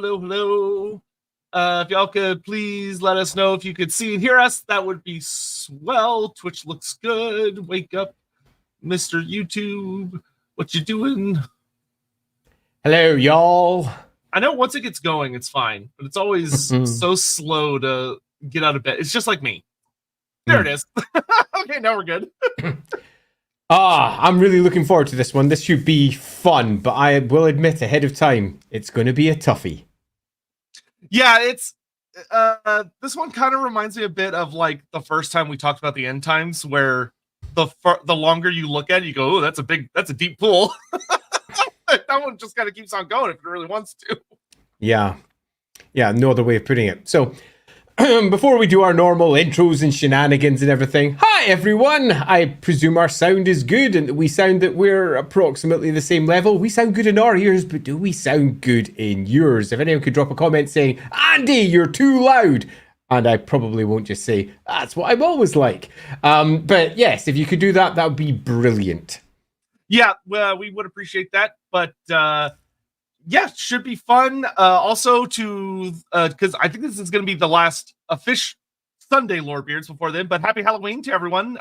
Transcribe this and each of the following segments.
Hello. If y'all could please let us know if you could see and hear us, that would be swell. Twitch looks good. Wake up, Mr. YouTube. What you doing? Hello, y'all. I know once it gets going, it's fine, but it's always so slow to get out of bed. It's just like me. There it is. Okay, now we're good. I'm really looking forward to this one. This should be fun, but I will admit ahead of time, it's going to be a toughie. Yeah, it's this one kind of reminds me a bit of like the first time we talked about the end times, where the longer you look at it, you go, "Oh, that's a deep pool." That one just kind of keeps on going if it really wants to. Yeah, no other way of putting it. So, before we do our normal intros and shenanigans and everything, hi everyone! I presume our sound is good and we sound that we're approximately the same level. We sound good in our ears, but do we sound good in yours? If anyone could drop a comment saying, Andy, you're too loud, and I probably won't just say, that's what I'm always like. But yes, if you could do that, that would be brilliant. Yeah, well, we would appreciate that, but yeah, should be fun. Also, because I think this is going to be the last Fish Sunday Lorebeards before then, but happy Halloween to everyone.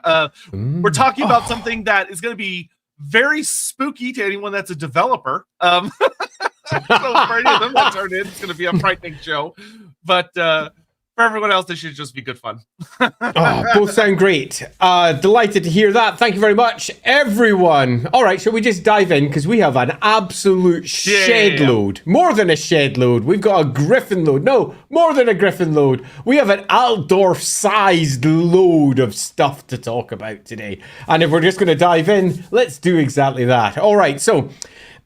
We're talking about something that is going to be very spooky to anyone that's a developer. So for any of them that turn in, it's going to be a frightening show. But for everyone else, this should just be good fun. Both sound great. Delighted to hear that. Thank you very much, everyone. All right, shall we just dive in? Because we have an absolute shed load. More than a shed load. We've got a griffin load. No, more than a griffin load. We have an Altdorf-sized load of stuff to talk about today. And if we're just going to dive in, let's do exactly that. All right, so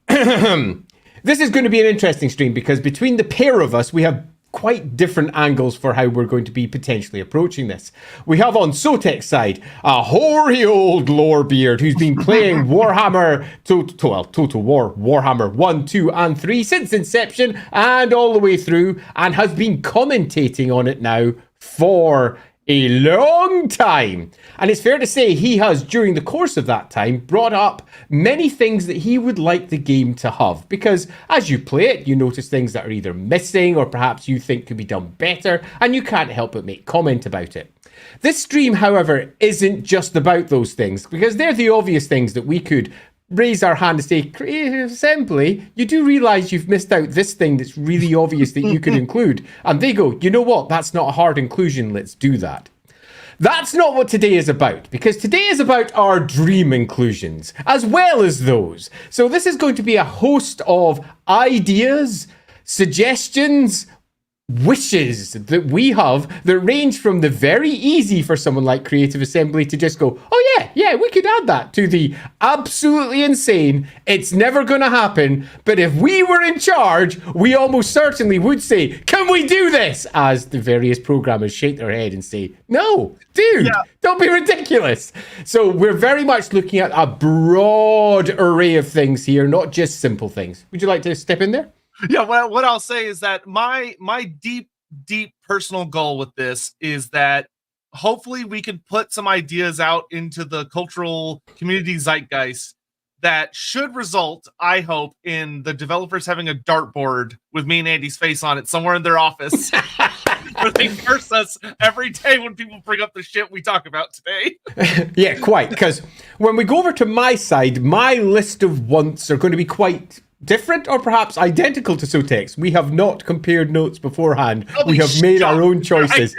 this is going to be an interesting stream because between the pair of us, we have quite different angles for how we're going to be potentially approaching this. We have on Sotek's side a hoary old Lorebeard who's been playing Warhammer Total War, Warhammer 1, 2, and 3 since inception and all the way through, and has been commentating on it now for a long time. And it's fair to say he has, during the course of that time, brought up many things that he would like the game to have. Because as you play it, you notice things that are either missing or perhaps you think could be done better, and you can't help but make comment about it. This stream, however, isn't just about those things, because they're the obvious things that we could raise our hand and say, Creative Assembly, you do realize you've missed out this thing that's really obvious that you could include. And they go, you know what? That's not a hard inclusion. Let's do that. That's not what today is about, because today is about our dream inclusions, as well as those. So this is going to be a host of ideas, suggestions, wishes that we have that range from the very easy for someone like Creative Assembly to just go, oh yeah, we could add that, to the absolutely insane, it's never going to happen, but if we were in charge, we almost certainly would say, can we do this? As the various programmers shake their head and say, no, dude, don't be ridiculous. So we're very much looking at a broad array of things here, not just simple things. Would you like to step in there? Yeah, well, what I'll say is that my deep personal goal with this is that hopefully we can put some ideas out into the cultural community zeitgeist that should result, I hope, in the developers having a dartboard with me and Andy's face on it somewhere in their office where they curse us every day when people bring up the shit we talk about today. Yeah, quite, because when we go over to my side, my list of wants are going to be quite different or perhaps identical to Sotek's. We have not compared notes beforehand. We have made our own choices.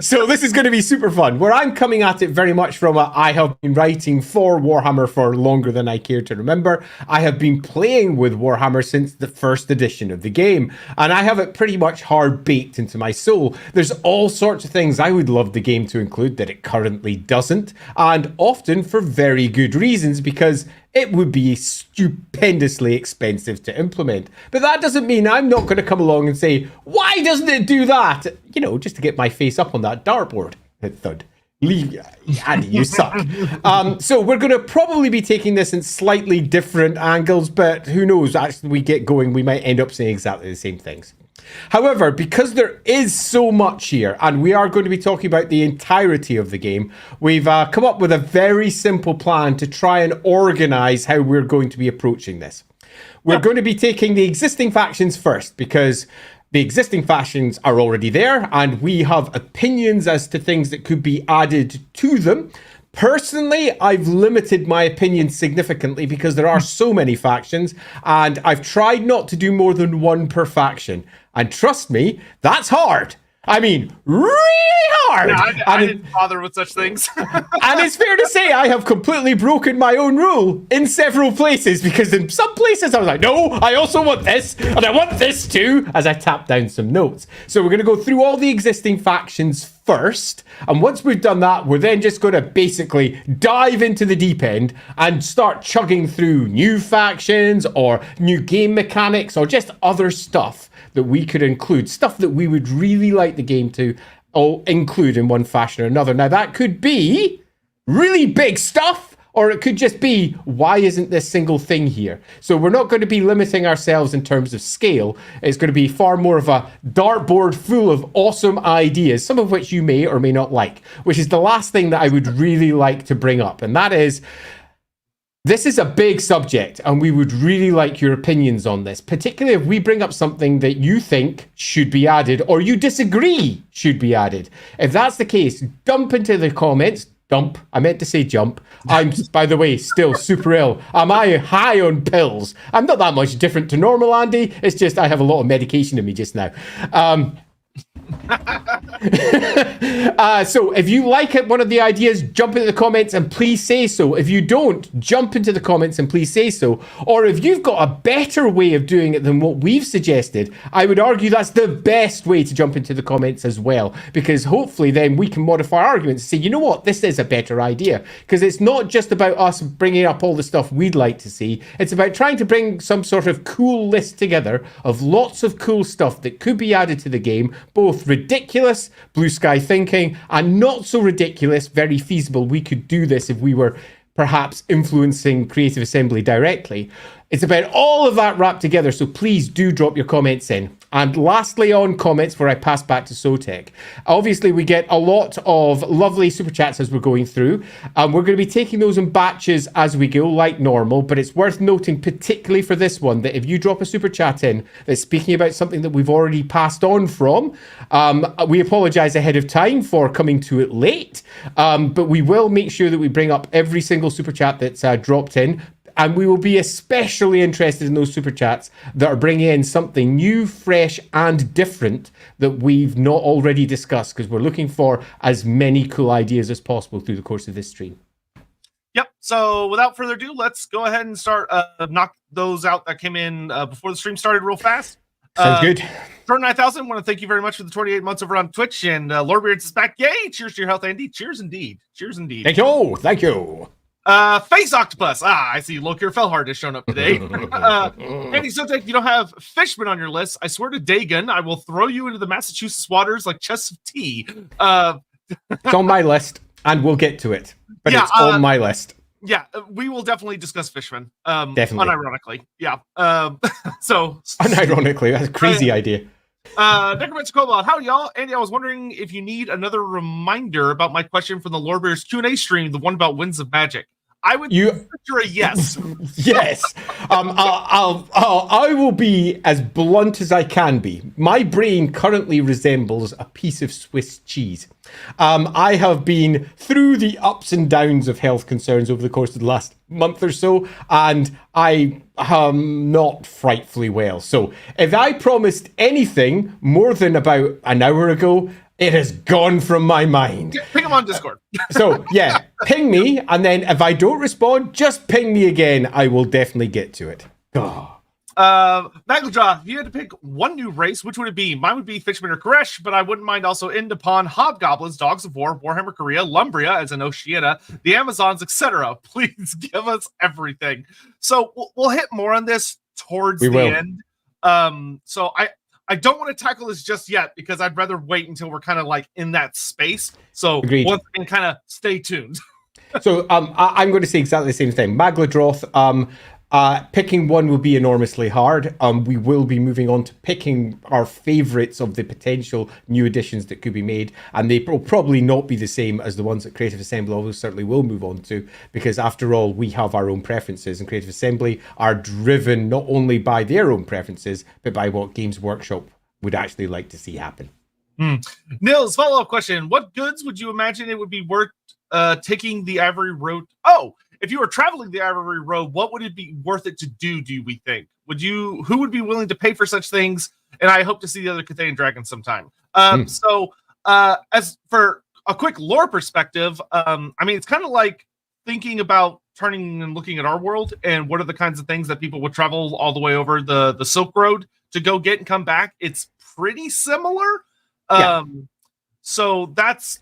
So this is going to be super fun. Where I'm coming at it very much from I have been writing for Warhammer for longer than I care to remember. I have been playing with Warhammer since the first edition of the game, and I have it pretty much hard baked into my soul. There's all sorts of things I would love the game to include that it currently doesn't, and often for very good reasons, because it would be stupendously expensive to implement. But that doesn't mean I'm not going to come along and say, why doesn't it do that? You know, just to get my face up on that dartboard. Thud. Andy, you suck. So we're going to probably be taking this in slightly different angles, but who knows, as we get going, we might end up saying exactly the same things. However, because there is so much here, and we are going to be talking about the entirety of the game, we've come up with a very simple plan to try and organize how we're going to be approaching this. We're going to be taking the existing factions first because the existing factions are already there and we have opinions as to things that could be added to them. Personally, I've limited my opinion significantly because there are so many factions and I've tried not to do more than one per faction. And trust me, that's hard. I mean, really hard. Yeah, I didn't bother with such things. And it's fair to say I have completely broken my own rule in several places because in some places I was like, no, I also want this and I want this too, as I tap down some notes. So we're going to go through all the existing factions first. And once we've done that, we're then just going to basically dive into the deep end and start chugging through new factions or new game mechanics or just other stuff that we could include, stuff that we would really like the game to include in one fashion or another. Now, that could be really big stuff, or it could just be, why isn't this single thing here? So we're not going to be limiting ourselves in terms of scale. It's going to be far more of a dartboard full of awesome ideas, some of which you may or may not like, which is the last thing that I would really like to bring up. And that is, this is a big subject, and we would really like your opinions on this, particularly if we bring up something that you think should be added or you disagree should be added. If that's the case, dump into the comments. I meant to say jump. I'm, by the way, still super ill. Am I high on pills? I'm not that much different to normal, Andy. It's just I have a lot of medication in me just now. So if you like it, one of the ideas, jump into the comments and please say so. If you don't, jump into the comments and please say so. Or if you've got a better way of doing it than what we've suggested, I would argue that's the best way to jump into the comments as well, because hopefully then we can modify our arguments and say, you know what, this is a better idea, because it's not just about us bringing up all the stuff we'd like to see. It's about trying to bring some sort of cool list together of lots of cool stuff that could be added to the game, both ridiculous, blue sky thinking, and not so ridiculous, very feasible. We could do this if we were perhaps influencing Creative Assembly directly. It's about all of that wrapped together, so please do drop your comments in. And lastly on comments, before I pass back to Sotek, obviously we get a lot of lovely super chats as we're going through. We're going to be taking those in batches as we go, like normal, but it's worth noting, particularly for this one, that if you drop a super chat in that's speaking about something that we've already passed on from, we apologize ahead of time for coming to it late, but we will make sure that we bring up every single super chat that's dropped in. And we will be especially interested in those super chats that are bringing in something new, fresh, and different that we've not already discussed, because we're looking for as many cool ideas as possible through the course of this stream. Yep. So without further ado, let's go ahead and start knock those out that came in before the stream started real fast. Sounds good. Jordan 9000, want to thank you very much for the 28 months over on Twitch. And Lorebeards is back. Yay! Cheers to your health, Andy. Cheers indeed. Cheers indeed. Thank you. Thank you. Face Octopus. I see Lokir Fellhard has shown up today. Andy Sotek, you don't have Fishman on your list. I swear to Dagon, I will throw you into the Massachusetts waters like chests of tea. It's on my list, and we'll get to it. But yeah, it's on my list. Yeah, we will definitely discuss Fishman. Definitely. Unironically. Yeah. So unironically, that's a crazy idea. Necromancer Cobalt, howdy y'all. Andy, I was wondering if you need another reminder about my question from the Lorebeards Q&A stream, the one about Winds of Magic. I would picture a yes. Yes. I will be as blunt as I can be. My brain currently resembles a piece of Swiss cheese. I have been through the ups and downs of health concerns over the course of the last month or so, and I am not frightfully well. So if I promised anything more than about an hour ago, it has gone from my mind. Ping him on Discord. So, yeah, ping me, and then if I don't respond, just ping me again. I will definitely get to it. Oh. Maglejaw, if you had to pick one new race, which would it be? Mine would be Fishman or Koresh, but I wouldn't mind also Indapon, Hobgoblins, Dogs of War, Warhammer Korea, Lumbria as an Oceania, the Amazons, etc. Please give us everything. So we'll hit more on this towards the end. So I don't want to tackle this just yet because I'd rather wait until we're kind of like in that space. So once again, kind of stay tuned. So I'm going to say exactly the same thing. Magladroth, Picking one will be enormously hard. We will be moving on to picking our favorites of the potential new additions that could be made, and they will probably not be the same as the ones that Creative Assembly always certainly will move on to, because after all, we have our own preferences, and Creative Assembly are driven not only by their own preferences, but by what Games Workshop would actually like to see happen. Nils, follow-up question. What goods would you imagine it would be worth taking the Ivory Road? Oh, if you were traveling the Ivory Road, what would it be worth it to do we think? Who would be willing to pay for such things? And I hope to see the other Cathane dragons sometime. So as for a quick lore perspective, I mean, it's kind of like thinking about turning and looking at our world and what are the kinds of things that people would travel all the way over the Silk Road to go get and come back. It's pretty similar. So that's,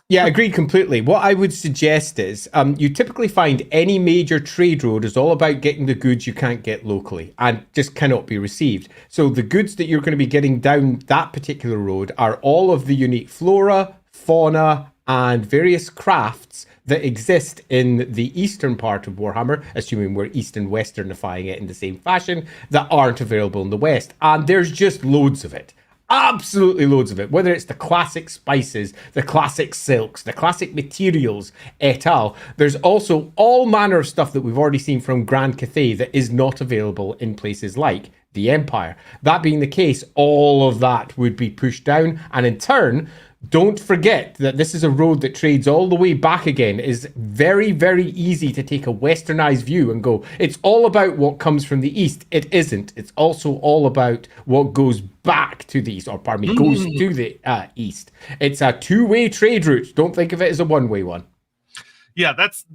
agreed completely. What I would suggest is you typically find any major trade road is all about getting the goods you can't get locally and just cannot be received. So the goods that you're going to be getting down that particular road are all of the unique flora, fauna, and various crafts that exist in the eastern part of Warhammer, assuming we're east and westernifying it in the same fashion, that aren't available in the west. And there's just loads of it. Absolutely loads of it, whether it's the classic spices, the classic silks, the classic materials, et al. There's also all manner of stuff that we've already seen from Grand Cathay that is not available in places like the Empire. That being the case, all of that would be pushed down, and in turn, don't forget that this is a road that trades all the way back again. It is very, very easy to take a westernized view and go, it's all about what comes from the east. It isn't. It's also all about what goes back to the east, or pardon me, goes to the east. It's a two-way trade route. Don't think of it as a one-way one. Yeah, that's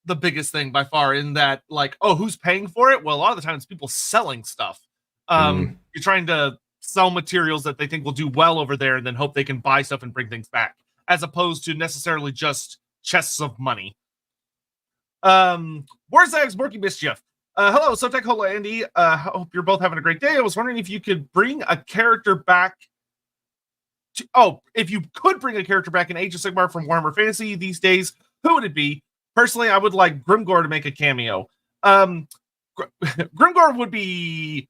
the biggest thing by far, in that, like, oh, who's paying for it? Well, a lot of the time it's people selling stuff. You're trying to sell materials that they think will do well over there and then hope they can buy stuff and bring things back, as opposed to necessarily just chests of money. Warzag's Morky Mischief. Hello, Sotek, hello, Andy. Hope you're both having a great day. I was wondering if you could bring a character back if you could bring a character back in Age of Sigmar from Warhammer Fantasy these days, who would it be? Personally, I would like Grimgor to make a cameo. Grimgor would be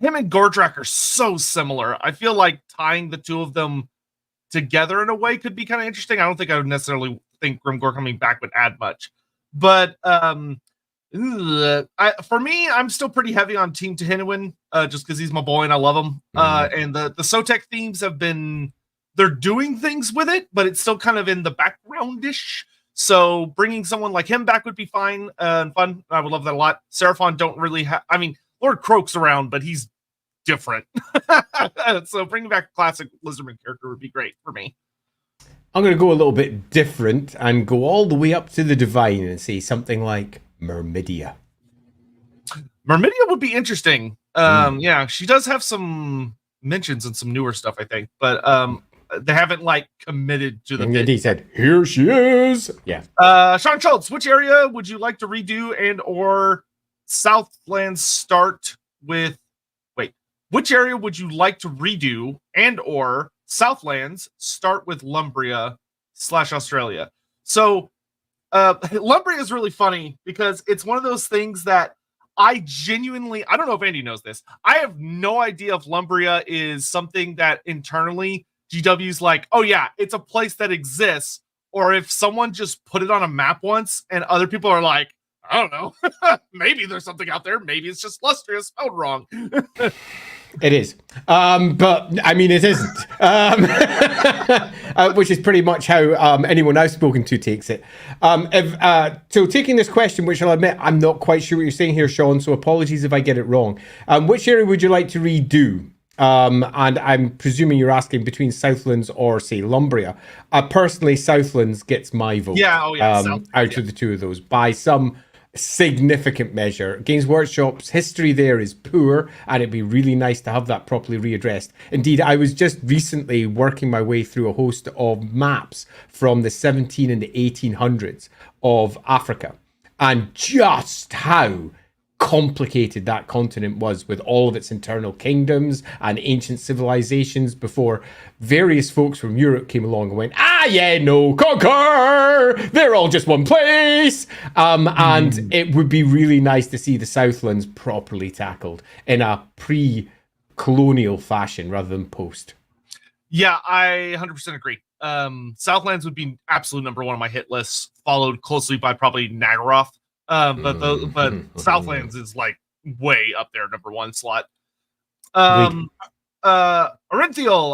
him and Gordrak are so similar. I feel like tying the two of them together in a way could be kind of interesting. I don't think I would necessarily think Grimgor coming back would add much, but for me, I'm still pretty heavy on Team Tehinuin, just because he's my boy and I love him. And the Sotek themes they're doing things with it, but it's still kind of in the background-ish. So bringing someone like him back would be fine and fun. I would love that a lot. Seraphon don't really have, Lord Croak's around, but he's different. So bringing back a classic Lizardman character would be great for me. I'm going to go a little bit different and go all the way up to the Divine and say something like Myrmidia. Myrmidia would be interesting. Yeah, she does have some mentions and some newer stuff, I think, but they haven't committed to the bit. He said, "Here she is." Yeah. Sean Schultz, which area would you like to redo and or Southlands start with? Which area would you like to redo and or Southlands start with Lumbria / Australia? So Lumbria is really funny because it's one of those things that I don't know if Andy knows this. I have no idea if Lumbria is something that internally GW's like, oh yeah, it's a place that exists, or if someone just put it on a map once and other people are like, I don't know, maybe there's something out there. Maybe it's just Lustria spelled wrong. It is. But it isn't. Which is pretty much how anyone I've spoken to takes it. So taking this question, which I'll admit, I'm not quite sure what you're saying here, Sean, so apologies if I get it wrong. Which area would you like to redo? And I'm presuming you're asking between Southlands or, say, Lumbria. Personally, Southlands gets my vote. Out of the two of those by some significant measure. Games Workshop's history there is poor, and it'd be really nice to have that properly readdressed. Indeed, I was just recently working my way through a host of maps from the 17 and the 1800s of Africa, and just how complicated that continent was with all of its internal kingdoms and ancient civilizations before various folks from Europe came along and went, yeah, no, conquer! They're all just one place! And it would be really nice to see the Southlands properly tackled in a pre-colonial fashion rather than post. Yeah, I 100% agree. Southlands would be absolute number one on my hit list, followed closely by probably Nagaroth. But Southlands is like way up there, number one slot. Arinthal,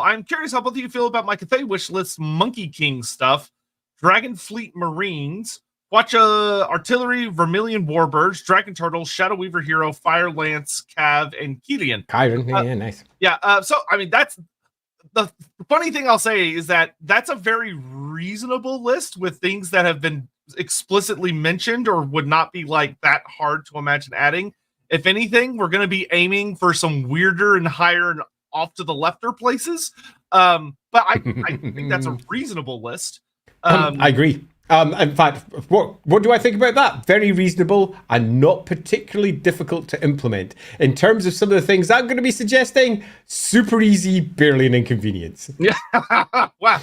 I'm curious how both of you feel about my Cathay Wishlist Monkey King stuff. Dragon Fleet Marines, Quacha Artillery, Vermilion Warbirds, Dragon Turtle, Shadow Weaver Hero, Fire Lance, Cav, and Kyrian. Yeah, nice. Yeah, so I mean that's the funny thing I'll say is that that's a very reasonable list with things that have been explicitly mentioned or would not be like that hard to imagine adding. If anything, we're going to be aiming for some weirder and higher and off to the lefter places. But I think that's a reasonable list. I agree. In fact, what do I think about that? Very reasonable and not particularly difficult to implement. In terms of some of the things I'm going to be suggesting, super easy, barely an inconvenience. Yeah. Wow.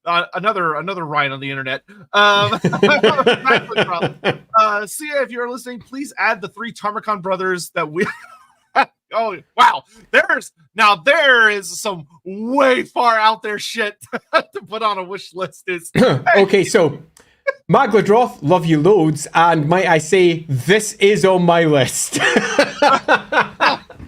Another Ryan on the internet. Sia, if you're listening, please add the 3 Tarmacon brothers that we. Oh wow! There is some way far out there shit to put on a wish list. Okay, so Magladroth, love you loads, and might I say, this is on my list.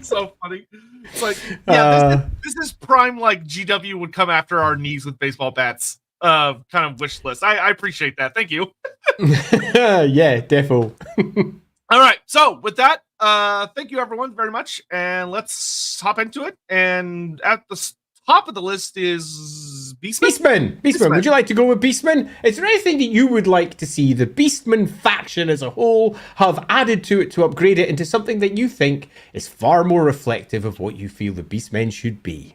So funny. It's like, yeah, this is prime like GW would come after our knees with baseball bats. Kind of wish list. I appreciate that. Thank you. Yeah, defo. All right. So with that, thank you everyone very much, and let's hop into it. And at the top of the list is Beastmen. Beastmen. Would you like to go with Beastmen? Is there anything that you would like to see the Beastmen faction as a whole have added to it to upgrade it into something that you think is far more reflective of what you feel the Beastmen should be?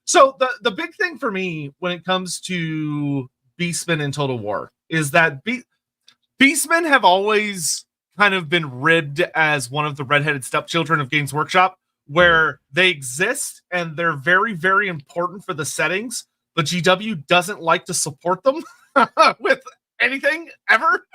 So the big thing for me when it comes to Beastmen in Total War is that Beastmen have always kind of been ribbed as one of the redheaded stepchildren of Games Workshop, where they exist and they're very, very important for the settings, but GW doesn't like to support them with anything ever.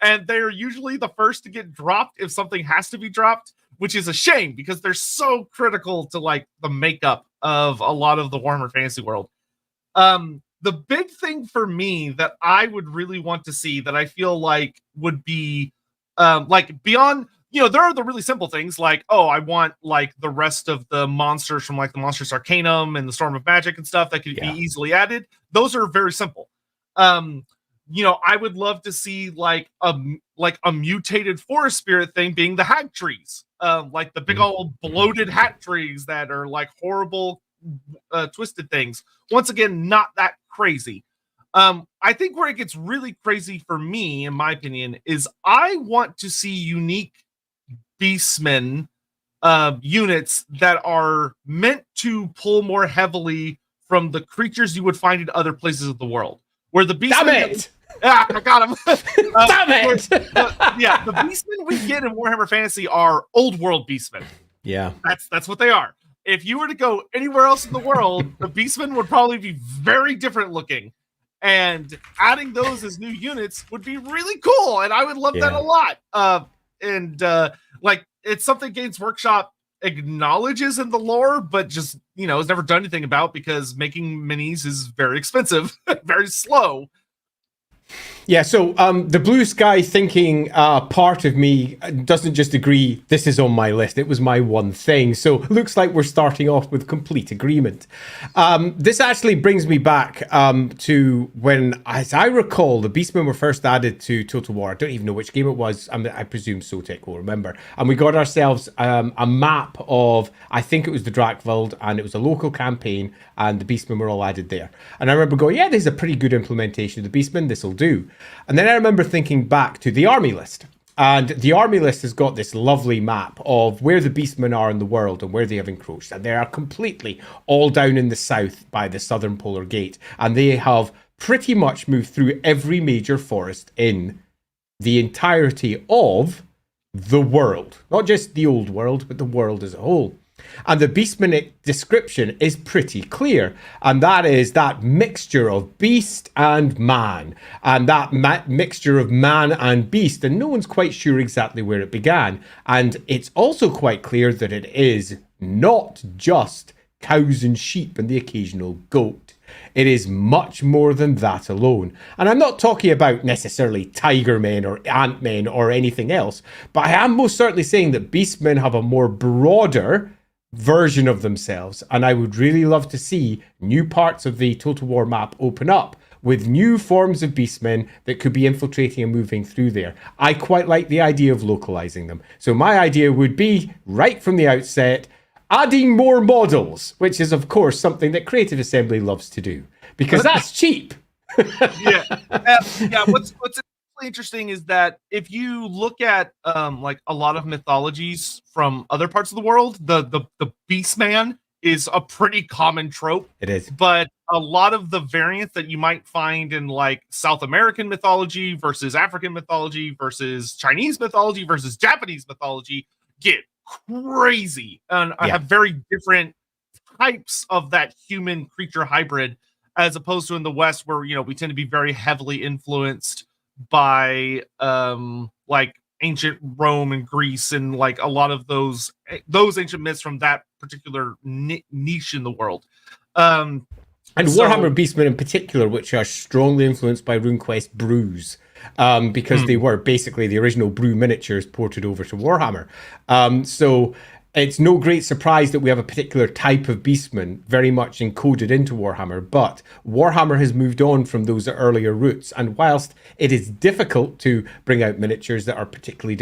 And they're usually the first to get dropped if something has to be dropped, which is a shame because they're so critical to like the makeup of a lot of the Warhammer Fantasy world. The big thing for me that I would really want to see that I feel like would be like beyond, there are the really simple things like, oh, I want like the rest of the monsters from like the Monstrous Arcanum and the Storm of Magic and stuff that could be easily added. Those are very simple. I would love to see like a mutated forest spirit thing being the hag trees, like the big old bloated hat trees that are like horrible, twisted things. Once again, not that crazy. I think where it gets really crazy for me, in my opinion, is I want to see unique Beastmen units that are meant to pull more heavily from the creatures you would find in other places of the world. Where the Beastmen... Damn it! I got him. Damn it! The Beastmen we get in Warhammer Fantasy are old world Beastmen. Yeah. That's what they are. If you were to go anywhere else in the world, the Beastmen would probably be very different looking. And adding those as new units would be really cool. And I would love that a lot. Like, it's something Games Workshop acknowledges in the lore, but just, has never done anything about because making minis is very expensive, very slow. Yeah, so the blue sky thinking part of me doesn't just agree this is on my list. It was my one thing. So looks like we're starting off with complete agreement. This actually brings me back to when, as I recall, the Beastmen were first added to Total War. I don't even know which game it was. I presume Sotek will remember. And we got ourselves a map of, I think it was the Drakveld, and it was a local campaign, and the Beastmen were all added there. And I remember going, yeah, this is a pretty good implementation of the Beastmen. This will do. And then I remember thinking back to the army list. And the army list has got this lovely map of where the Beastmen are in the world and where they have encroached. And they are completely all down in the south by the southern polar gate. And they have pretty much moved through every major forest in the entirety of the world. Not just the old world, but the world as a whole. And the Beastman description is pretty clear. And that is that mixture of beast and man. And that mixture of man and beast. And no one's quite sure exactly where it began. And it's also quite clear that it is not just cows and sheep and the occasional goat. It is much more than that alone. And I'm not talking about necessarily tiger men or ant men or anything else, but I am most certainly saying that beastmen have a more broader version of themselves. And I would really love to see new parts of the Total War map open up with new forms of beastmen that could be infiltrating and moving through there. I quite like the idea of localizing them. So my idea would be, right from the outset, adding more models, which is, of course, something that Creative Assembly loves to do, because that's cheap. Yeah. What's interesting is that if you look at like a lot of mythologies from other parts of the world, the Beastman is a pretty common trope. It is. But a lot of the variants that you might find in like South American mythology versus African mythology versus Chinese mythology versus Japanese mythology get crazy, and I have very different types of that human creature hybrid, as opposed to in the West, where we tend to be very heavily influenced by like ancient Rome and Greece, and like a lot of those ancient myths from that particular niche in the world. And Warhammer Beastmen in particular, which are strongly influenced by RuneQuest brews. Because they were basically the original brew miniatures ported over to Warhammer. So it's no great surprise that we have a particular type of beastman very much encoded into Warhammer, but Warhammer has moved on from those earlier roots. And whilst it is difficult to bring out miniatures that are particularly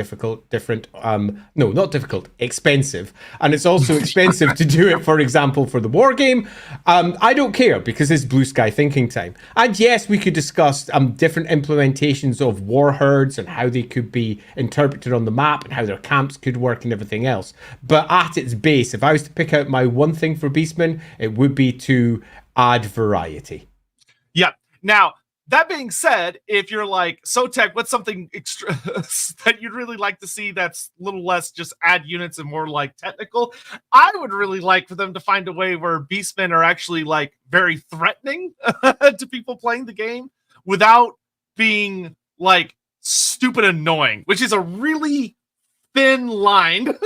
expensive, and it's also expensive to do it, for example, for the war game, I don't care, because it's blue sky thinking time. And yes, we could discuss different implementations of war herds and how they could be interpreted on the map and how their camps could work and everything else. But at its base, if I was to pick out my one thing for Beastmen, it would be to add variety. Yeah. Now, that being said, if you're like, Sotek, what's something extra that you'd really like to see that's a little less just add units and more like technical? I would really like for them to find a way where Beastmen are actually like very threatening to people playing the game without being like stupid annoying, which is a really thin line.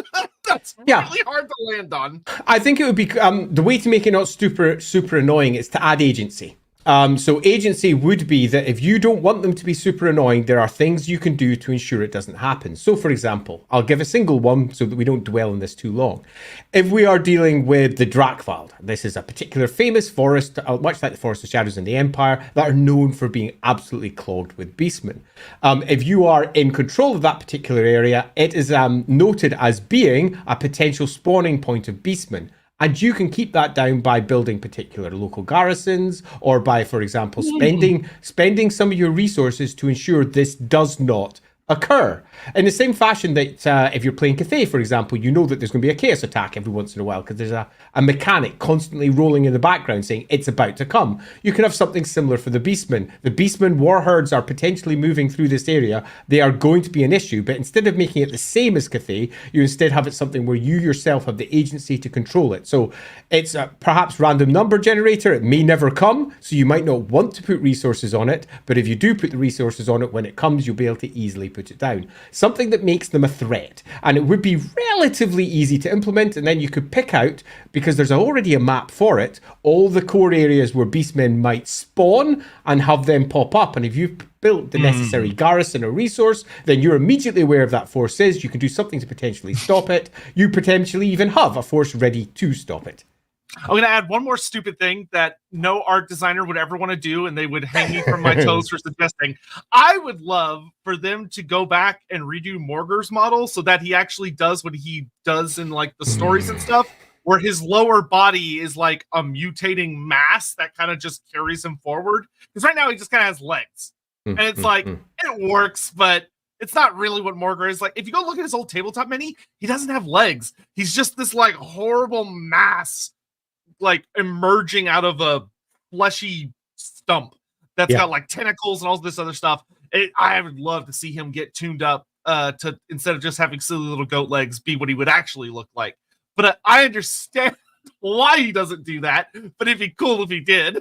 That's really hard to land on. I think it would be the way to make it not super annoying is to add agency. So agency would be that if you don't want them to be super annoying, there are things you can do to ensure it doesn't happen. So, for example, I'll give a single one so that we don't dwell on this too long. If we are dealing with the Drakvald, this is a particular famous forest, much like the Forest of Shadows in the Empire, that are known for being absolutely clogged with beastmen. If you are in control of that particular area, it is noted as being a potential spawning point of beastmen. And you can keep that down by building particular local garrisons, or by, for example, spending some of your resources to ensure this does not occur. In the same fashion that if you're playing Cathay, for example, you know that there's going to be a chaos attack every once in a while because there's a mechanic constantly rolling in the background saying it's about to come. You can have something similar for the Beastmen. The Beastmen war herds are potentially moving through this area. They are going to be an issue, but instead of making it the same as Cathay, you instead have it something where you yourself have the agency to control it. So it's a perhaps random number generator. It may never come, so you might not want to put resources on it, but if you do put the resources on it when it comes, you'll be able to easily put it down. Something that makes them a threat, and it would be relatively easy to implement, and then you could pick out, because there's already a map for it, all the core areas where beastmen might spawn and have them pop up. And if you've built the necessary garrison or resource, then you're immediately aware of that force is. You can do something to potentially stop it. You potentially even have a force ready to stop it. I'm going to add one more stupid thing that no art designer would ever want to do, and they would hang me from my toes for suggesting. I would love for them to go back and redo Morgar's model so that he actually does what he does in like the stories and stuff, where his lower body is like a mutating mass that kind of just carries him forward. Because right now he just kind of has legs. And it's like, it works, but it's not really what Morgar is. Like, if you go look at his old tabletop mini, he doesn't have legs. He's just this like horrible mass like emerging out of a fleshy stump that's got like tentacles and all this other stuff. I would love to see him get tuned up to instead of just having silly little goat legs be what he would actually look like. But I understand why he doesn't do that, but it'd be cool if he did.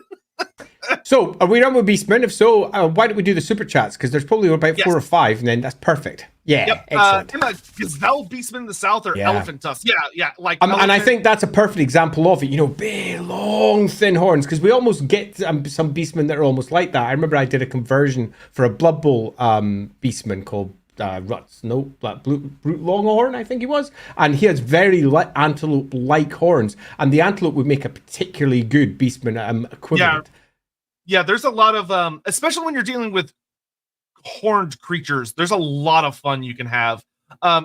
So, are we done with Beastmen? If so, why don't we do the super chats? Because there's probably about 4 or 5, and then that's perfect. Yeah, excellent. Gazelle Beastmen in the south or elephant tusks. Yeah. Like, and I think that's a perfect example of it. You know, big, long, thin horns. Because we almost get some Beastmen that are almost like that. I remember I did a conversion for a Blood Bowl Beastman called Brute Longhorn, I think he was, and he has very antelope-like horns, and the antelope would make a particularly good Beastman equivalent. Yeah, there's a lot of especially when you're dealing with horned creatures, there's a lot of fun you can have.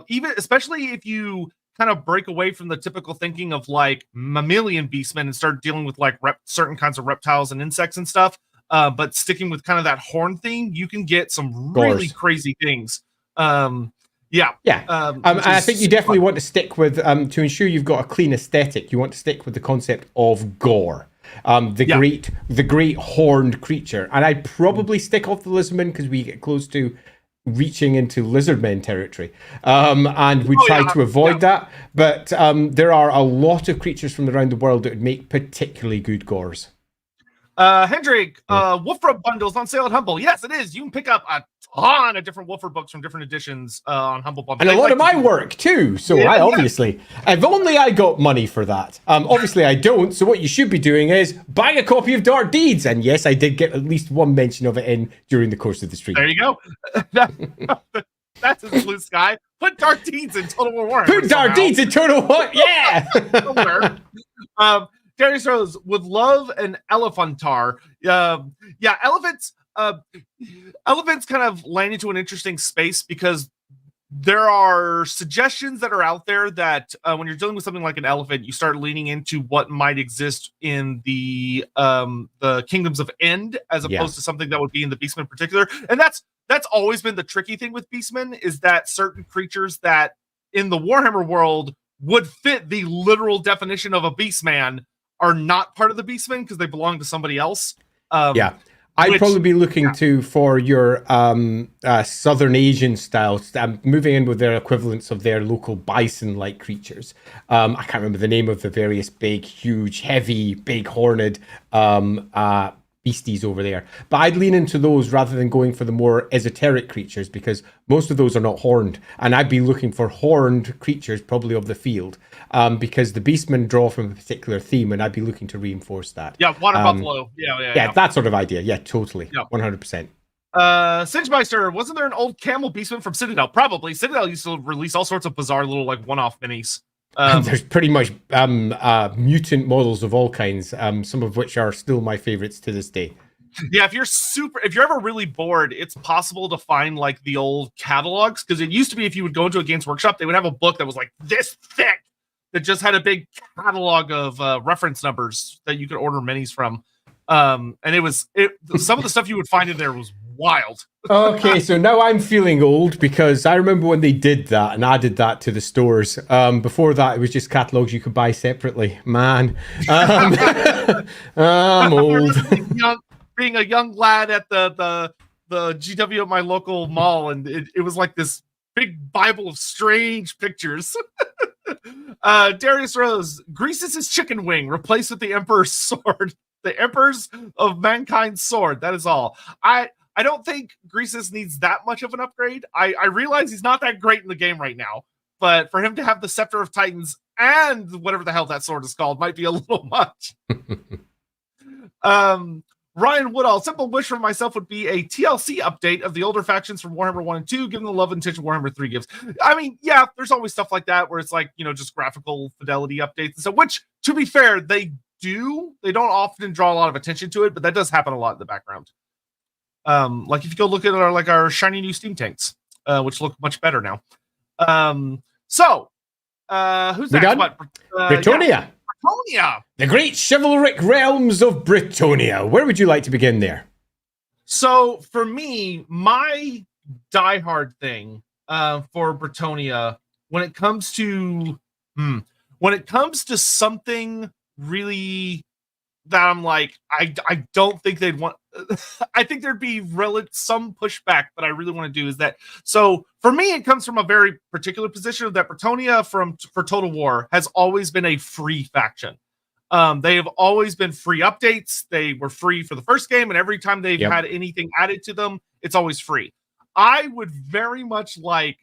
Even especially if you kind of break away from the typical thinking of like mammalian beastmen and start dealing with like certain kinds of reptiles and insects and stuff. But sticking with kind of that horn theme, you can get some really crazy things. And I think you definitely want to stick with to ensure you've got a clean aesthetic. You want to stick with the concept of gore, the great horned creature. And I'd probably stick off the lizardmen because we get close to reaching into lizardmen territory, and we try to avoid that. But there are a lot of creatures from around the world that would make particularly good gores. Hendrik, Wolfrub bundles on sale at Humble. Yes, it is. You can pick up a ton of different Wolfrub books from different editions on Humble Bundle. And a lot of my work too. So I obviously, if only I got money for that. Obviously I don't. So what you should be doing is buying a copy of Dark Deeds. And yes, I did get at least one mention of it in during the course of the stream. There you go. That's his blue sky. Put Dark Deeds in Total War Warhammer. Put Dark Deeds in Total War. Yeah. Darius Rose would love an elephantar. Elephants. Elephants kind of land into an interesting space because there are suggestions that are out there that when you're dealing with something like an elephant, you start leaning into what might exist in the Kingdoms of End as opposed to something that would be in the Beastmen in particular. And that's always been the tricky thing with Beastmen, is that certain creatures that in the Warhammer world would fit the literal definition of a Beastman are not part of the Beastmen because they belong to somebody else. I'd probably be looking for your Southern Asian style, moving in with their equivalents of their local bison-like creatures. I can't remember the name of the various big, huge, heavy, big horned beasties over there. But I'd lean into those rather than going for the more esoteric creatures, because most of those are not horned. And I'd be looking for horned creatures, probably of the field, because the Beastmen draw from a particular theme, and I'd be looking to reinforce that. Yeah, water buffalo. Yeah, that sort of idea. Yeah, totally. 100%. Singemeister, wasn't there an old camel Beastman from Citadel? Probably. Citadel used to release all sorts of bizarre little like one-off minis. There's pretty much mutant models of all kinds, some of which are still my favorites to this day. Yeah, if you're ever really bored, it's possible to find like the old catalogs, because it used to be if you would go into a Games Workshop, they would have a book that was like this thick that just had a big catalog of reference numbers that you could order minis from. And some of the stuff you would find in there was wild. Okay, so now I'm feeling old because I remember when they did that and added that to the stores. Before that, it was just catalogs you could buy separately. Man, I'm old. Being a young lad at the GW at my local mall, and it was like this big Bible of strange pictures. Darius Rose, Greece is his chicken wing, replaced with the Emperor's sword. The Emperor's of Mankind's sword. That is all. I don't think Greasus needs that much of an upgrade. I realize he's not that great in the game right now, but for him to have the Scepter of Titans and whatever the hell that sword is called might be a little much. Ryan Woodall, simple wish for myself would be a TLC update of the older factions from Warhammer 1 and 2, given the love and attention Warhammer 3 gives. I mean, yeah, there's always stuff like that where it's like, just graphical fidelity updates and stuff, which, to be fair, they do. They don't often draw a lot of attention to it, but that does happen a lot in the background. Like if you go look at our shiny new steam tanks, which look much better now. Who's next? What? Britonia. Britonia. The great chivalric realms of Britonia. Where would you like to begin there? So for me, my diehard thing for Britonia, when it comes to something really that I'm like, I don't think they'd want. I think there'd be some pushback that I really want to do is that. So for me, it comes from a very particular position of that Bretonia for Total War has always been a free faction. They have always been free updates. They were free for the first game, and every time they've had anything added to them, it's always free. I would very much like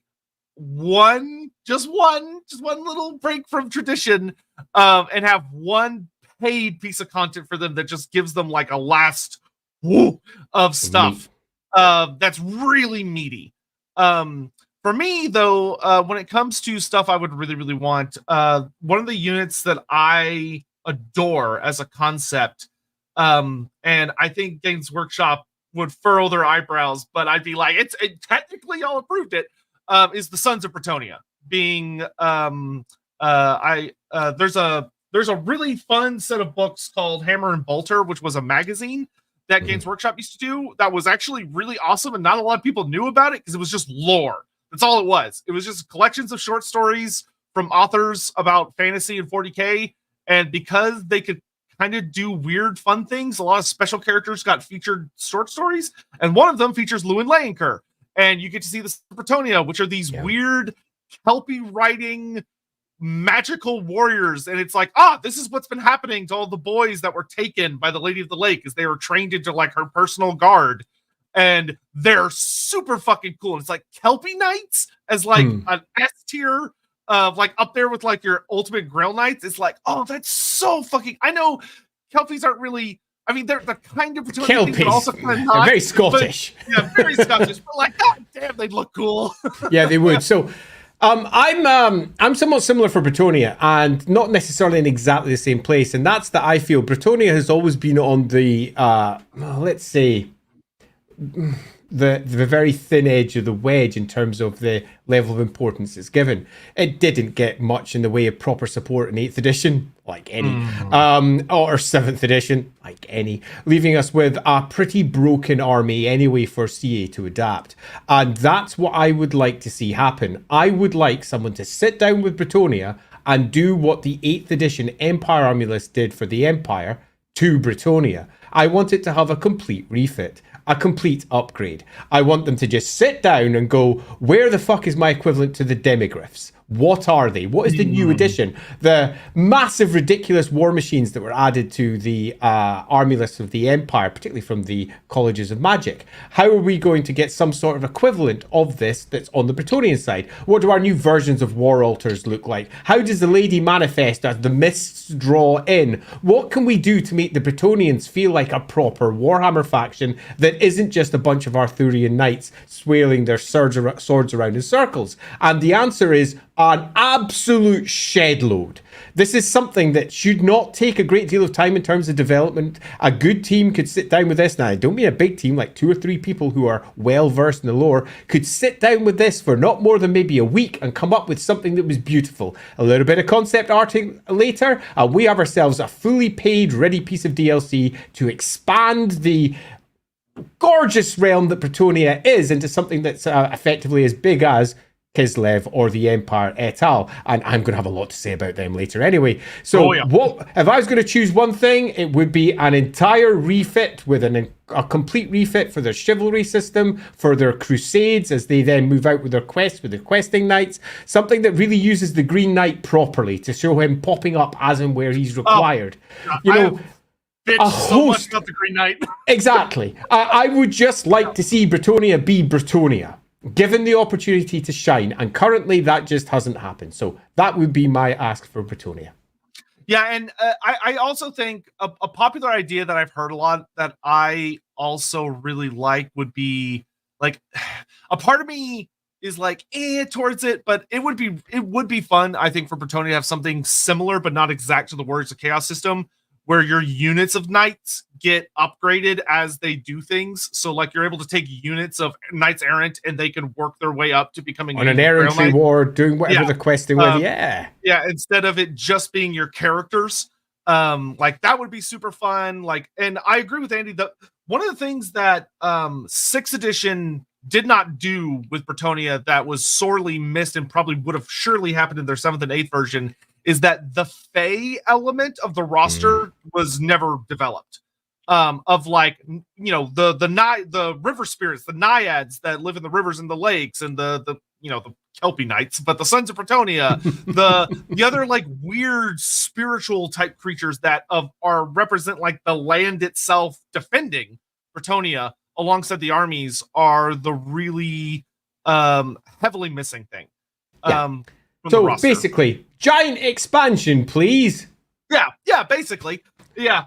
just one little break from tradition, and have one paid piece of content for them that just gives them like a last woo of stuff that's really meaty. For me, though, when it comes to stuff I would really, really want, one of the units that I adore as a concept, and I think Games Workshop would furrow their eyebrows, but I'd be like, technically y'all approved it, is the Sons of Bretonia. Being there's a really fun set of books called Hammer and Bolter, which was a magazine that Games Workshop used to do that was actually really awesome, and not a lot of people knew about it because it was just lore. That's all it was. It was just collections of short stories from authors about fantasy and 40K, and because they could kind of do weird, fun things, a lot of special characters got featured short stories, and one of them features Lewin Leyenker, and you get to see the Bretonia, which are these weird Kelpie writing magical warriors, and it's like, this is what's been happening to all the boys that were taken by the Lady of the Lake as they were trained into like her personal guard, and they're super fucking cool. And it's like Kelpie Knights as like an S tier of like up there with like your ultimate Grail Knights. It's like, that's so fucking. I know Kelpies aren't really. I mean, they're the kind of Kelpies, but also kind of not. Very Scottish. But, very Scottish. But like, god damn, they'd look cool. Yeah, they would. So. I'm somewhat similar for Bretonia, and not necessarily in exactly the same place, and that's that I feel Bretonia has always been on the let's say the very thin edge of the wedge in terms of the level of importance it's given. It didn't get much in the way of proper support in 8th edition, like any, or 7th edition, like any, leaving us with a pretty broken army anyway for CA to adapt. And that's what I would like to see happen. I would like someone to sit down with Bretonia and do what the 8th edition Empire army list did for the Empire to Bretonia. I want it to have a complete refit, a complete upgrade. I want them to just sit down and go, where the fuck is my equivalent to the demigryphs? What are they? What is the new edition? The massive, ridiculous war machines that were added to the army list of the Empire, particularly from the colleges of magic. How are we going to get some sort of equivalent of this that's on the Bretonian side? What do our new versions of war altars look like? How does the lady manifest as the mists draw in? What can we do to make the Bretonians feel like a proper Warhammer faction that isn't just a bunch of Arthurian knights swirling their swords around in circles? And the answer is an absolute shed load. This is something that should not take a great deal of time in terms of development. A good team could sit down with this. Now, I don't mean a big team, like 2 or 3 people who are well versed in the lore, could sit down with this for not more than maybe a week and come up with something that was beautiful. A little bit of concept arting later, and we have ourselves a fully paid, ready piece of DLC to expand the gorgeous realm that Bretonia is into something that's effectively as big as Kislev or the Empire et al. And I'm going to have a lot to say about them later anyway. So what if I was going to choose one thing, it would be an entire refit with a complete refit for their chivalry system, for their crusades as they then move out with their quests with the questing knights, something that really uses the Green Knight properly to show him popping up as and where he's required. A so much about the Green Knight. Exactly. I would just like to see Bretonia be Bretonia, given the opportunity to shine, and currently that just hasn't happened. So that would be my ask for Bretonia. Yeah, and I also think a popular idea that I've heard a lot that I also really like would be like, a part of me is like towards it, but it would be fun, I think, for Bretonia to have something similar but not exact to the Warriors of Chaos system, where your units of knights get upgraded as they do things. So like you're able to take units of knights errant and they can work their way up to becoming on an errantry war, doing whatever the questing with. Yeah, instead of it just being your characters. Like that would be super fun. Like, and I agree with Andy that one of the things that 6th edition did not do with Bretonia that was sorely missed and probably would have surely happened in their 7th and 8th version is that the Fae element of the roster was never developed. Of like, you know, the river spirits, the naiads that live in the rivers and the lakes, and the you know, the Kelpie knights, but the Sons of Bretonia, the other like weird spiritual type creatures that are represent like the land itself defending Bretonia alongside the armies are the really heavily missing thing. From so the basically, giant expansion, please. Yeah, basically. Yeah.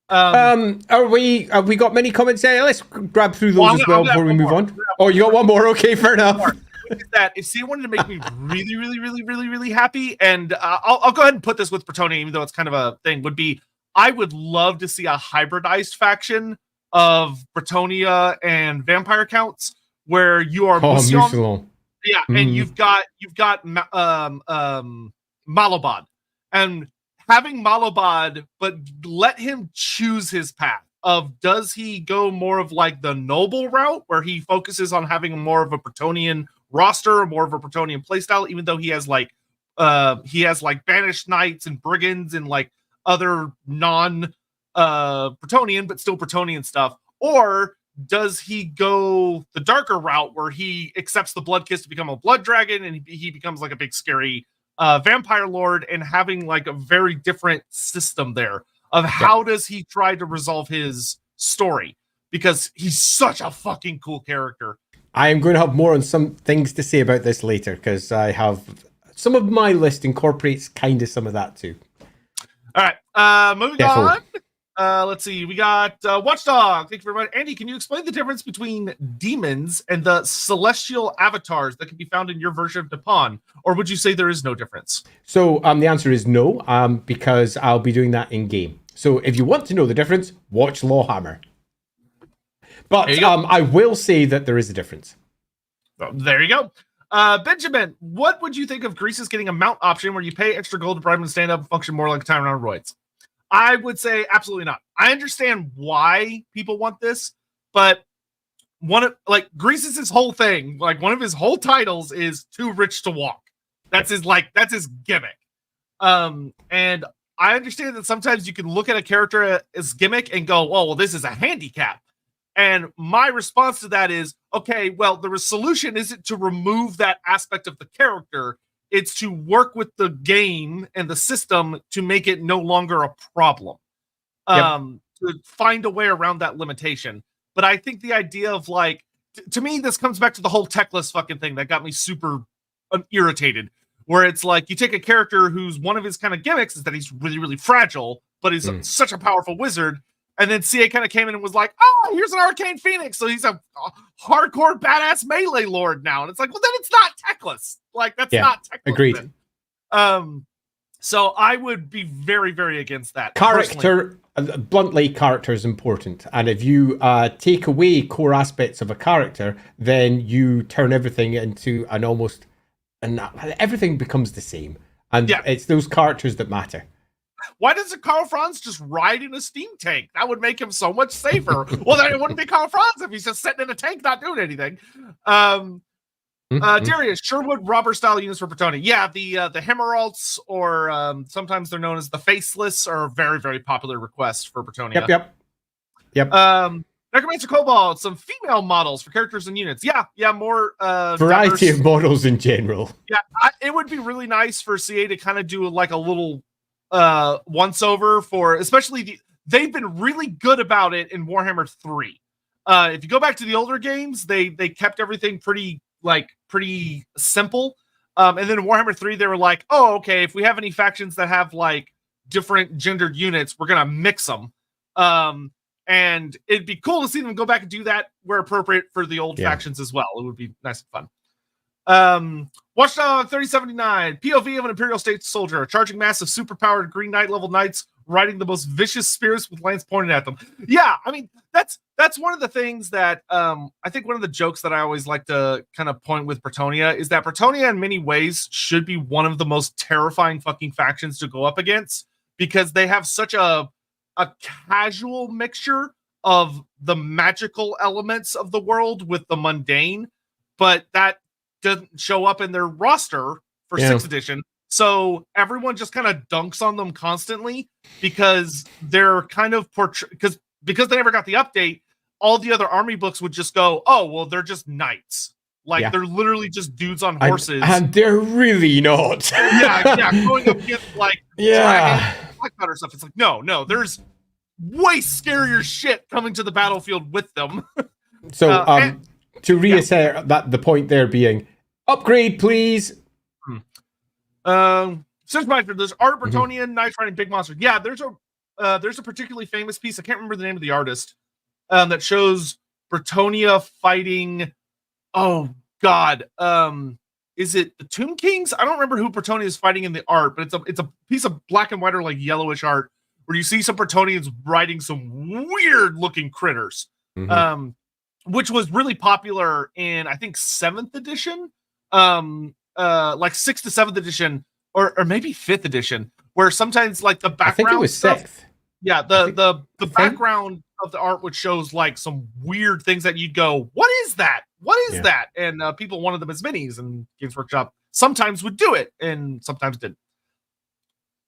Have we got many comments there? Let's grab through those as well before we move on. Oh, you got one more? Okay, fair enough. That if C wanted to make me really happy, and I'll go ahead and put this with Bretonia, even though it's kind of a thing, would be I would love to see a hybridized faction of Bretonia and vampire counts where you are Musilon. Yeah, and you've got Malobod, and having Malobod, but let him choose his path of, does he go more of like the noble route where he focuses on having more of a Bretonian roster, more of a Bretonian playstyle, even though he has like banished knights and brigands and like other non Bretonian but still Bretonian stuff, or does he go the darker route where he accepts the blood kiss to become a blood dragon and he becomes like a big scary vampire lord, and having like a very different system there of how does he try to resolve his story, because he's such a fucking cool character. I am going to have more on some things to say about this later, because I have some of my list incorporates kind of some of that too. All right, moving on. Let's see. We got Watchdog. Thank you very much. Andy, can you explain the difference between demons and the celestial avatars that can be found in your version of Dapon? Or would you say there is no difference? So the answer is no, because I'll be doing that in game. So if you want to know the difference, watch LAWhammer. But I will say that there is a difference. Well, there you go. Benjamin, what would you think of Grease's getting a mount option where you pay extra gold to bribe him to stand up and function more like a tyrant on roids? I would say absolutely not. I understand why people want this, but Grease's whole thing, like one of his whole titles is too rich to walk. That's his gimmick. And I understand that sometimes you can look at a character as gimmick and go, oh, well, this is a handicap. And my response to that is, okay, well, the solution isn't to remove that aspect of the character. It's to work with the game and the system to make it no longer a problem. To find a way around that limitation. But I think the idea of like, to me, this comes back to the whole techless fucking thing that got me super irritated. Where it's like, you take a character who's one of his kind of gimmicks is that he's really, really fragile, but he's such a powerful wizard. And then CA kind of came in and was like, oh, here's an Arcane Phoenix. So he's a hardcore badass melee lord now. And it's like, well, then it's not techless. Like, that's not techless. Agreed. Then. So I would be very, very against that. Bluntly, character is important. And if you take away core aspects of a character, then you turn everything into and everything becomes the same. And it's those characters that matter. Why doesn't Karl Franz just ride in a steam tank? That would make him so much safer. Well, then it wouldn't be Karl Franz if he's just sitting in a tank not doing anything. Darius, Sherwood robber style units for Bretonia. Yeah, the Hemeralds, or sometimes they're known as the Faceless, are a very, very popular request for Bretonia. Yep. Necromancer Cobalt, some female models for characters and units. Yeah, more variety of models in general. Yeah, it would be really nice for CA to kind of do like a little once over for, especially they've been really good about it in Warhammer 3. If you go back to the older games, they kept everything pretty simple. And then in Warhammer 3, they were like, oh, okay, if we have any factions that have like different gendered units, we're gonna mix them. And it'd be cool to see them go back and do that where appropriate for the old factions as well. It would be nice and fun. Watchdog 3079, POV of an Imperial State soldier, a charging mass of superpowered Green Knight level knights riding the most vicious spears with lance pointed at them. Yeah, I mean, that's one of the things that I think one of the jokes that I always like to kind of point with Bretonia is that Bretonia in many ways should be one of the most terrifying fucking factions to go up against, because they have such a casual mixture of the magical elements of the world with the mundane, but that doesn't show up in their roster for 6th edition, So everyone just kind of dunks on them constantly because they're kind of because they never got the update. All the other army books would just go, oh, well, they're just knights. Like they're literally just dudes on horses. And they're really not. yeah. Going up against like black stuff. It's like, no, there's way scarier shit coming to the battlefield with them. So to reassert that the point there being upgrade, please. Since there's Art Bretonian, Knights riding big monsters. Yeah, there's a particularly famous piece. I can't remember the name of the artist. That shows Bretonia fighting. Oh God, is it the Tomb Kings? I don't remember who Bretonia is fighting in the art, but it's a piece of black and white or like yellowish art where you see some Bretonians riding some weird looking critters. Which was really popular in I think 7th edition, like 6th to 7th edition, or maybe 5th edition, where sometimes like the background. I think it was stuff, 6th. Yeah, the background of the art would shows like some weird things that you'd go, what is that? What is that? And people wanted them as minis, and Games Workshop sometimes would do it and sometimes didn't.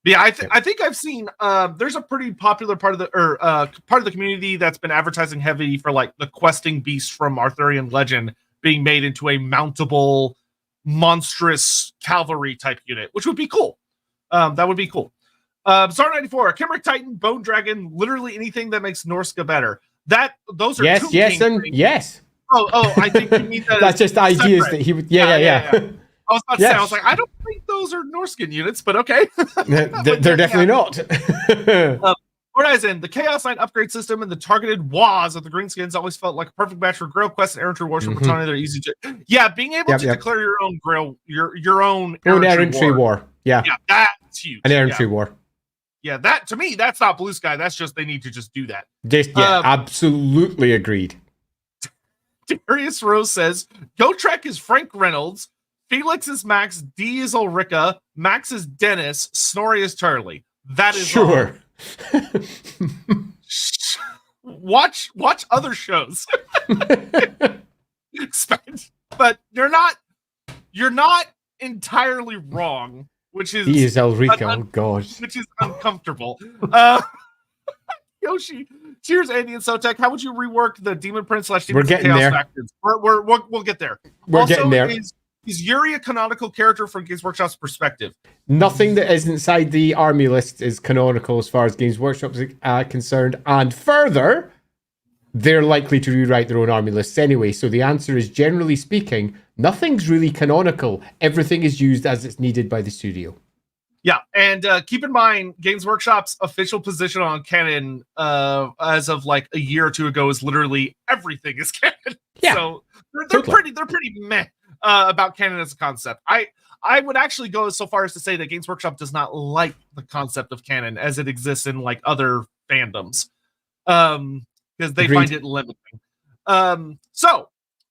But yeah, I think I've seen there's a pretty popular part of the community that's been advertising heavy for like the questing beast from Arthurian legend being made into a mountable monstrous cavalry type unit, which would be cool. That would be cool. Star 94, Kimric Titan, Bone Dragon, literally anything that makes Norska better. Those are yes. Oh, I think you mean that. That's just ideas that he would. Yeah. I was about to say, I was like, I don't think those are Norskin units, but okay. They're definitely not. Horizon, the Chaos Knight upgrade system and the targeted Waz of the Greenskins always felt like a perfect match for Grail Quests and Errantry Wars from Britannia. They're easy to. Yeah, being able to declare your own Grail, your own Errantry War. Yeah, that's huge. An Errantry War. Yeah, that to me, that's not blue sky. That's just they need to just do that. Absolutely agreed. Darius Rose says, Gotrek is Frank Reynolds, Felix is Max, D is Ulrika, Max is Dennis, Snorri is Charlie. That is sure. Watch other shows. But you're not entirely wrong, which is he is Ulrika. Oh God, which is uncomfortable. Yoshi, cheers, Andy and Sotek. How would you rework the Demon Prince / Demon Chaos factions? We'll get there. We're getting there. Is Yuri a canonical character from Games Workshop's perspective? Nothing that is inside the army list is canonical as far as Games Workshop is concerned. And further, they're likely to rewrite their own army lists anyway. So the answer is, generally speaking, nothing's really canonical. Everything is used as it's needed by the studio. Yeah, and keep in mind, Games Workshop's official position on canon as of like a year or two ago is literally everything is canon. Yeah, so they're pretty meh about canon as a concept. I would actually go so far as to say that Games Workshop does not like the concept of canon as it exists in like other fandoms, because they find it limiting.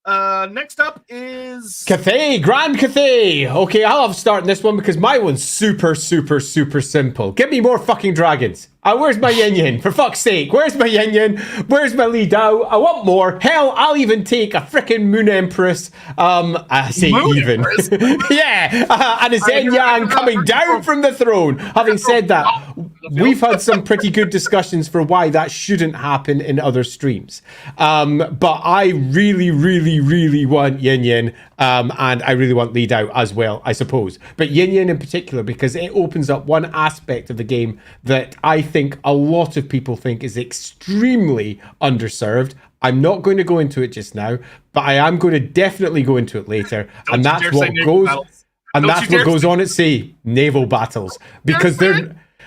Next up is Cathay, Grand Cathay. Okay, I'll have to start in this one because my one's super simple. Give me more fucking dragons. Where's my Yin Yin? For fuck's sake, where's my Yin Yin? Where's my Li Dao? I want more. Hell, I'll even take a freaking Moon Empress. I say Moon even. And a Zen Yang coming down from the throne. Having said that, we've had some pretty good discussions for why that shouldn't happen in other streams. But I really want Yin Yin. And I really want Li Dao as well, I suppose. But Yin Yin in particular, because it opens up one aspect of the game that I think a lot of people think is extremely underserved. I'm not going to go into it just now, but I am going to definitely go into it later. And that's what goes on at sea, naval battles. Because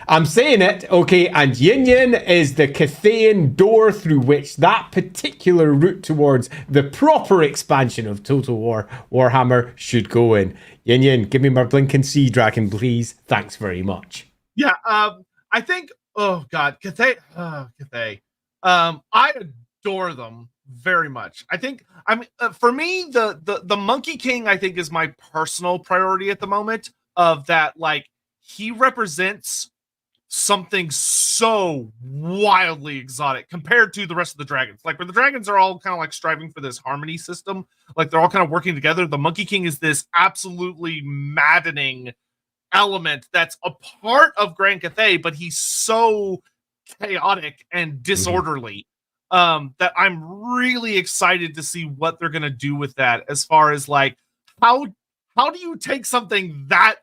I'm saying it, okay, and Yin Yin is the Cathayan door through which that particular route towards the proper expansion of Total War Warhammer should go in. Yin Yin, give me my blinking sea dragon, please. Thanks very much. Yeah, I think, oh God, Cathay. I adore them very much. I think, for me, the Monkey King, I think, is my personal priority at the moment, of that, like, he represents something so wildly exotic compared to the rest of the dragons. Like, where the dragons are all kind of like striving for this harmony system, like they're all kind of working together. The Monkey King is this absolutely maddening element that's a part of Grand Cathay, but he's so chaotic and disorderly that I'm really excited to see what they're gonna do with that. As far as like how do you take something that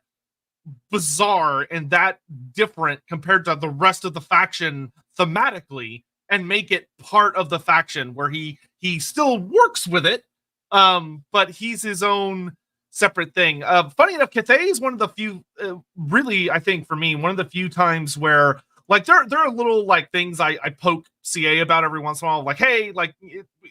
bizarre and that different compared to the rest of the faction thematically and make it part of the faction where he still works with it, but he's his own separate thing. Funny enough, Cathay is one of the few, really, I think for me, one of the few times where like there are little like things I poke CA about every once in a while, like, hey, like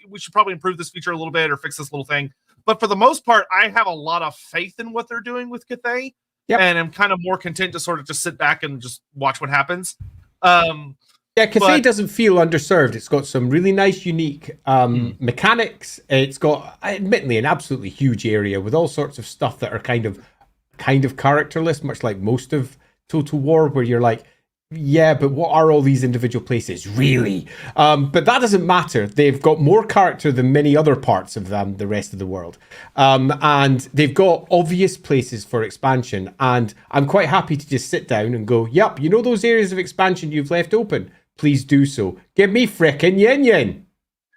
we should probably improve this feature a little bit or fix this little thing. But for the most part, I have a lot of faith in what they're doing with Cathay. Yep. And I'm kind of more content to sort of just sit back and just watch what happens. Yeah, Cathay doesn't feel underserved. It's got some really nice, unique mechanics. It's got, admittedly, an absolutely huge area with all sorts of stuff that are kind of characterless, much like most of Total War, where you're like, yeah, but what are all these individual places really? But that doesn't matter. They've got more character than many other parts of the rest of the world. And they've got obvious places for expansion. And I'm quite happy to just sit down and go, yep, you know those areas of expansion you've left open? Please do so. Give me frickin' Yin Yin.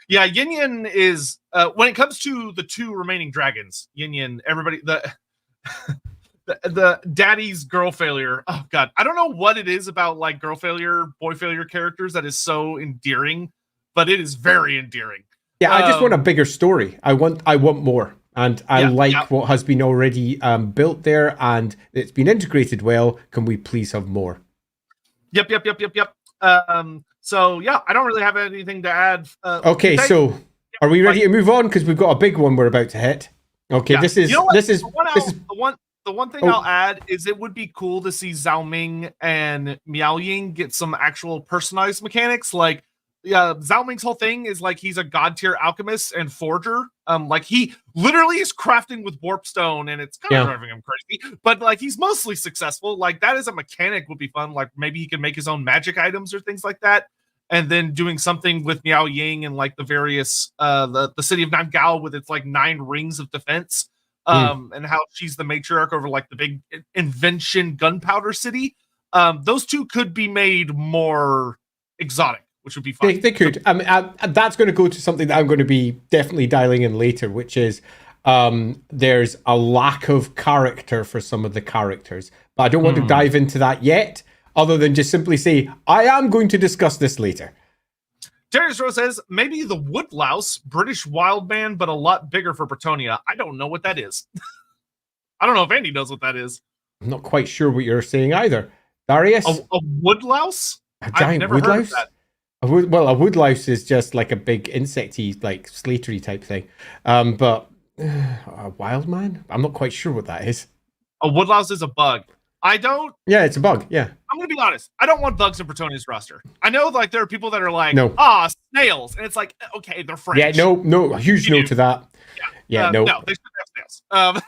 Yeah, Yin Yin is, when it comes to the two remaining dragons, Yin Yin, everybody, the daddy's girl failure. Oh god, I don't know what it is about like girl failure, boy failure characters that is so endearing, but it is very endearing. Yeah, I just want a bigger story. I want more, and I like what has been already built there, and it's been integrated well. Can we please have more? Yep. So yeah, I don't really have anything to add. Okay, so are we ready to move on? Because we've got a big one we're about to hit. Okay, this is the one thing I'll add is it would be cool to see Zhao Ming and Miao Ying get some actual personalized mechanics. Like, Zhao Ming's whole thing is like he's a god tier alchemist and forger. Like he literally is crafting with warpstone, and it's kind of driving him crazy. But like he's mostly successful. Like that as a mechanic would be fun. Like maybe he can make his own magic items or things like that. And then doing something with Miao Ying and like the various the city of Nangao with its like 9 rings of defense. And how she's the matriarch over like the big invention gunpowder city. Those two could be made more exotic, which would be fun. They could. That's going to go to something that I'm going to be definitely dialing in later, which is there's a lack of character for some of the characters. But I don't want to dive into that yet, other than just simply say, I am going to discuss this later. Darius Rose says, maybe the Woodlouse, British wild man, but a lot bigger for Bretonia. I don't know what that is. I don't know if Andy knows what that is. I'm not quite sure what you're saying either. Darius? A woodlouse? A giant woodlouse? A woodlouse is just like a big insecty, like slatery type thing. But a wild man? I'm not quite sure what that is. A woodlouse is a bug. Yeah, it's a bug. Yeah. I'm going to be honest. I don't want bugs in Bretonia's roster. I know like there are people that are like, no. Snails. And it's like, okay, they're French. Yeah, no, a huge no to that. Yeah, no. No, they should have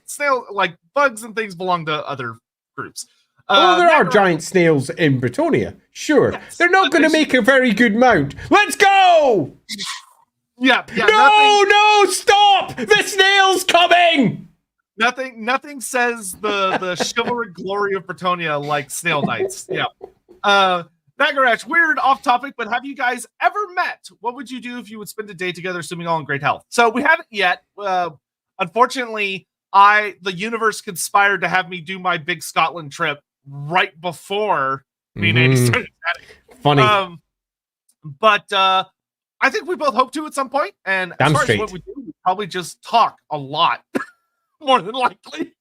snails. Like bugs and things belong to other groups. There are giant snails in Bretonia. Sure. Yes, they're not going to make a very good mount. Let's go! Yeah. No, stop! The snail's coming! Nothing says the chivalric glory of Bretonia like snail knights. Yeah. Nagarach, weird off topic, but have you guys ever met? What would you do if you would spend a day together, assuming all in great health? So we haven't yet. Unfortunately, the universe conspired to have me do my big Scotland trip right before me and Andy started chatting. Funny. But I think we both hope to at some point. And as far as what we do, we probably just talk a lot. More than likely.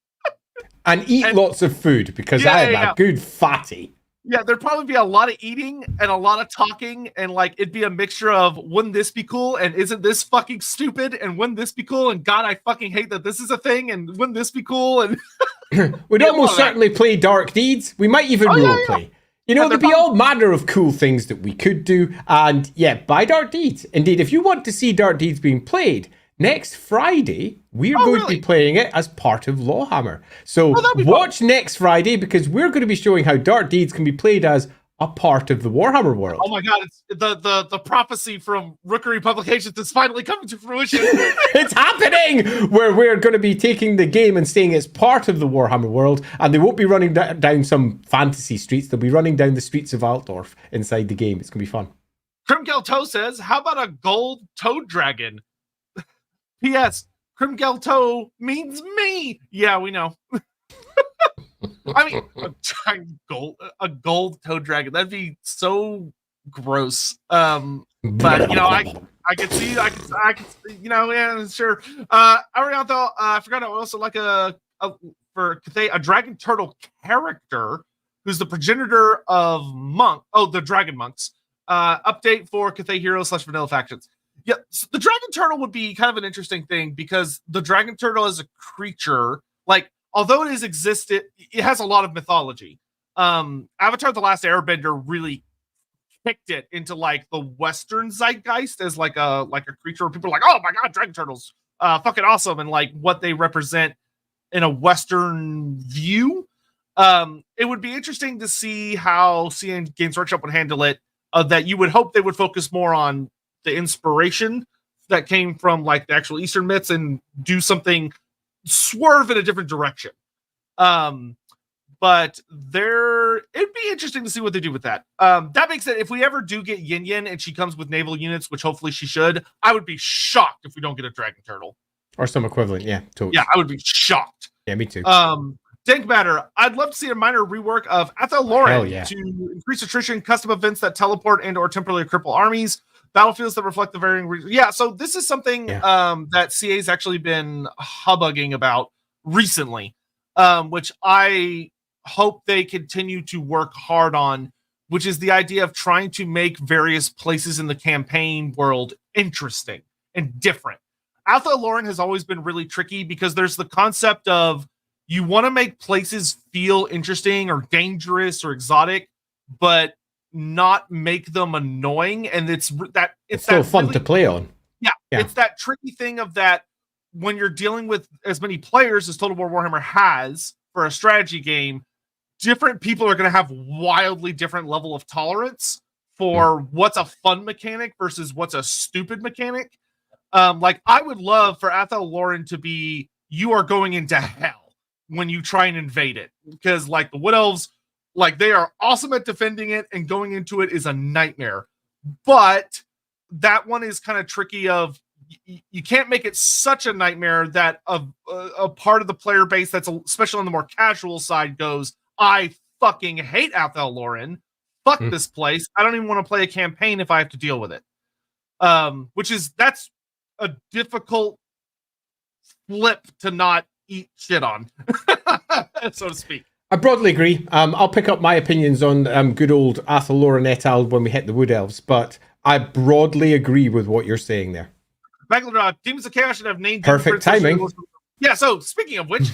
And eat lots of food, because I am a good fatty. Yeah, there'd probably be a lot of eating and a lot of talking, and like it'd be a mixture of wouldn't this be cool and isn't this fucking stupid and wouldn't this be cool and God I fucking hate that this is a thing and wouldn't this be cool and we'd almost certainly play Dark Deeds. We might even roleplay. You know, there'd be all manner of cool things that we could do, and buy Dark Deeds. Indeed, if you want to see Dark Deeds being played, next Friday, we're going to be playing it as part of LAWhammer. So watch next Friday, because we're going to be showing how Dark Deeds can be played as a part of the Warhammer world. Oh my god, it's the prophecy from Rookery Publications is finally coming to fruition. It's happening! Where we're going to be taking the game and saying it's part of the Warhammer world, and they won't be running down some fantasy streets. They'll be running down the streets of Altdorf inside the game. It's going to be fun. Krimgelto says, how about a gold toad dragon? P.S. Krimgelto means me. Yeah, we know. I mean, a gold toad dragon. That'd be so gross. But you know, I can see, you know, yeah, sure. Arinthal, I forgot. I also like for Cathay, a dragon turtle character who's the progenitor of the dragon monks. Update for Cathay Heroes / Vanilla factions. Yeah, so the dragon turtle would be kind of an interesting thing because the dragon turtle is a creature, like, although it has existed, it has a lot of mythology. Avatar: The Last Airbender really kicked it into like the Western zeitgeist as like a creature where people are like, oh my god, dragon turtles, fucking awesome, and like what they represent in a Western view. It would be interesting to see how CN Games Workshop would handle it. That you would hope they would focus more on the inspiration that came from like the actual Eastern myths and do something, swerve in a different direction. But it'd be interesting to see what they do with that. That being said, if we ever do get Yin Yin and she comes with naval units, which hopefully she should, I would be shocked if we don't get a dragon turtle. Or some equivalent, yeah. Totally. Yeah, I would be shocked. Yeah, me too. Dank Matter, I'd love to see a minor rework of Aalor yeah. to increase attrition, custom events that teleport and or temporarily cripple armies, battlefields that reflect the varying regions. Yeah, so this is something that CA's actually been hubbugging about recently, which I hope they continue to work hard on, which is the idea of trying to make various places in the campaign world interesting and different. Aalor has always been really tricky because there's the concept of you want to make places feel interesting or dangerous or exotic, but not make them annoying. And it's still fun to play on. Yeah, it's that tricky thing of that when you're dealing with as many players as Total War Warhammer has for a strategy game, different people are going to have wildly different level of tolerance for what's a fun mechanic versus what's a stupid mechanic. Like I would love for Aalor to be, you are going into hell when you try and invade it, because like the Wood Elves, like they are awesome at defending it and going into it is a nightmare. But that one is kind of tricky of you can't make it such a nightmare that a part of the player base that's especially on the more casual side goes, I fucking hate Aalor. Fuck this place. I don't even want to play a campaign if I have to deal with it. That's a difficult flip to not eat shit on, so to speak. I broadly agree. I'll pick up my opinions on good old Aalor Nal when we hit the Wood Elves, but I broadly agree with what you're saying there. Demons of Chaos should have named perfect timing. Yeah, so speaking of which,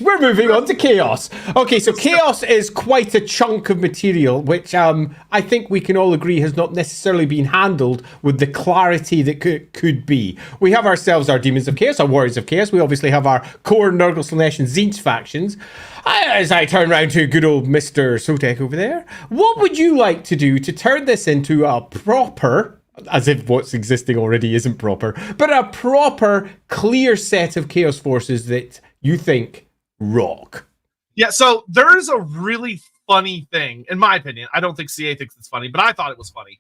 we're moving on to Chaos. Okay, so Chaos is quite a chunk of material, which I think we can all agree has not necessarily been handled with the clarity that could be. We have ourselves our Demons of Chaos, our Warriors of Chaos. We obviously have our core Nurgle, Slanesh, and Tzeentch factions. As I turn around to good old Mr. Sotek over there, what would you like to do to turn this into a proper, as if what's existing already isn't proper, but a proper, clear set of Chaos forces that you think rock? Yeah, so there's a really funny thing, in my opinion. I don't think CA thinks it's funny, but I thought it was funny.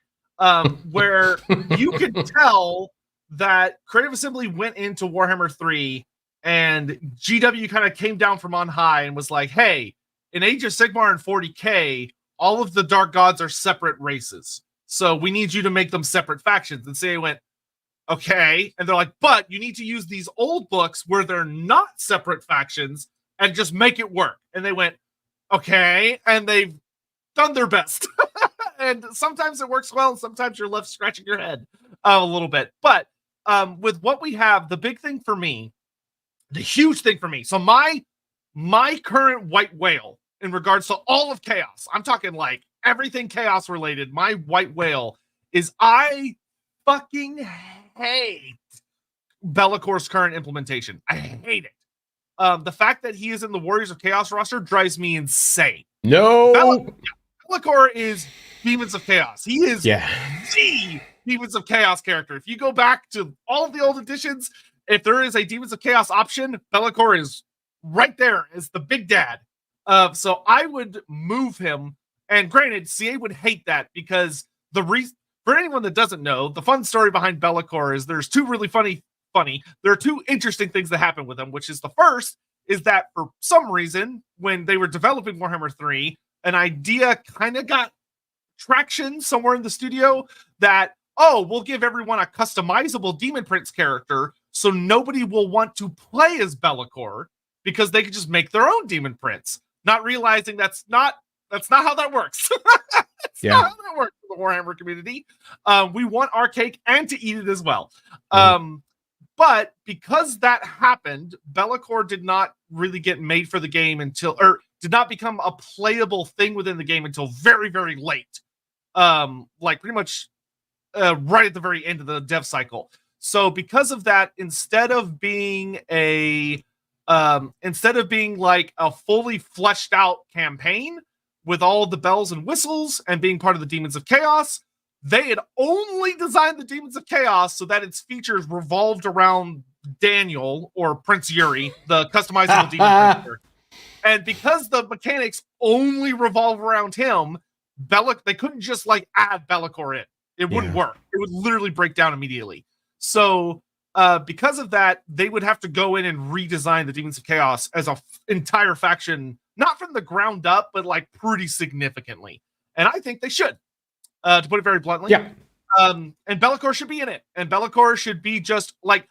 Where you could tell that Creative Assembly went into Warhammer 3 and GW kind of came down from on high and was like, hey, in Age of Sigmar and 40K, all of the Dark Gods are separate races. So we need you to make them separate factions. And CA went, okay. And they're like, but you need to use these old books where they're not separate factions and just make it work. And they went, okay. And they've done their best. And sometimes it works well, and sometimes you're left scratching your head a little bit. But with what we have, the big thing for me, the huge thing for me, so my current white whale in regards to all of Chaos, I'm talking like everything Chaos related, my white whale is I fucking hate Bellacor's current implementation. I hate it. The fact that he is in the Warriors of Chaos roster drives me insane. No. Be'lakor is Demons of Chaos. He is Yeah. the Demons of Chaos character. If you go back to all of the old editions, if there is a Demons of Chaos option, Be'lakor is right there as the big dad. So I would move him. And granted, CA would hate that because the reason, for anyone that doesn't know, the fun story behind Be'lakor is there's two really funny. There are two interesting things that happen with him, which is the first is that for some reason, when they were developing Warhammer 3, an idea kind of got traction somewhere in the studio that, oh, we'll give everyone a customizable Demon Prince character so nobody will want to play as Be'lakor because they could just make their own Demon Prince, not realizing that's not how that works. That's not how that works for the Warhammer community. We want our cake and to eat it as well. But because that happened, Be'lakor did not really get made for the game or did not become a playable thing within the game until very, very late. Like pretty much right at the very end of the dev cycle. So because of that, instead of being like a fully fleshed out campaign with all the bells and whistles and being part of the Demons of Chaos, they had only designed the Demons of Chaos so that its features revolved around Daniel or Prince Yuri, the customizable demon character. And because the mechanics only revolve around him, they couldn't just like add Be'lakor in. It wouldn't work. It would literally break down immediately. So because of that, they would have to go in and redesign the Demons of Chaos as an entire faction, not from the ground up, but like pretty significantly. And I think they should. To put it very bluntly. Yeah. And Be'lakor should be in it. And Be'lakor should be just like,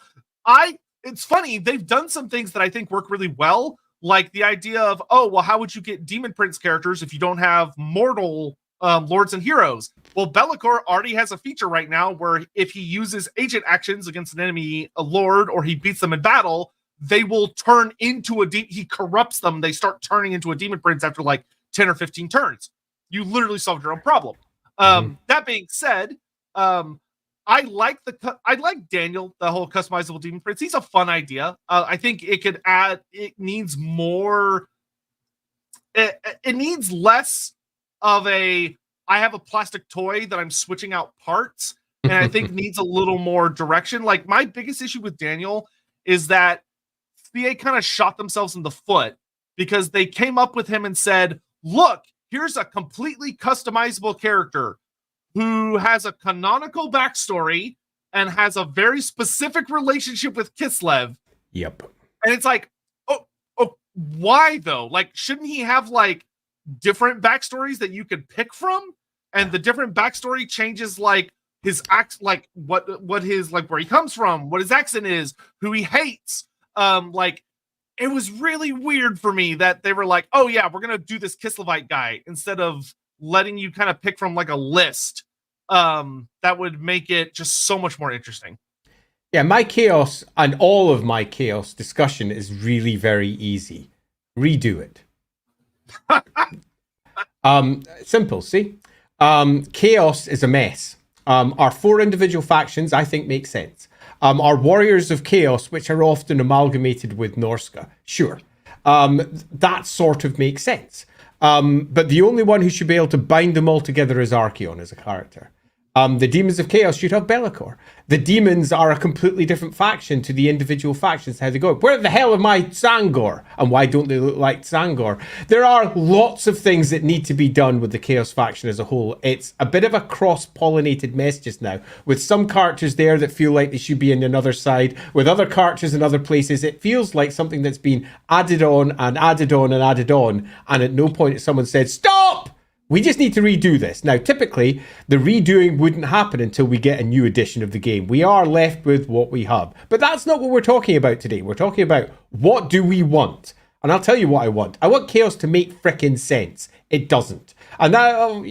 it's funny, they've done some things that I think work really well. Like the idea of, oh, well, how would you get Demon Prince characters if you don't have mortal lords and heroes? Well, Be'lakor already has a feature right now where if he uses agent actions against an enemy, a lord, or he beats them in battle, they will turn into he corrupts them. They start turning into a Demon Prince after like 10 or 15 turns. You literally solved your own problem. That being said, I like Daniel, the whole customizable Demon Prince. He's a fun idea. I think it needs more. It needs less of I have a plastic toy that I'm switching out parts, and I think needs a little more direction. Like my biggest issue with Daniel is that CA kind of shot themselves in the foot because they came up with him and said, look, here's a completely customizable character who has a canonical backstory and has a very specific relationship with Kislev. Yep. And it's like, oh, why though? Like, shouldn't he have like different backstories that you could pick from? And the different backstory changes like his acts, like what his, like where he comes from, what his accent is, who he hates. Like, it was really weird for me that they were like, oh yeah, we're going to do this Kislevite guy instead of letting you kind of pick from like a list. That would make it just so much more interesting. Yeah, my chaos and all of my chaos discussion is really very easy. Redo it. Simple, see? Chaos is a mess. Our 4 individual factions, I think, make sense. Our warriors of chaos, which are often amalgamated with Norska, sure. That sort of makes sense. But the only one who should be able to bind them all together is Archaon as a character. The Demons of Chaos should have Be'lakor. The demons are a completely different faction to the individual factions, how they go. Where the hell are my Sangor? And why don't they look like Sangor? There are lots of things that need to be done with the Chaos faction as a whole. It's a bit of a cross-pollinated mess just now, with some characters there that feel like they should be in another side, with other characters in other places. It feels like something that's been added on and added on and added on, and at no point has someone said, stop! We just need to redo this. Now, typically, the redoing wouldn't happen until we get a new edition of the game. We are left with what we have. But that's not what we're talking about today. We're talking about what do we want? And I'll tell you what I want. I want chaos to make frickin' sense. It doesn't. And now,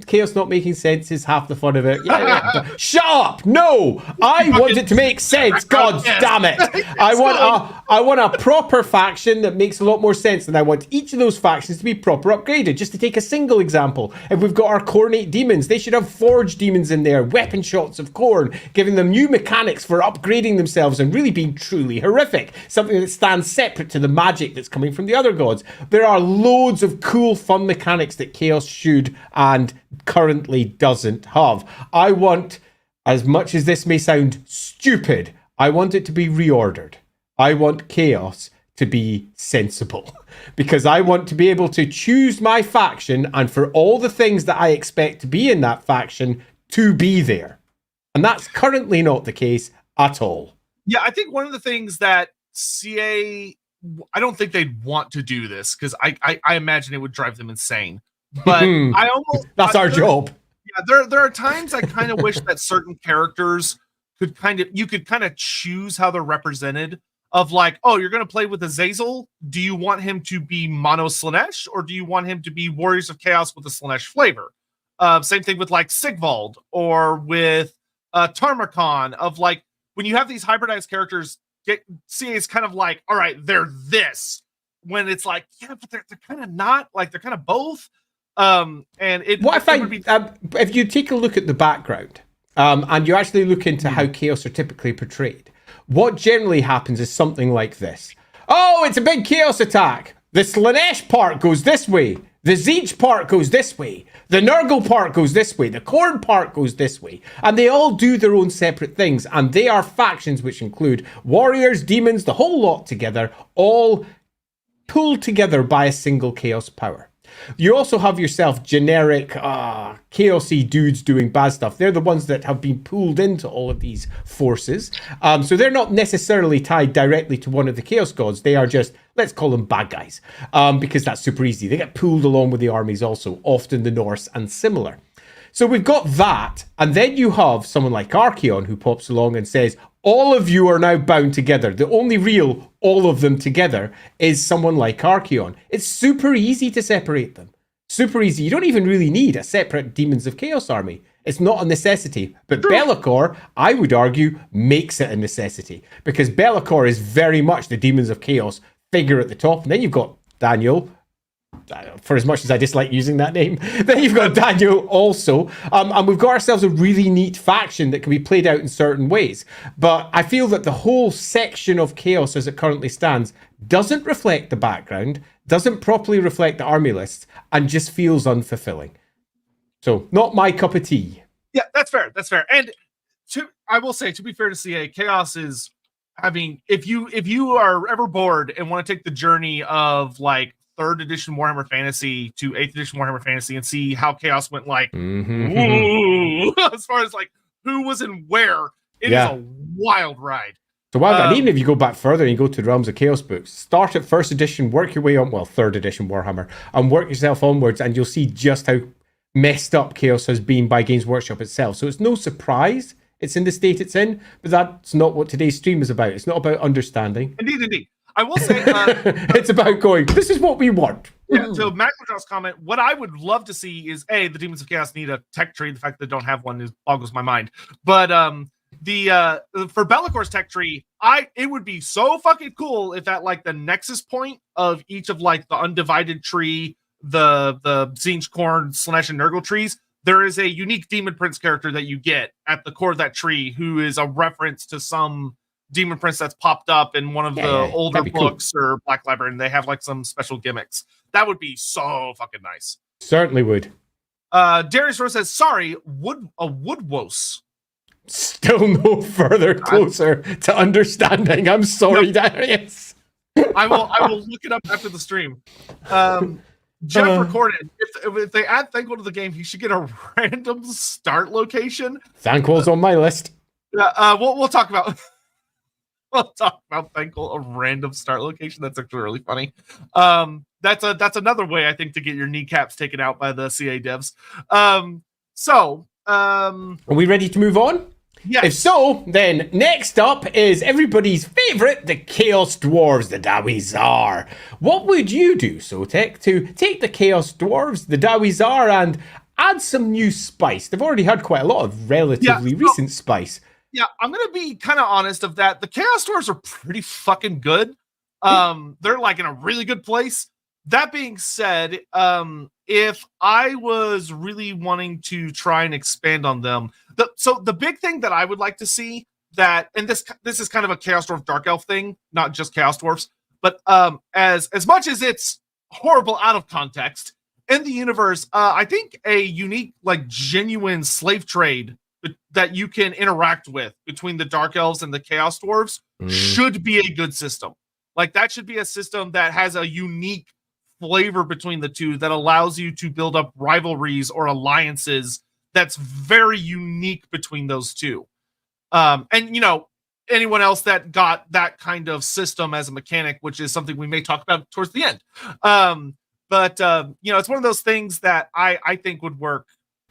chaos not making sense is half the fun of it. Yeah. Shut up! No! I want it to make sense. God damn it! I want a proper faction that makes a lot more sense, and I want each of those factions to be proper upgraded. Just to take a single example, if we've got our Khornate demons, they should have forge demons in there, weapon shots of Khorne, giving them new mechanics for upgrading themselves and really being truly horrific. Something that stands separate to the magic magic that's coming from the other gods. There are loads of cool, fun mechanics that Chaos should and currently doesn't have. I want, as much as this may sound stupid, I want it to be reordered. I want Chaos to be sensible, because I want to be able to choose my faction and for all the things that I expect to be in that faction to be there. And that's currently not the case at all. Yeah, I think one of the things that CA, I don't think they'd want to do this, because I imagine it would drive them insane. But I almost... That's our job. Yeah, there are times I kind of wish that certain characters you could kind of choose how they're represented. Of like, oh, you're going to play with Azazel. Do you want him to be mono Slanesh, or do you want him to be Warriors of Chaos with a Slanesh flavor? Same thing with like Sigvald or with Tarmakon. Of like, when you have these hybridized characters, CA is kind of like, all right, they're this. When it's like, yeah, but they're kind of not. Like, they're kind of both. And what I find, if you take a look at the background, and you actually look into how Chaos are typically portrayed, what generally happens is something like this. Oh, it's a big Chaos attack. The Slanesh part goes this way. The Tzeentch part goes this way. The Nurgle part goes this way. The Khorne part goes this way. And they all do their own separate things. And they are factions which include warriors, demons, the whole lot together, all pulled together by a single Chaos power. You also have yourself generic chaosy dudes doing bad stuff. They're the ones that have been pulled into all of these forces. So they're not necessarily tied directly to one of the Chaos gods. They are just, let's call them bad guys, because that's super easy. They get pulled along with the armies also, often the Norse and similar. So we've got that, and then you have someone like Archaon who pops along and says, all of you are now bound together. The only real all of them together is someone like Archaon. It's super easy to separate them. Super easy. You don't even really need a separate Demons of Chaos army. It's not a necessity. But Be'lakor, I would argue, makes it a necessity. Because Be'lakor is very much the Demons of Chaos figure at the top. And then you've got Daniel, for as much as I dislike using that name. Then you've got Daniel also. And we've got ourselves a really neat faction that can be played out in certain ways. But I feel that the whole section of Chaos as it currently stands doesn't reflect the background, doesn't properly reflect the army lists, and just feels unfulfilling. So, not my cup of tea. Yeah, that's fair. That's fair. And I will say, to be fair to CA, Chaos is having, if you are ever bored and want to take the journey of like 3rd edition Warhammer Fantasy to 8th edition Warhammer Fantasy and see how Chaos went like, ooh, as far as like who was in where, it is a wild ride. So and even if you go back further and you go to the Realms of Chaos books, start at 1st edition, work your way on, 3rd edition Warhammer, and work yourself onwards, and you'll see just how messed up Chaos has been by Games Workshop itself. So it's no surprise it's in the state it's in, but that's not what today's stream is about. It's not about understanding. Indeed. I will say... it's about going, this is what we want. Yeah, so Macrodra's comment, what I would love to see is, the Demons of Chaos need a tech tree. The fact that they don't have one boggles my mind. But for Be'lakor's tech tree, it would be so fucking cool if at like the nexus point of each of like the undivided tree, the Tzeentch, Khorne, Slanesh, and Nurgle trees, there is a unique Demon Prince character that you get at the core of that tree who is a reference to some Demon Prince that's popped up in one of the older books or Black Library, and they have like some special gimmicks. That would be so fucking nice. Certainly would. Darius Rose says, sorry, Woodlouse. Still no further closer to understanding. I'm sorry, Darius. I will look it up after the stream. Jeff recorded, if they add Thanquol to the game, he should get a random start location. Thanquol's on my list. We'll talk about Thanquol, a random start location. That's actually really funny. That's another way I think to get your kneecaps taken out by the CA devs. Are we ready to move on? Yes. If so, then next up is everybody's favorite, the Chaos Dwarves, the Dawizar. What would you do, Sotek, to take the Chaos Dwarves, the Dawizar, and add some new spice? They've already had quite a lot of relatively recent spice. Yeah, I'm going to be kind of honest of that. The Chaos Dwarves are pretty fucking good. They're like in a really good place. That being said, if I was really wanting to try and expand on them, the big thing that I would like to see and this is kind of a Chaos Dwarf Dark Elf thing, not just Chaos Dwarfs. But as much as it's horrible out of context, in the universe, I think a unique, like, genuine slave trade that you can interact with between the Dark Elves and the Chaos Dwarves should be a good system. Like, that should be a system that has a unique flavor between the two that allows you to build up rivalries or alliances that's very unique between those two. And, you know, anyone else that got that kind of system as a mechanic, which is something we may talk about towards the end. But you know, it's one of those things that I think would work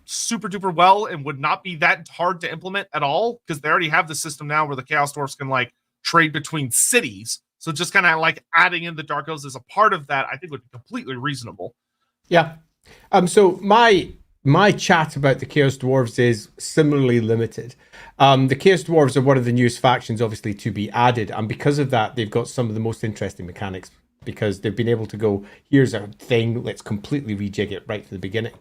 super duper well and would not be that hard to implement at all, because they already have the system now where the Chaos Dwarfs can, like, trade between cities. So just kind of like adding in the Dark Elves as a part of that, I think would be completely reasonable. Yeah. So my chat about the Chaos Dwarves is similarly limited. The Chaos Dwarves are one of the newest factions, obviously, to be added. And because of that, they've got some of the most interesting mechanics, because they've been able to go, here's a thing, let's completely rejig it right from the beginning.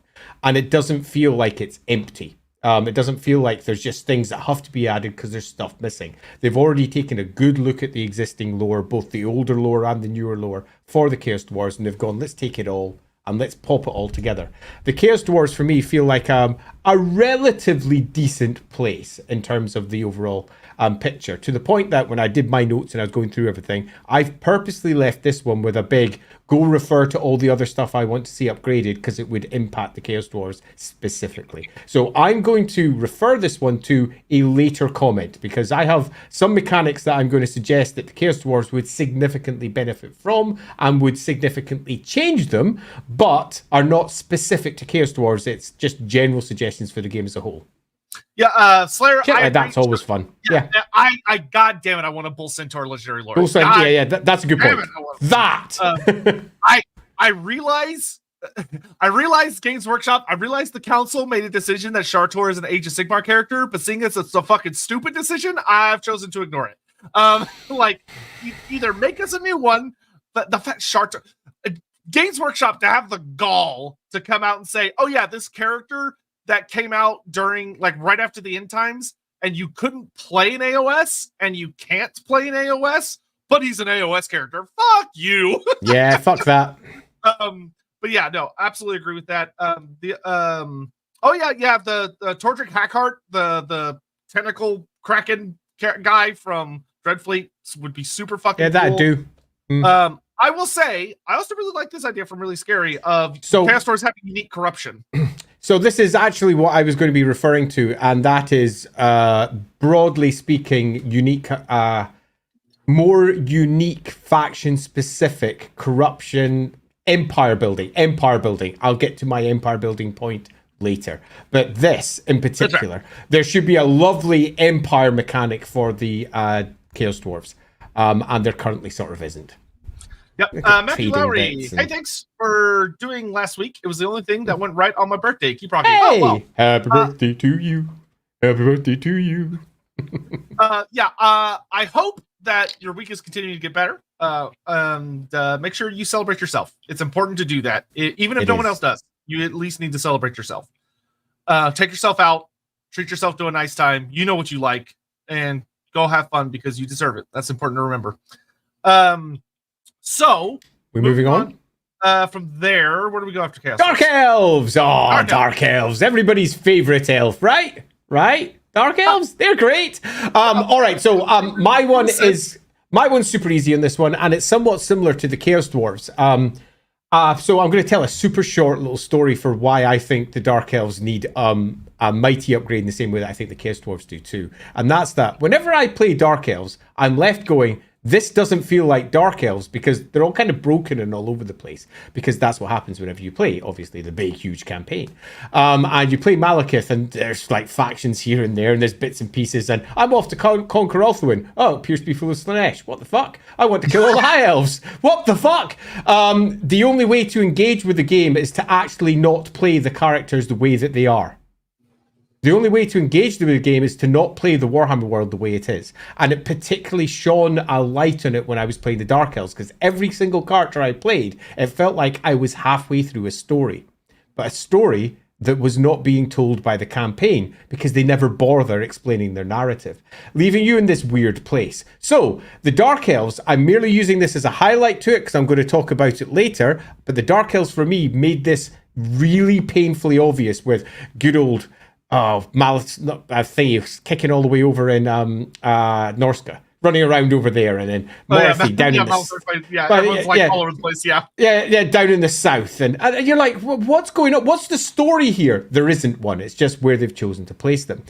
And it doesn't feel like it's empty. It doesn't feel like there's just things that have to be added because there's stuff missing. They've already taken a good look at the existing lore, both the older lore and the newer lore, for the Chaos Dwarves, and they've gone, let's take it all and let's pop it all together. The Chaos Dwarves, for me, feel like a relatively decent place in terms of the overall picture, to the point that when I did my notes and I was going through everything, I've purposely left this one with a big go refer to all the other stuff I want to see upgraded, because it would impact the Chaos Dwarves specifically. So I'm going to refer this one to a later comment, because I have some mechanics that I'm going to suggest that the Chaos Dwarves would significantly benefit from and would significantly change them, but are not specific to Chaos Dwarves. It's just general suggestions for the game as a whole. Yeah, Slayer. That's always fun. Yeah. I God damn it, I want a Bull Centaur Legendary Lord. Bull Centaur, that's a good point. I realize Games Workshop, I realize the council made a decision that Shoutouts is an Age of Sigmar character, but seeing as it's a fucking stupid decision, I've chosen to ignore it. Like, either make us a new one, but the fact Shoutouts, Games Workshop to have the gall to come out and say, oh yeah, this character that came out during, like, right after the end times, and you couldn't play an AOS, and you can't play an AOS, but he's an AOS character. Fuck you. Yeah, fuck that. But yeah, no, absolutely agree with that. Oh yeah, you have the Tordric Hackheart, the tentacle kraken guy from Dreadfleet would be super fucking cool. That do. I will say, I also really like this idea from Really Scary of Chaos Dwarves having unique corruption. So this is actually what I was going to be referring to, and that is, broadly speaking, unique, more unique faction-specific corruption, empire building. I'll get to my empire building point later. But this, in particular, there should be a lovely empire mechanic for the Chaos Dwarves, and there currently sort of isn't. Yep. Matthew Lowry, hey, thanks for doing last week. It was the only thing that went right on my birthday. Keep rocking. Hey, happy birthday to you. Happy birthday to you. I hope that your week is continuing to get better. And make sure you celebrate yourself. It's important to do that. Even if no one else does, you at least need to celebrate yourself. Take yourself out, treat yourself to a nice time. You know what you like, and go have fun because you deserve it. That's important to remember. So we're moving on. From there, where do we go after Chaos? Dark Elves. Oh, Dark Elves. Everybody's favorite elf, right? Dark Elves. They're great. All right. So my one's super easy in this one, and it's somewhat similar to the Chaos Dwarves. So I'm going to tell a super short little story for why I think the Dark Elves need a mighty upgrade in the same way that I think the Chaos Dwarves do too. And that's that whenever I play Dark Elves, I'm left going, this doesn't feel like Dark Elves, because they're all kind of broken and all over the place, because that's what happens whenever you play, obviously, the big, huge campaign. And you play Malekith, and there's like factions here and there, and there's bits and pieces, and I'm off to conquer Ulthuan. Oh, it appears to be full of Slanesh. What the fuck? I want to kill all the High Elves. What the fuck? The only way to engage with the game is to actually not play the characters the way that they are. The only way to engage with the game is to not play the Warhammer world the way it is. And it particularly shone a light on it when I was playing the Dark Elves, because every single character I played, it felt like I was halfway through a story. But a story that was not being told by the campaign because they never bother explaining their narrative, leaving you in this weird place. So the Dark Elves, I'm merely using this as a highlight to it because I'm going to talk about it later, but the Dark Elves for me made this really painfully obvious with good old Malice thingy kicking all the way over in Norska, running around over there, and then Morrissey down in the everyone's like all over the place. Yeah, down in the south, and you're like, what's going on? What's the story here? There isn't one. It's just where they've chosen to place them,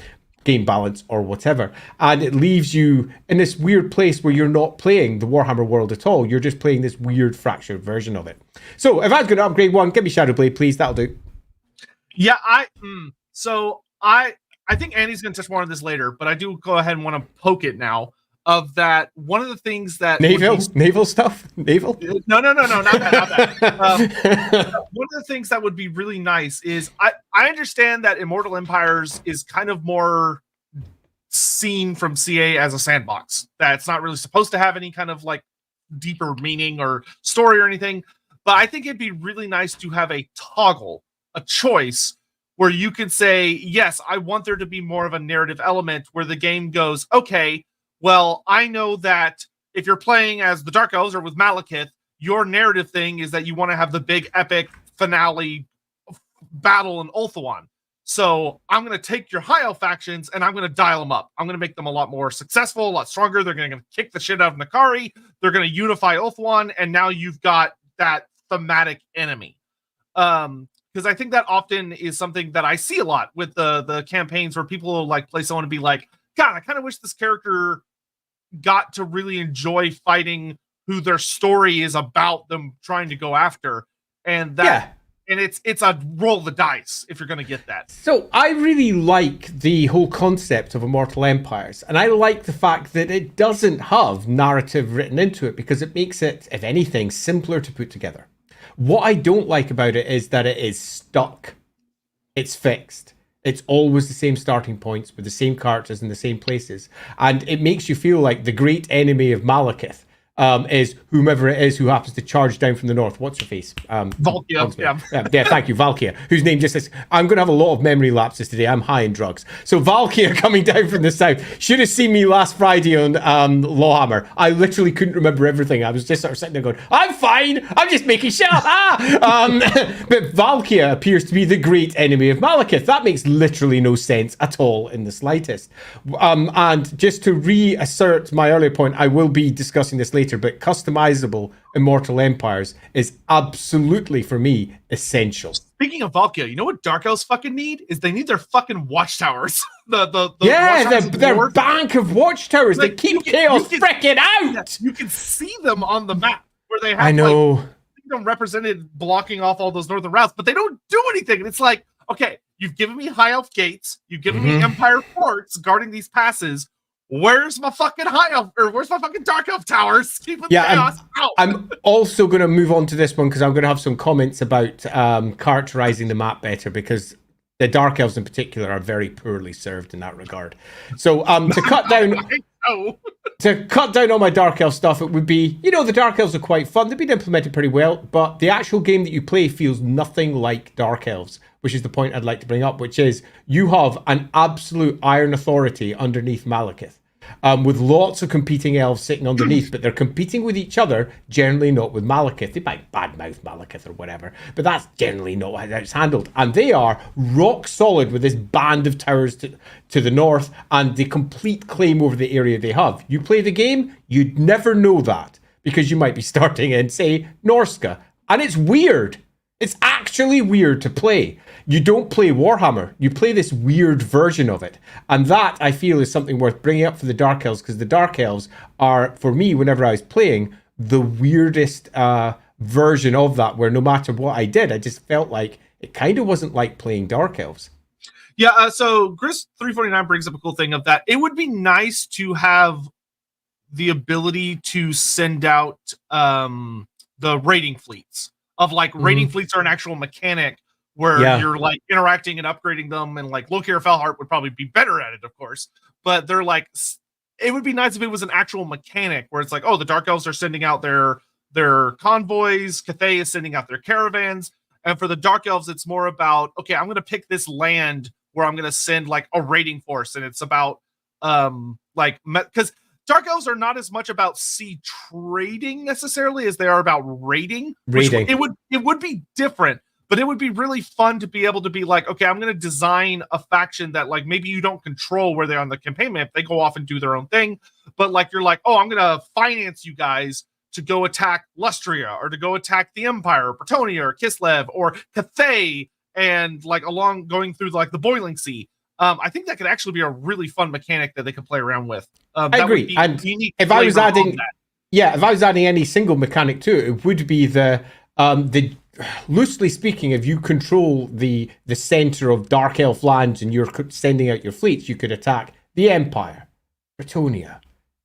game balance or whatever, and it leaves you in this weird place where you're not playing the Warhammer world at all. You're just playing this weird fractured version of it. So if I was going to upgrade one, give me Shadowblade, please. That'll do. Yeah, I think Andy's going to touch more on this later, but I do go ahead and want to poke it now. Of that, one of the things that naval stuff. No, not that. One of the things that would be really nice is I understand that Immortal Empires is kind of more seen from CA as a sandbox. That's not really supposed to have any kind of like deeper meaning or story or anything. But I think it'd be really nice to have a toggle, a choice where you could say, yes, I want there to be more of a narrative element where the game goes, okay, well, I know that if you're playing as the Dark Elves or with Malekith, your narrative thing is that you want to have the big epic finale battle in Ulthuan. So I'm going to take your High Elf factions and I'm going to dial them up. I'm going to make them a lot more successful, a lot stronger. They're going to kick the shit out of Nakari. They're going to unify Ulthuan, and now you've got that thematic enemy. Because I think that often is something that I see a lot with the campaigns where people will like play someone and be like, God, I kind of wish this character got to really enjoy fighting who their story is about them trying to go after. And that, and it's a roll the dice if you're going to get that. So I really like the whole concept of Immortal Empires, and I like the fact that it doesn't have narrative written into it because it makes it, if anything, simpler to put together. What I don't like about it is that it is stuck. It's fixed. It's always the same starting points with the same characters in the same places. And it makes you feel like the great enemy of Malekith is whomever it is who happens to charge down from the north. What's her face? Valkia. Yeah, thank you, Valkia, whose name just says, I'm going to have a lot of memory lapses today. I'm high in drugs. So Valkia coming down from the south should have seen me last Friday on LAWhammer. I literally couldn't remember everything. I was just sort of sitting there going, I'm fine. I'm just making shit up. But Valkia appears to be the great enemy of Malekith. That makes literally no sense at all in the slightest. And just to reassert my earlier point, I will be discussing this later, but customizable Immortal Empires is absolutely, for me, essential. Speaking of Valkia, you know what Dark Elves fucking need? Is they need their fucking watchtowers. their bank of watchtowers that keep chaos freaking out. You can see them on the map where they have, I know, like, them represented blocking off all those northern routes, but they don't do anything. And it's like, okay, you've given me High Elf gates, you've given me Empire forts guarding these passes. Where's my fucking High Elf, or where's my fucking Dark Elf towers? Keep chaos out. I'm also going to move on to this one because I'm going to have some comments about characterizing the map better, because the Dark Elves in particular are very poorly served in that regard. So to cut down to cut down on my Dark Elf stuff, it would be, the Dark Elves are quite fun. They've been implemented pretty well, but the actual game that you play feels nothing like Dark Elves, which is the point I'd like to bring up, which is you have an absolute iron authority underneath Malekith. With lots of competing elves sitting underneath, but they're competing with each other, generally not with Malekith. They might badmouth Malekith or whatever, but that's generally not how it's handled. And they are rock solid with this band of towers to the north and the complete claim over the area they have. You play the game, you'd never know that, because you might be starting in, say, Norska. And it's weird. It's actually weird to play. You don't play Warhammer. You play this weird version of it. And that, I feel, is something worth bringing up for the Dark Elves, because the Dark Elves are, for me, whenever I was playing, the weirdest version of that, where no matter what I did, I just felt like it kind of wasn't like playing Dark Elves. Yeah, so Gris349 brings up a cool thing of that. It would be nice to have the ability to send out the raiding fleets. Of like raiding fleets are an actual mechanic where you're like interacting and upgrading them, and like Lokir Felheart would probably be better at it, of course. But they're like, it would be nice if it was an actual mechanic where it's like, oh, the Dark Elves are sending out their convoys, Cathay is sending out their caravans, And for the Dark Elves, it's more about, okay, I'm going to pick this land where I'm going to send like a raiding force. And it's about because Dark Elves are not as much about sea trading necessarily as they are about raiding. Raiding. It would be different, but it would be really fun to be able to be like, okay, I'm going to design a faction that like maybe you don't control where they're on the campaign map. They go off and do their own thing. But like, you're like, oh, I'm going to finance you guys to go attack Lustria or to go attack the Empire or Bretonia or Kislev or Cathay and like along going through like the Boiling Sea. I think that could actually be a really fun mechanic that they could play around with. I agree. And if I was adding, if I was adding any single mechanic to it, it would be the loosely speaking, if you control the center of Dark Elf lands and you're sending out your fleets, you could attack the Empire, Bretonia,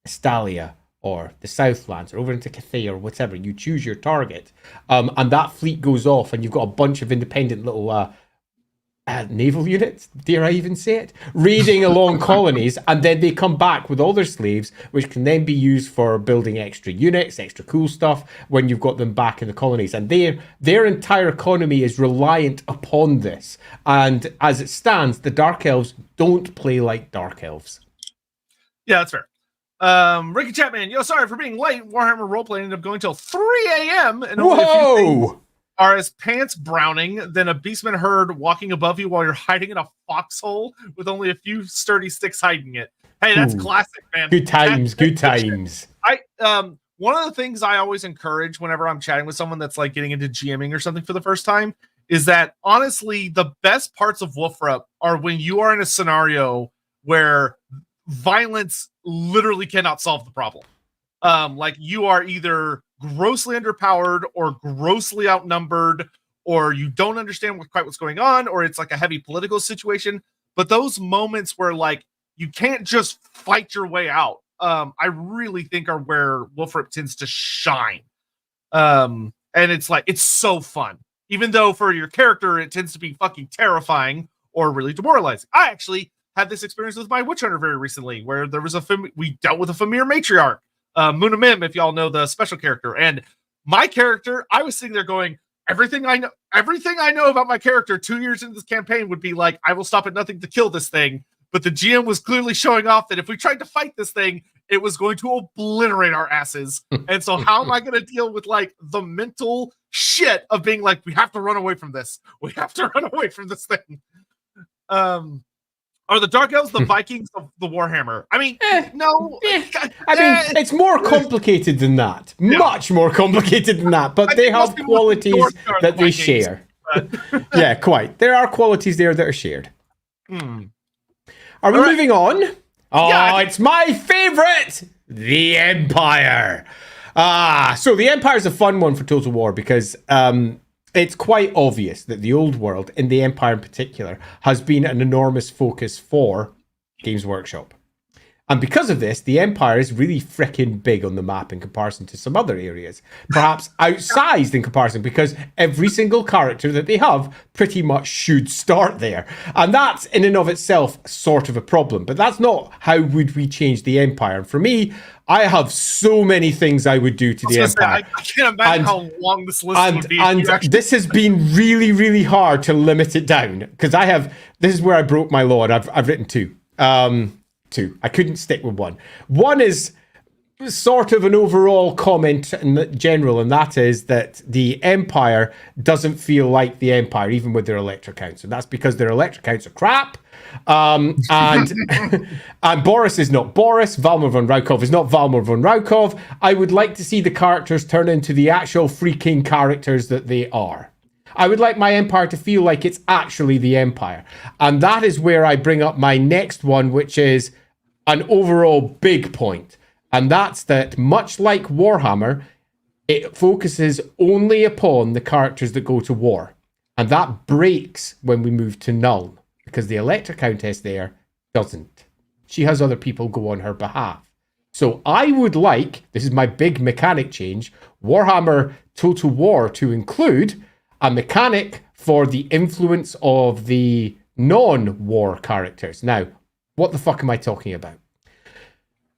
Estalia, or the Southlands, or over into Cathay, or whatever. You choose your target, and that fleet goes off, and you've got a bunch of independent little naval units, dare I even say it, raiding along colonies, and then they come back with all their slaves, which can then be used for building extra units, extra cool stuff, when you've got them back in the colonies. And their entire economy is reliant upon this. And as it stands, the Dark Elves don't play like Dark Elves. Yeah, that's fair. Ricky Chapman, sorry for being late. Warhammer roleplay ended up going till 3 a.m. and only a few things are as pants browning than a Beastman herd walking above you while you're hiding in a foxhole with only a few sturdy sticks hiding it. Hey, that's classic, man. Good times, good times. One of the things I always encourage whenever I'm chatting with someone that's like getting into GMing or something for the first time is that honestly, the best parts of Wolfrup are when you are in a scenario where violence literally cannot solve the problem. Like you are either grossly underpowered or grossly outnumbered, or you don't understand quite what's going on, or it's like a heavy political situation. But those moments where like you can't just fight your way out, I really think are where Wolfrup tends to shine. And it's like, it's so fun. Even though for your character, it tends to be fucking terrifying or really demoralizing. I actually had this experience with my Witch Hunter very recently, where there was we dealt with a Famir matriarch, Muna Mim, if y'all know the special character. And my character, I was sitting there going, everything I know about my character 2 years into this campaign would be like, I will stop at nothing to kill this thing. But the GM was clearly showing off that if we tried to fight this thing, it was going to obliterate our asses. And so how am I going to deal with like the mental shit of being like, we have to run away from this. We have to run away from this thing. Are the Dark Elves the Vikings of the Warhammer? I mean, no. I mean, it's more complicated than that. Yeah. Much more complicated than that. But they have qualities that they share. Yeah, quite. There are qualities there that are shared. Are we moving on? Oh, yeah, it's my favorite! The Empire. So the Empire is a fun one for Total War because it's quite obvious that the old world, and the Empire in particular, has been an enormous focus for Games Workshop. And because of this, the Empire is really freaking big on the map in comparison to some other areas. Perhaps outsized in comparison, because every single character that they have pretty much should start there. And that's in and of itself sort of a problem. But that's not how would we change the Empire. And for me, I have so many things I would do to the Empire. I can't imagine how long this list would be. And this has been really, really hard to limit it down. Because this is where I broke my law, and I've written two. Two. I couldn't stick with one. One is sort of an overall comment in general, and that is that the Empire doesn't feel like the Empire, even with their electric counts. And that's because their electric counts are crap. And Boris is not Boris. Valmor von Raukov is not Valmor von Raukov. I would like to see the characters turn into the actual freaking characters that they are. I would like my Empire to feel like it's actually the Empire. And that is where I bring up my next one, which is an overall big point. And that's that, much like Warhammer, it focuses only upon the characters that go to war. And that breaks when we move to Null, because the Electra Countess there doesn't. She has other people go on her behalf. So I would like, this is my big mechanic change, Warhammer Total War to include a mechanic for the influence of the non-war characters. Now, what the fuck am I talking about?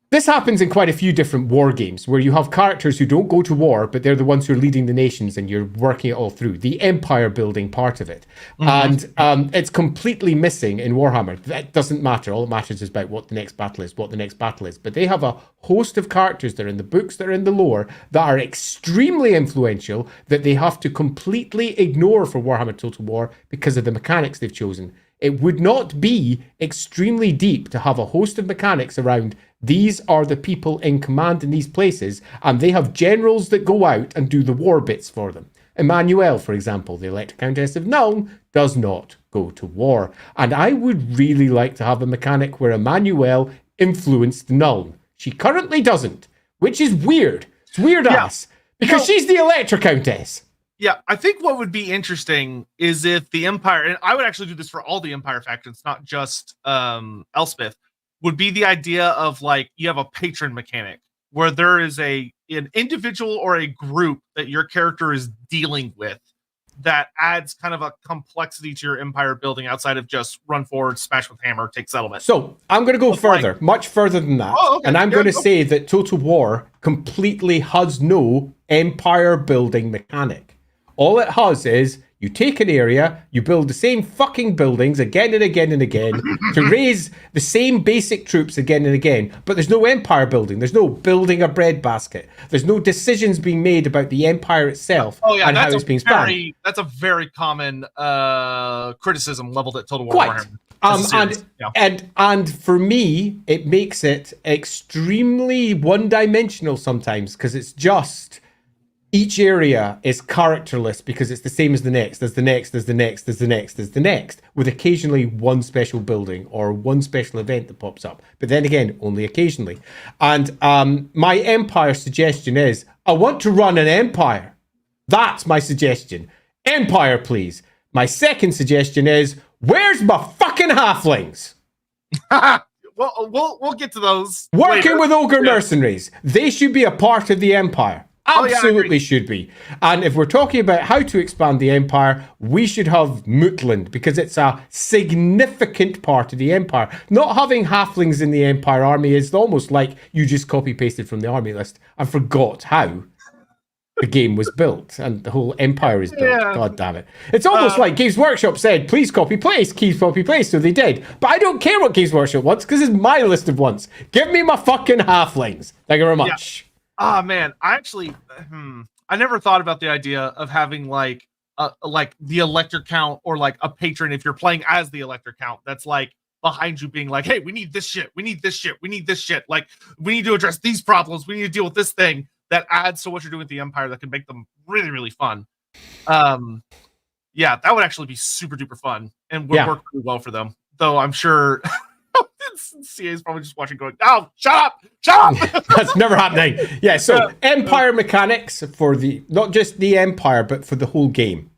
This happens in quite a few different war games where you have characters who don't go to war, but they're the ones who are leading the nations and you're working it all through. The empire building part of it. And it's completely missing in Warhammer. That doesn't matter. All that matters is about what the next battle is, But they have a host of characters that are in the books, that are in the lore, that are extremely influential, that they have to completely ignore for Warhammer Total War because of the mechanics they've chosen. It would not be extremely deep to have a host of mechanics around these are the people in command in these places, and they have generals that go out and do the war bits for them. Emmanuel, for example, the Elector Countess of Nuln, does not go to war. And I would really like to have a mechanic where Emmanuel influenced Nuln. She currently doesn't, which is weird. It's weird ass, because she's the Elector Countess. Yeah, I think what would be interesting is if the Empire, and I would actually do this for all the Empire factions, not just Elspeth, would be the idea of like you have a patron mechanic where there is an individual or a group that your character is dealing with that adds kind of a complexity to your Empire building outside of just run forward, smash with hammer, take settlement. So I'm going to go further, much further than that. And I'm going to say that Total War completely has no Empire building mechanic. All it has is you take an area, you build the same fucking buildings again and again and again to raise the same basic troops again and again. But there's no empire building. There's no building a breadbasket. There's no decisions being made about the empire itself and how it's being spanned. That's a very common criticism leveled at Total War Quite. Warhammer. And for me, it makes it extremely one-dimensional sometimes because it's just... Each area is characterless because it's the same as the next, there's the next, there's the next, there's the next, there's the next, with occasionally one special building or one special event that pops up. But then again, only occasionally. And my empire suggestion is, I want to run an empire. That's my suggestion. Empire, please. My second suggestion is, where's my fucking halflings? We'll get to those. Working later. With ogre mercenaries. They should be a part of the empire. Absolutely should be. And if we're talking about how to expand the empire, we should have Mutland because it's a significant part of the empire. Not having halflings in the empire army is almost like you just copy pasted from the army list and forgot how the game was built and the whole empire is built. Yeah. God damn it. It's almost like Games Workshop said, please copy paste, so they did. But I don't care what Games Workshop wants because it's my list of wants. Give me my fucking halflings. Thank you very much. Yeah. Ah, man, I actually, I never thought about the idea of having like the Elector Count or like a patron if you're playing as the Elector Count that's like behind you being like, hey, we need this shit, we need this shit, we need this shit. Like, we need to address these problems, we need to deal with this thing that adds to what you're doing with the Empire that can make them really, really fun. Yeah, that would actually be super duper fun and would work really well for them. Though I'm sure... CA is probably just watching going, oh, shut up. That's never happening. Yeah, so empire mechanics for not just the empire, but for the whole game.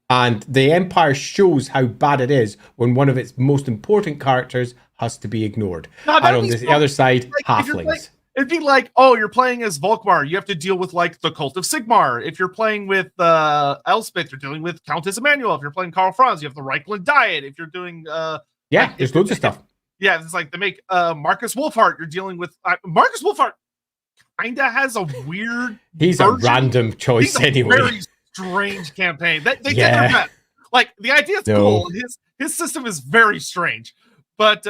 And the empire shows how bad it is when one of its most important characters has to be ignored. And on the other side, like, halflings. It'd be like, oh, you're playing as Volkmar, you have to deal with like the Cult of Sigmar. If you're playing with Elspeth, you're dealing with Countess Emmanuel. If you're playing Karl Franz, you have the Reichland Diet. If you're doing there's loads of stuff. Yeah, it's like they make Marcus Wolfhart. You're dealing with Marcus Wolfhart. Kinda has a weird. He's a random choice anyway. Very strange campaign. They did their best. Like the idea is cool. His system is very strange. But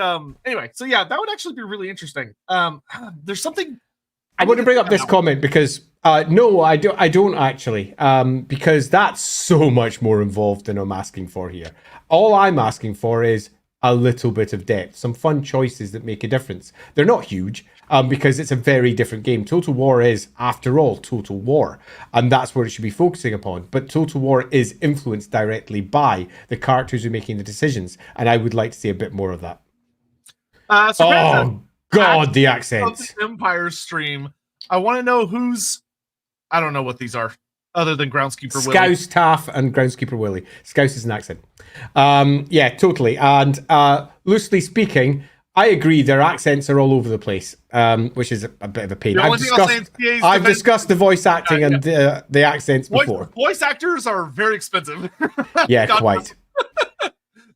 anyway, so yeah, that would actually be really interesting. There's something. I want to bring up this comment because no, I don't actually. Because that's so much more involved than I'm asking for here. All I'm asking for is a little bit of depth, some fun choices that make a difference. They're not huge because it's a very different game. Total War is, after all, Total War, and that's where it should be focusing upon. But Total War is influenced directly by the characters who are making the decisions, and I would like to see a bit more of that. God, the accents. The Empire stream. I want to know who's... I don't know what these are. Other than Groundskeeper Willie. Scouse, Taff, and Groundskeeper Willie. Scouse is an accent. Yeah, totally. And loosely speaking, I agree their accents are all over the place, which is a bit of a pain. I've discussed the voice acting and the accents before. Voice actors are very expensive. Yeah, quite.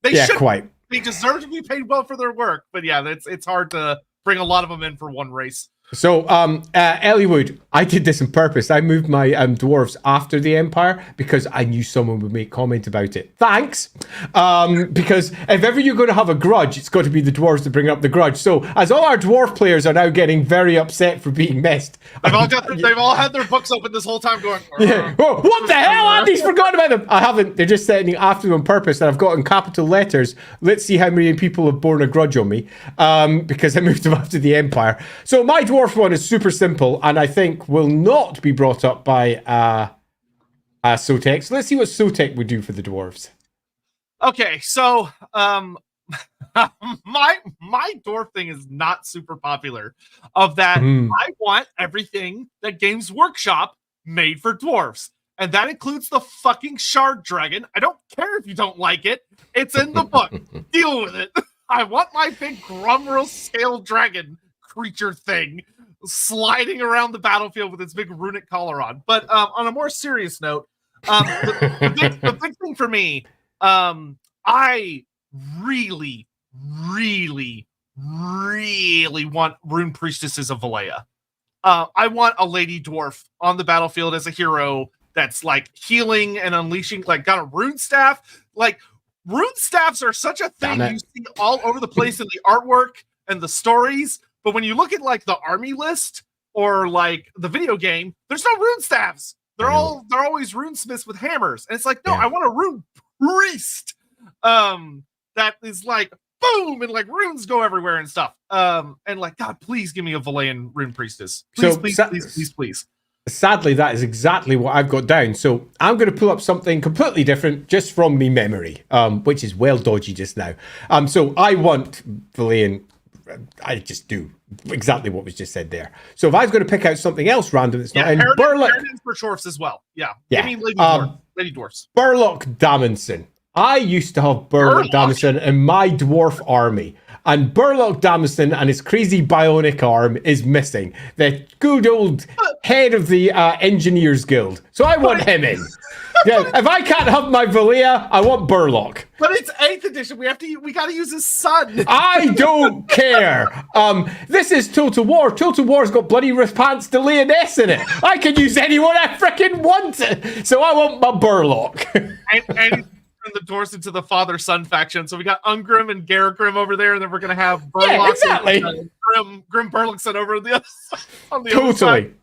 They deserve to be paid well for their work. But yeah, it's hard to bring a lot of them in for one race. So, Elliewood, I did this on purpose. I moved my dwarves after the Empire because I knew someone would make comment about it. Thanks. Because if ever you're going to have a grudge, it's got to be the dwarves to bring up the grudge. So, as all our dwarf players are now getting very upset for being missed. They've all had their books open this whole time going, yeah. Oh, what the hell? Andy's forgotten about them. I haven't. They're just sending after them on purpose, and I've got in capital letters. Let's see how many people have borne a grudge on me because I moved them after the Empire. So, my dwarf one is super simple, and I think will not be brought up by Sotek. So let's see what Sotek would do for the dwarves. Okay, so my dwarf thing is not super popular. Of that, I want everything that Games Workshop made for dwarves, and that includes the fucking shard dragon. I don't care if you don't like it; it's in the book. Deal with it. I want my big Grumrel scale dragon creature thing sliding around the battlefield with its big runic collar on. But on a more serious note, the big thing for me, I really, really, really want rune priestesses of Valea. I want a lady dwarf on the battlefield as a hero that's like healing and unleashing, like got a rune staff. Like rune staffs are such a thing you see all over the place in the artwork and the stories. But when you look at like the army list or like the video game, there's no rune staffs. They're always runesmiths with hammers. And it's like, no, I want a rune priest that is like boom and like runes go everywhere and stuff. And like, God, please give me a Valayan rune priestess. Please. Sadly, that is exactly what I've got down. So I'm going to pull up something completely different just from me memory, which is well dodgy just now. So I want Valayan. I just do exactly what was just said there. So if I was going to pick out something else random, it's not in Burlock for dwarfs as well. Yeah. I mean, lady dwarfs. Burlock Dammonson. I used to have Burlock Dammonson in my dwarf army, and Burlock Dammonson and his crazy bionic arm is missing. The good old head of the Engineers Guild. So I want him in. Yeah, if I can't have my Valea, I want Burlock. But it's 8th edition. We got to use his son. I don't care. This is Total War. Total War's got bloody Pants de Leoness in it. I can use anyone I freaking want. So I want my Burlock. and the doors into the father-son faction. So we got Ungrim and Garagrim over there, and then we're gonna have Burlock and Grim Burlockson over on the other side. Other side.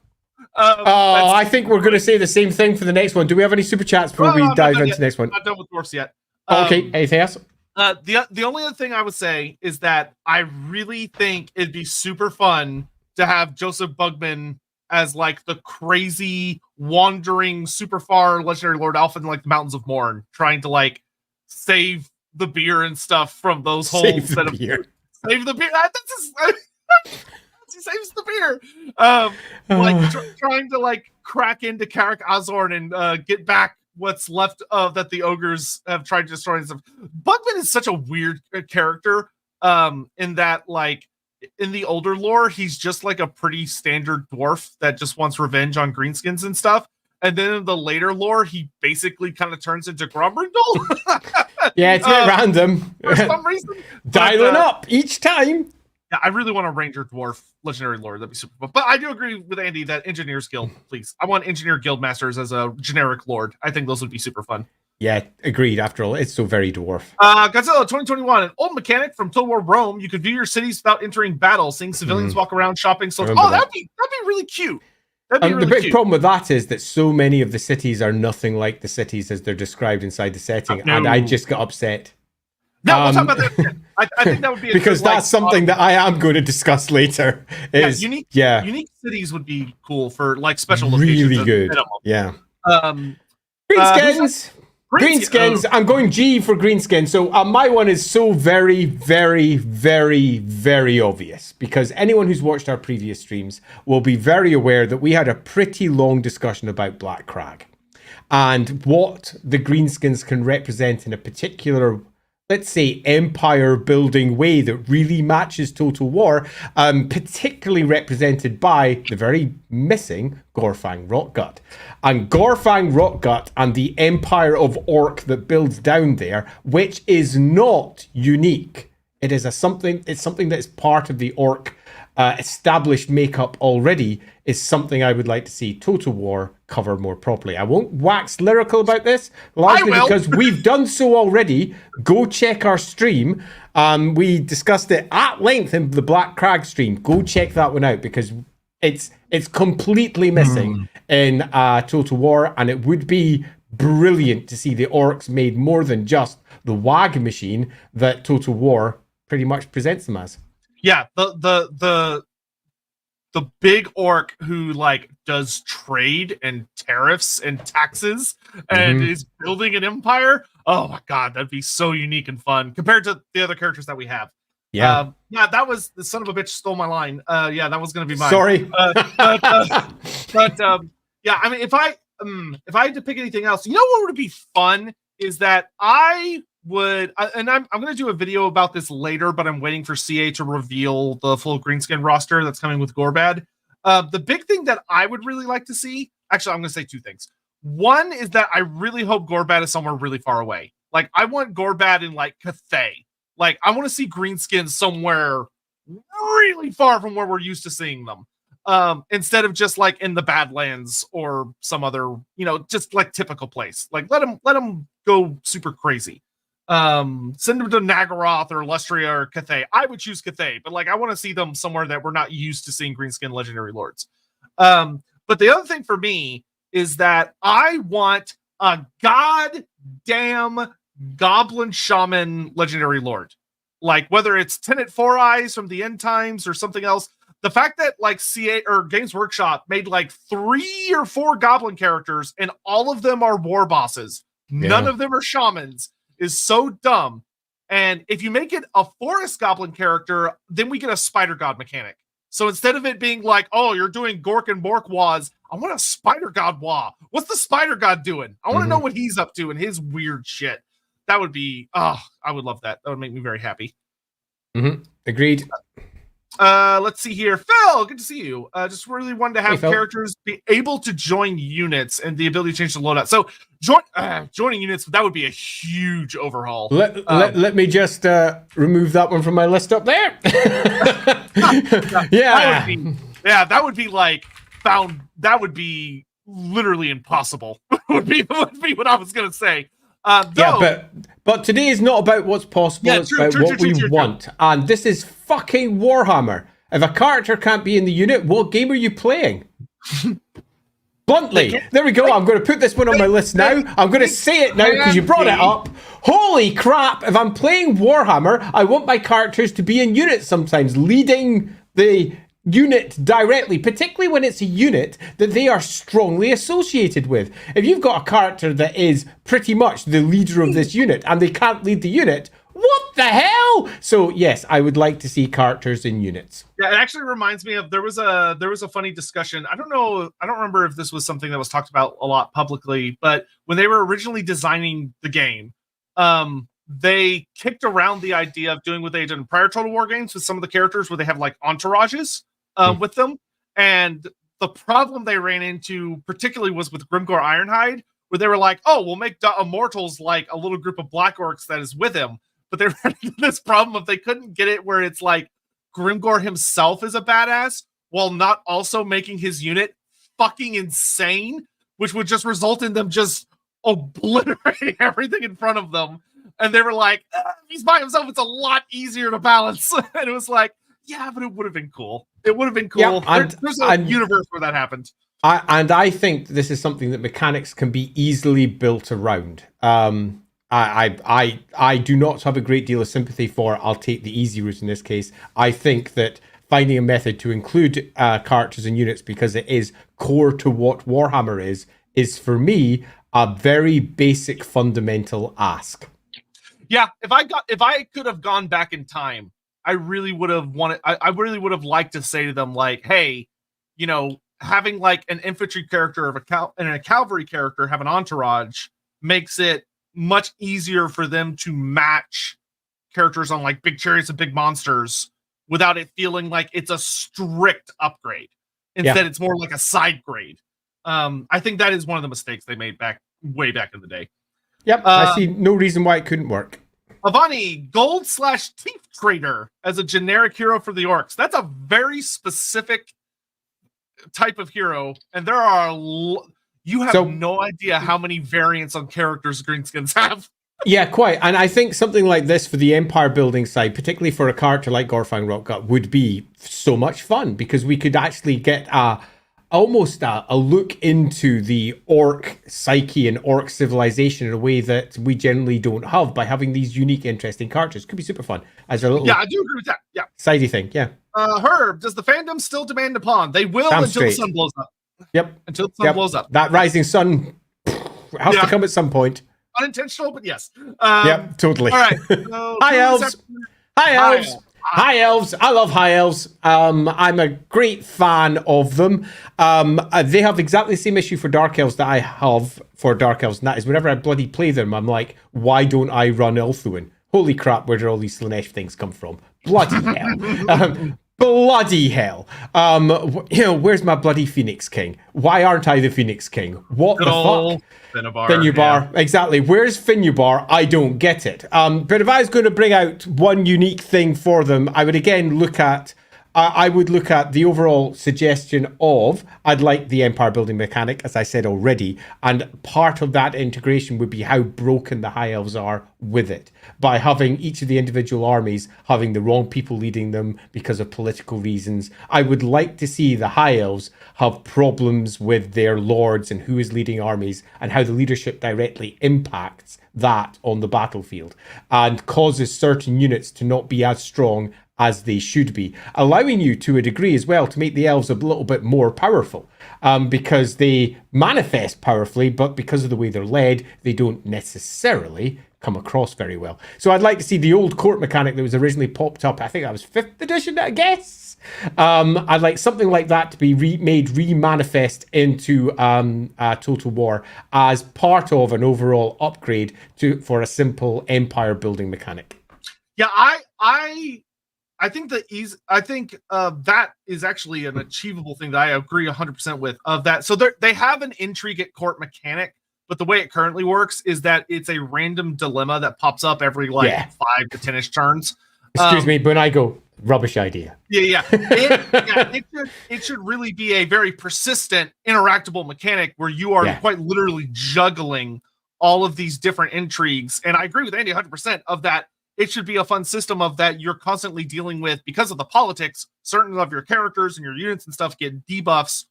I think we're going to say the same thing for the next one. Do we have any super chats before we dive into the next one? Not done with dwarfs yet. Okay, anything else? The only other thing I would say is that I really think it'd be super fun to have Joseph Bugman as like the crazy wandering super far legendary Lord Alpha in like the Mountains of Morn, trying to like save the beer and stuff from those holes. Save the beer. He saves the beer. Trying to like crack into Karak Azorn and get back what's left of that the ogres have tried to destroy and stuff. Bugman is such a weird character in that like in the older lore he's just like a pretty standard dwarf that just wants revenge on greenskins and stuff. And then in the later lore, he basically kind of turns into Grombrindle. Yeah, it's a bit random. For some reason. Dialing up each time. Yeah, I really want a Ranger Dwarf Legendary Lord. That'd be super fun. But I do agree with Andy that Engineers Guild, please. I want Engineer Guild Masters as a generic Lord. I think those would be super fun. Yeah, agreed. After all, it's so very dwarf. Godzilla 2021, an old mechanic from Total War Rome. You could view your cities without entering battle, seeing civilians walk around, shopping. So, that'd be really cute. The big problem with that is that so many of the cities are nothing like the cities as they're described inside the setting, and I just got upset. No, we'll talk about that. I think that would be because that's something that I am going to discuss later. Unique cities would be cool for like special locations. Really good. Minimum. Yeah. Greenskins. Greenskins. I'm going G for Greenskin. So my one is so very, very, very, very obvious because anyone who's watched our previous streams will be very aware that we had a pretty long discussion about Black Crag and what the Greenskins can represent in a particular, let's say, empire building way that really matches Total War, particularly represented by the very missing Gorfang Rockgut. And Gorfang Rockgut and the empire of Orc that builds down there, which is not unique. It's something that is part of the Orc established makeup already is something I would like to see Total War cover more properly. I won't wax lyrical about this, largely because we've done so already. Go check our stream. We discussed it at length in the Black Crag stream. Go check that one out because it's completely missing in Total War, and it would be brilliant to see the orcs made more than just the WAG machine that Total War pretty much presents them as. Yeah, the big orc who like does trade and tariffs and taxes and is building an empire. Oh my god, that'd be so unique and fun compared to the other characters that we have. Yeah, that was the son of a bitch stole my line. Yeah, that was gonna be mine. Sorry, but yeah, I mean, if I had to pick anything else, you know what would be fun is that I would, and I'm going to do a video about this later, but I'm waiting for CA to reveal the full Greenskin roster that's coming with Gorbad. The big thing that I would really like to see, actually, I'm going to say two things. One is that I really hope Gorbad is somewhere really far away. Like, I want Gorbad in, like, Cathay. Like, I want to see Greenskin somewhere really far from where we're used to seeing them. Instead of just, like, in the Badlands or some other, just, like, typical place. Like, let them go super crazy. Send them to Nagaroth or Lustria or Cathay. I would choose Cathay, but like I want to see them somewhere that we're not used to seeing Greenskin Legendary Lords. But the other thing for me is that I want a goddamn Goblin Shaman Legendary Lord. Like whether it's Tenant Four Eyes from the End Times or something else. The fact that like CA or Games Workshop made like 3 or 4 Goblin characters and all of them are war bosses. None of them are shamans. Is so dumb. And if you make it a forest goblin character, then we get a spider god mechanic. So instead of it being like, oh, you're doing Gork and Bork Waz, I want a spider god Wah. What's the spider god doing? I want to know what he's up to and his weird shit. That would be, I would love that. That would make me very happy. Agreed. Let's see here. Phil, good to see you. Just really wanted to have characters be able to join units and the ability to change the loadout. So joining units, that would be a huge overhaul. Let me just remove that one from my list up there. That would be like that would be literally impossible. would be what I was gonna say. But today is not about what's possible, it's about what we want. And this is fucking Warhammer. If a character can't be in the unit, what game are you playing? Bluntly. There we go. I'm going to put this one on my list now. I'm going to say it now because you brought it up. Holy crap. If I'm playing Warhammer, I want my characters to be in units sometimes, leading the unit directly, particularly when it's a unit that they are strongly associated with. If you've got a character that is pretty much the leader of this unit and they can't lead the unit, what the hell? So yes, I would like to see characters in units. Yeah, it actually reminds me of there was a funny discussion. I don't remember if this was something that was talked about a lot publicly, but when they were originally designing the game, they kicked around the idea of doing what they did in prior Total War games with some of the characters where they have like entourages with them. And the problem they ran into particularly was with Grimgor Ironhide, where they were like, oh, we'll make Immortals like a little group of Black Orcs that is with him. But they ran into this problem of they couldn't get it where it's like Grimgor himself is a badass while not also making his unit fucking insane, which would just result in them just obliterating everything in front of them. And they were like, if he's by himself, it's a lot easier to balance. And it was like, yeah, but it would have been cool. It would have been cool. Yeah, there's a universe where that happened. I think this is something that mechanics can be easily built around. I do not have a great deal of sympathy for. I'll take the easy route in this case. I think that finding a method to include characters and units because it is core to what Warhammer is for me a very basic fundamental ask. Yeah, if I could have gone back in time, I really would have wanted. I really would have liked to say to them like, hey, having like an infantry character and a cavalry character have an entourage makes it much easier for them to match characters on like big chariots and big monsters without it feeling like it's a strict upgrade. Instead, it's more like a side grade. I think that is one of the mistakes they made way back in the day. Yep, I see no reason why it couldn't work. Avani, gold/teeth trader as a generic hero for the orcs. That's a very specific type of hero, and there are you have no idea how many variants on characters greenskins have. Yeah, quite. And I think something like this for the empire building side, particularly for a character like Gorfang Rockgut, would be so much fun, because we could actually get almost a look into the orc psyche and orc civilization in a way that we generally don't have by having these unique, interesting characters. Could be super fun as a little I do agree with that. Yeah, sidey thing. Yeah. Herb, does the fandom still demand a pawn? They will until the sun blows up. Yep. Until the sun blows up. That rising sun has to come at some point. Unintentional, but yes. Yep, totally. All right. Hi, elves. Hi, elves. Hi, elves. I love high elves. I'm a great fan of them. They have exactly the same issue for dark elves that I have for dark elves, and that is whenever I bloody play them, I'm like, why don't I run Elthuin? Holy crap, where did all these Slanesh things come from? Bloody hell. Bloody hell. Where's my bloody Phoenix King? Why aren't I the Phoenix King? What the fuck? Finubar. Yeah. Exactly. Where's Finubar? I don't get it. But if I was going to bring out one unique thing for them, I would again look at the overall suggestion of, I'd like the empire building mechanic, as I said already, and part of that integration would be how broken the high elves are with it, by having each of the individual armies having the wrong people leading them because of political reasons. I would like to see the high elves have problems with their lords and who is leading armies, and how the leadership directly impacts that on the battlefield and causes certain units to not be as strong as they should be, allowing you to a degree as well to make the elves a little bit more powerful, because they manifest powerfully, but because of the way they're led, they don't necessarily come across very well. So I'd like to see the old court mechanic that was originally popped up, I think that was 5th edition, I guess. I'd like something like that to be made re-manifest into Total War as part of an overall upgrade for a simple empire building mechanic. Yeah, I think that is actually an achievable thing that I agree 100% with. Of that, so they have an intrigue at court mechanic, but the way it currently works is that it's a random dilemma that pops up every 5 to 10ish turns. Excuse me, but I go rubbish idea. Yeah. It should really be a very persistent, interactable mechanic where you are quite literally juggling all of these different intrigues. And I agree with Andy 100% of that. It should be a fun system of that you're constantly dealing with because of the politics. Certain of your characters and your units and stuff get debuffs,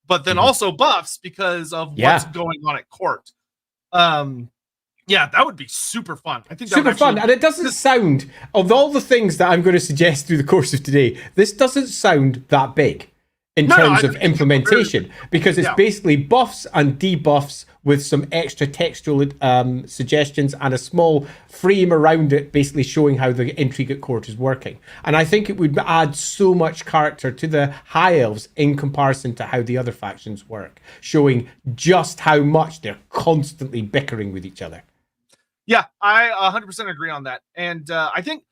but then also buffs because of what's going on at court. That would be super fun. I think that super fun. And it doesn't sound, of all the things that I'm going to suggest through the course of today, this doesn't sound that big in terms of implementation, because it's basically buffs and debuffs with some extra textual suggestions and a small frame around it, basically showing how the intrigue at court is working. And I think it would add so much character to the high elves in comparison to how the other factions work, showing just how much they're constantly bickering with each other. Yeah, I 100% agree on that. And I think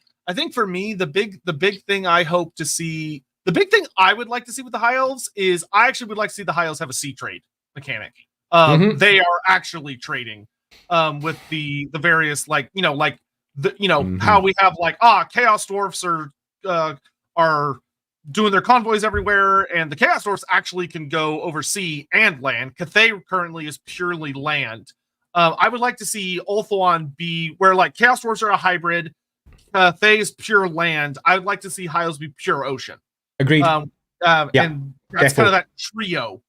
for me, the big thing I hope to see, the big thing I would like to see with the high elves is I actually would like to see the high elves have a sea trade mechanic. They are actually trading with the various how we have chaos dwarfs are doing their convoys everywhere, and the chaos dwarfs actually can go over sea and land. Cathay currently is purely land. I would like to see Ulthuan be where chaos dwarfs are a hybrid, Cathay is pure land. I would like to see high elves be pure ocean. Agreed. And that's kind of that trio,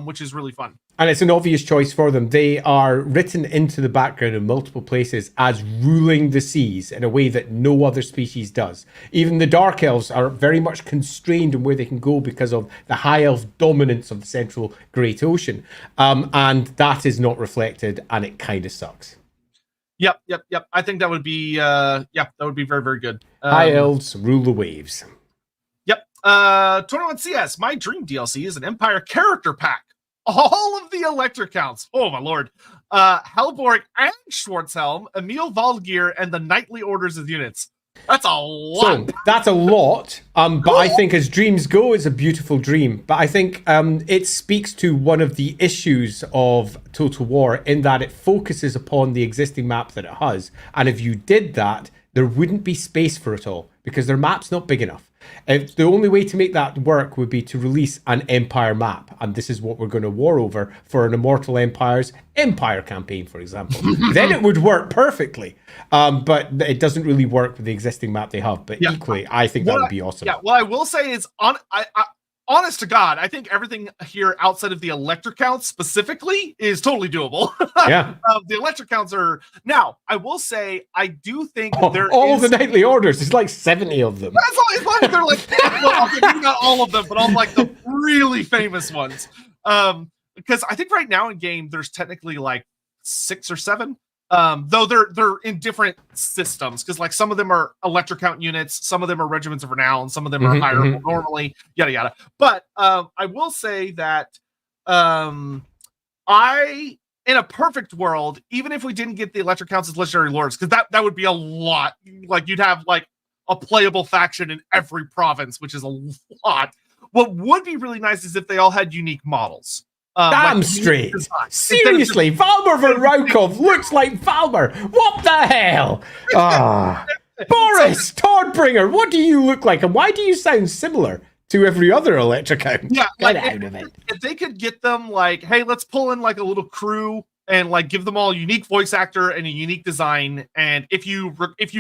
which is really fun. And it's an obvious choice for them. They are written into the background in multiple places as ruling the seas in a way that no other species does. Even the Dark Elves are very much constrained in where they can go because of the High Elf dominance of the central Great Ocean. And that is not reflected, and it kind of sucks. Yep. I think that would be, that would be very, very good. High Elves rule the waves. Yep. 21 CS, my dream DLC is an Empire character pack. All of the Elector counts. Oh, my lord. Hellborg and Schwarzhelm, Emil Valgir, and the Knightly Orders of units. That's a lot. So that's a lot. But I think as dreams go, it's a beautiful dream. But I think it speaks to one of the issues of Total War in that it focuses upon the existing map that it has. And if you did that, there wouldn't be space for it all because their map's not big enough. The only way to make that work would be to release an Empire map. And this is what we're going to war over for an Immortal Empire's Empire campaign, for example. Then it would work perfectly. But it doesn't really work with the existing map they have. But equally, I think that would be awesome. Yeah, what I will say is, honest to God, I think everything here outside of the electric counts specifically is totally doable. Yeah. The electric counts are... Now, I will say, I do think all the Knightly Orders, there's like 70 of them. As long as they're like... well, okay, maybe not all of them, but all like the really famous ones. Because I think right now in game, there's technically like 6 or 7. Though they're in different systems, because like some of them are electric count units, some of them are regiments of renown, some of them are higher normally, yada yada. But I will say that in a perfect world, even if we didn't get the electric counts as legendary lords, because that would be a lot. Like you'd have like a playable faction in every province, which is a lot. What would be really nice is if they all had unique models. Damn like straight. Seriously, Valmer von Raukov looks like Valmer. What the hell? Boris Todbringer, what do you look like? And why do you sound similar to every other electric out? Yeah, get out of it. If they could get them like, hey, let's pull in like a little crew and like give them all a unique voice actor and a unique design. And if you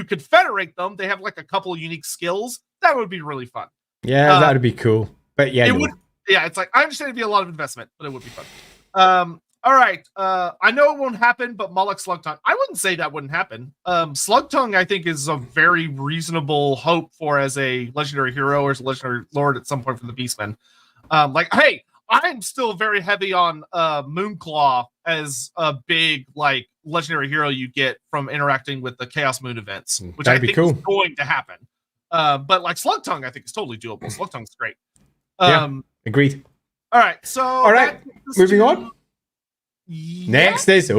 could federate them, they have like a couple of unique skills. That would be really fun. Yeah, that would be cool. But yeah, it would. Yeah, it's like, I understand it'd be a lot of investment, but it would be fun. All right. I know it won't happen, but Moloch Slugtongue, I wouldn't say that wouldn't happen. Slugtongue, I think, is a very reasonable hope for as a legendary hero or as a legendary lord at some point from the Beastmen. Like, hey, I'm still very heavy on Moonclaw as a big, like, legendary hero you get from interacting with the Chaos Moon events, which I think is going to happen. But, like, Slugtongue, I think, is totally doable. Slugtongue's great. Agreed. All right, moving on. Yeah. Next is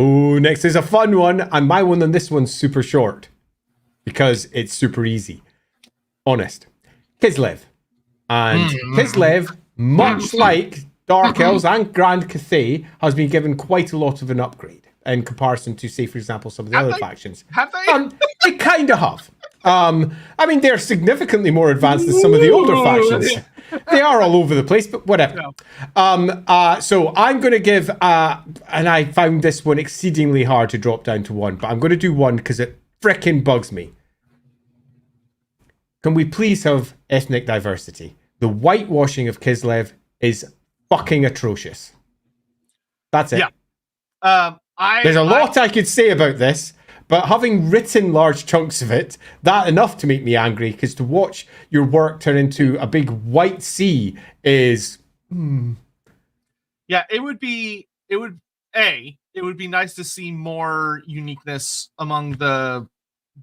a fun one, and my one on this one's super short because it's super easy. Honest, Kislev, and Kislev, much like Dark Elves and Grand Cathay, has been given quite a lot of an upgrade in comparison to, say, for example, some of the other factions. Have they? They kind of have. I mean, they're significantly more advanced than some of the older factions. They are all over the place, but whatever. So I'm going to give, and I found this one exceedingly hard to drop down to 1, but I'm going to do 1 because it frickin' bugs me. Can we please have ethnic diversity? The whitewashing of Kislev is fucking atrocious. That's it. Yeah. There's a lot I could say about this. But having written large chunks of it, that enough to make me angry, because to watch your work turn into a big white sea is... Yeah, it would be nice to see more uniqueness among the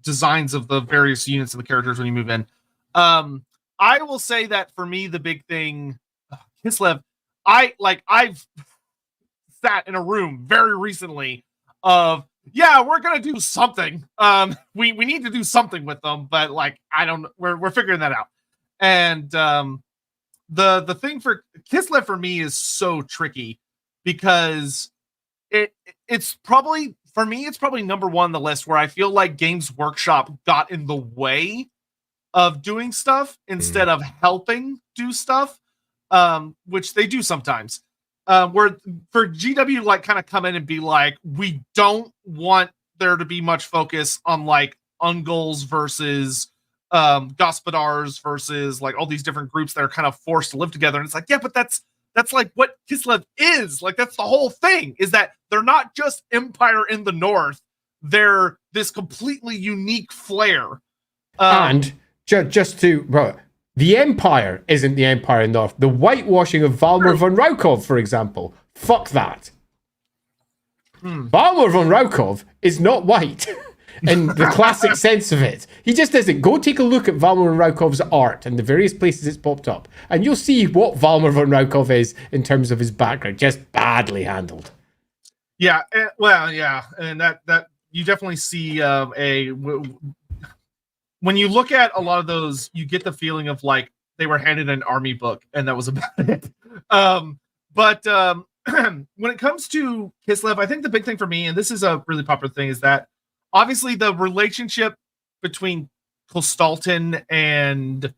designs of the various units and the characters when you move in. I will say that for me, the big thing, Kislev, I've sat in a room very recently of, yeah, we're gonna do something. We need to do something with them, but like we're figuring that out. And the thing for Kislev for me is so tricky because it's probably number 1 on the list where I feel like Games Workshop got in the way of doing stuff instead of helping do stuff, which they do sometimes. Where for GW like kind of come in and be like, we don't want there to be much focus on like Ungals versus Gospodars versus like all these different groups that are kind of forced to live together. And it's like, yeah, but that's like what Kislev is. Like that's the whole thing, is that they're not just Empire in the North. They're this completely unique flair. And just to... The Empire isn't the Empire in the North. The whitewashing of Valmer von Raukov, for example. Fuck that. Valmer von Raukov is not white in the classic sense of it. He just isn't. Go take a look at Valmer von Raukov's art and the various places it's popped up, and you'll see what Valmer von Raukov is in terms of his background. Just badly handled. Yeah, and that you definitely see when you look at a lot of those, you get the feeling of like they were handed an army book and that was about it. But when it comes to Kislev, I think the big thing for me, and this is a really popular thing, is that obviously the relationship between Kostaltin and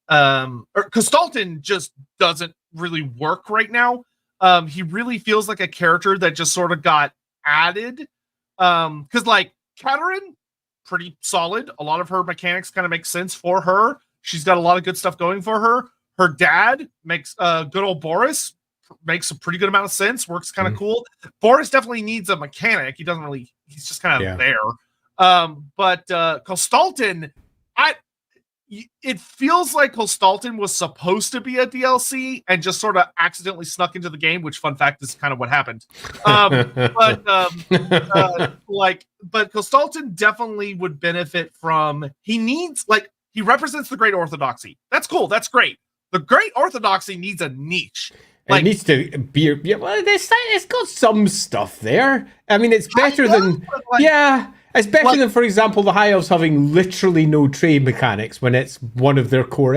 Kostaltin just doesn't really work right now. He really feels like a character that just sort of got added. Because like Katerin, pretty solid. A lot of her mechanics kind of make sense for her. She's got a lot of good stuff going for her. Her dad makes good old Boris makes a pretty good amount of sense. Works kind of cool. Boris definitely needs a mechanic. He doesn't really. He's just kind of there. But Kostaltin, it feels like Kostaltin was supposed to be a DLC and just sort of accidentally snuck into the game, which, fun fact, is kind of what happened. But Kostaltin definitely would benefit from. He represents the Great Orthodoxy. That's cool. That's great. The Great Orthodoxy needs a niche. It needs to be. Yeah, well, it's got some stuff there. I mean, it's better than. It's better than, for example, the High Elves having literally no trade mechanics when it's one of their core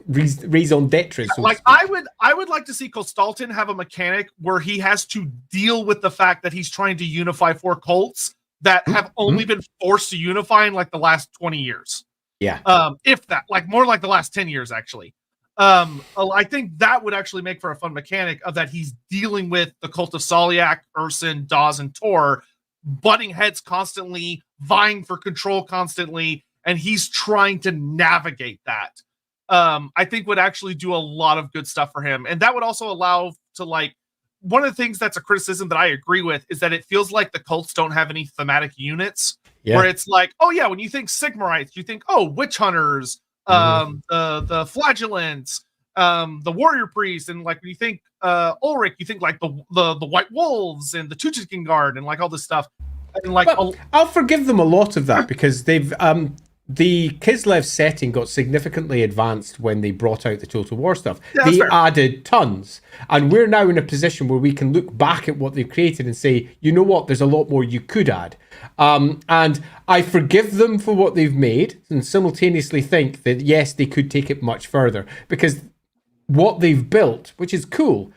raison d'etre. I would like to see Kostaltin have a mechanic where he has to deal with the fact that he's trying to unify 4 cults that have only been forced to unify in like the last 20 years. Yeah. If that, like more like the last 10 years, actually. I think that would actually make for a fun mechanic of that he's dealing with the cult of Soliak, Urson, Dawes, and Tor, butting heads constantly, vying for control constantly, and he's trying to navigate that. I think would actually do a lot of good stuff for him. And that would also allow to, like, one of the things that's a criticism that I agree with is that it feels like the cults don't have any thematic units where it's like, oh yeah, when you think Sigmarites, you think, oh, witch hunters, the flagellants, the warrior priest, and like when you think Ulrich, you think like the white wolves and the Tuchikin guard and like all this stuff. And like I'll forgive them a lot of that because they've the Kislev setting got significantly advanced when they brought out the Total War stuff. They added tons. And we're now in a position where we can look back at what they've created and say, you know what, there's a lot more you could add. And I forgive them for what they've made and simultaneously think that, yes, they could take it much further because what they've built, which is cool,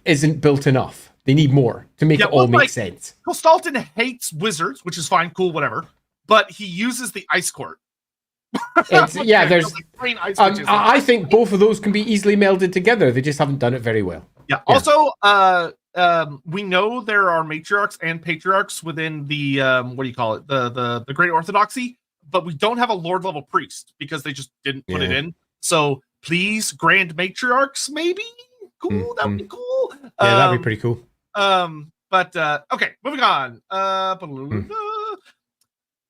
isn't built enough. They need more to make it all make sense. Kostaltin hates wizards, which is fine, cool, whatever. But he uses the ice court. There's. I think both of those can be easily melded together. They just haven't done it very well. Yeah. Also, we know there are matriarchs and patriarchs within the what do you call it? The Great Orthodoxy, but we don't have a Lord level priest because they just didn't put it in. So please, Grand Matriarchs, maybe. Cool. That would be cool. Yeah, that'd be pretty cool. But okay, moving on.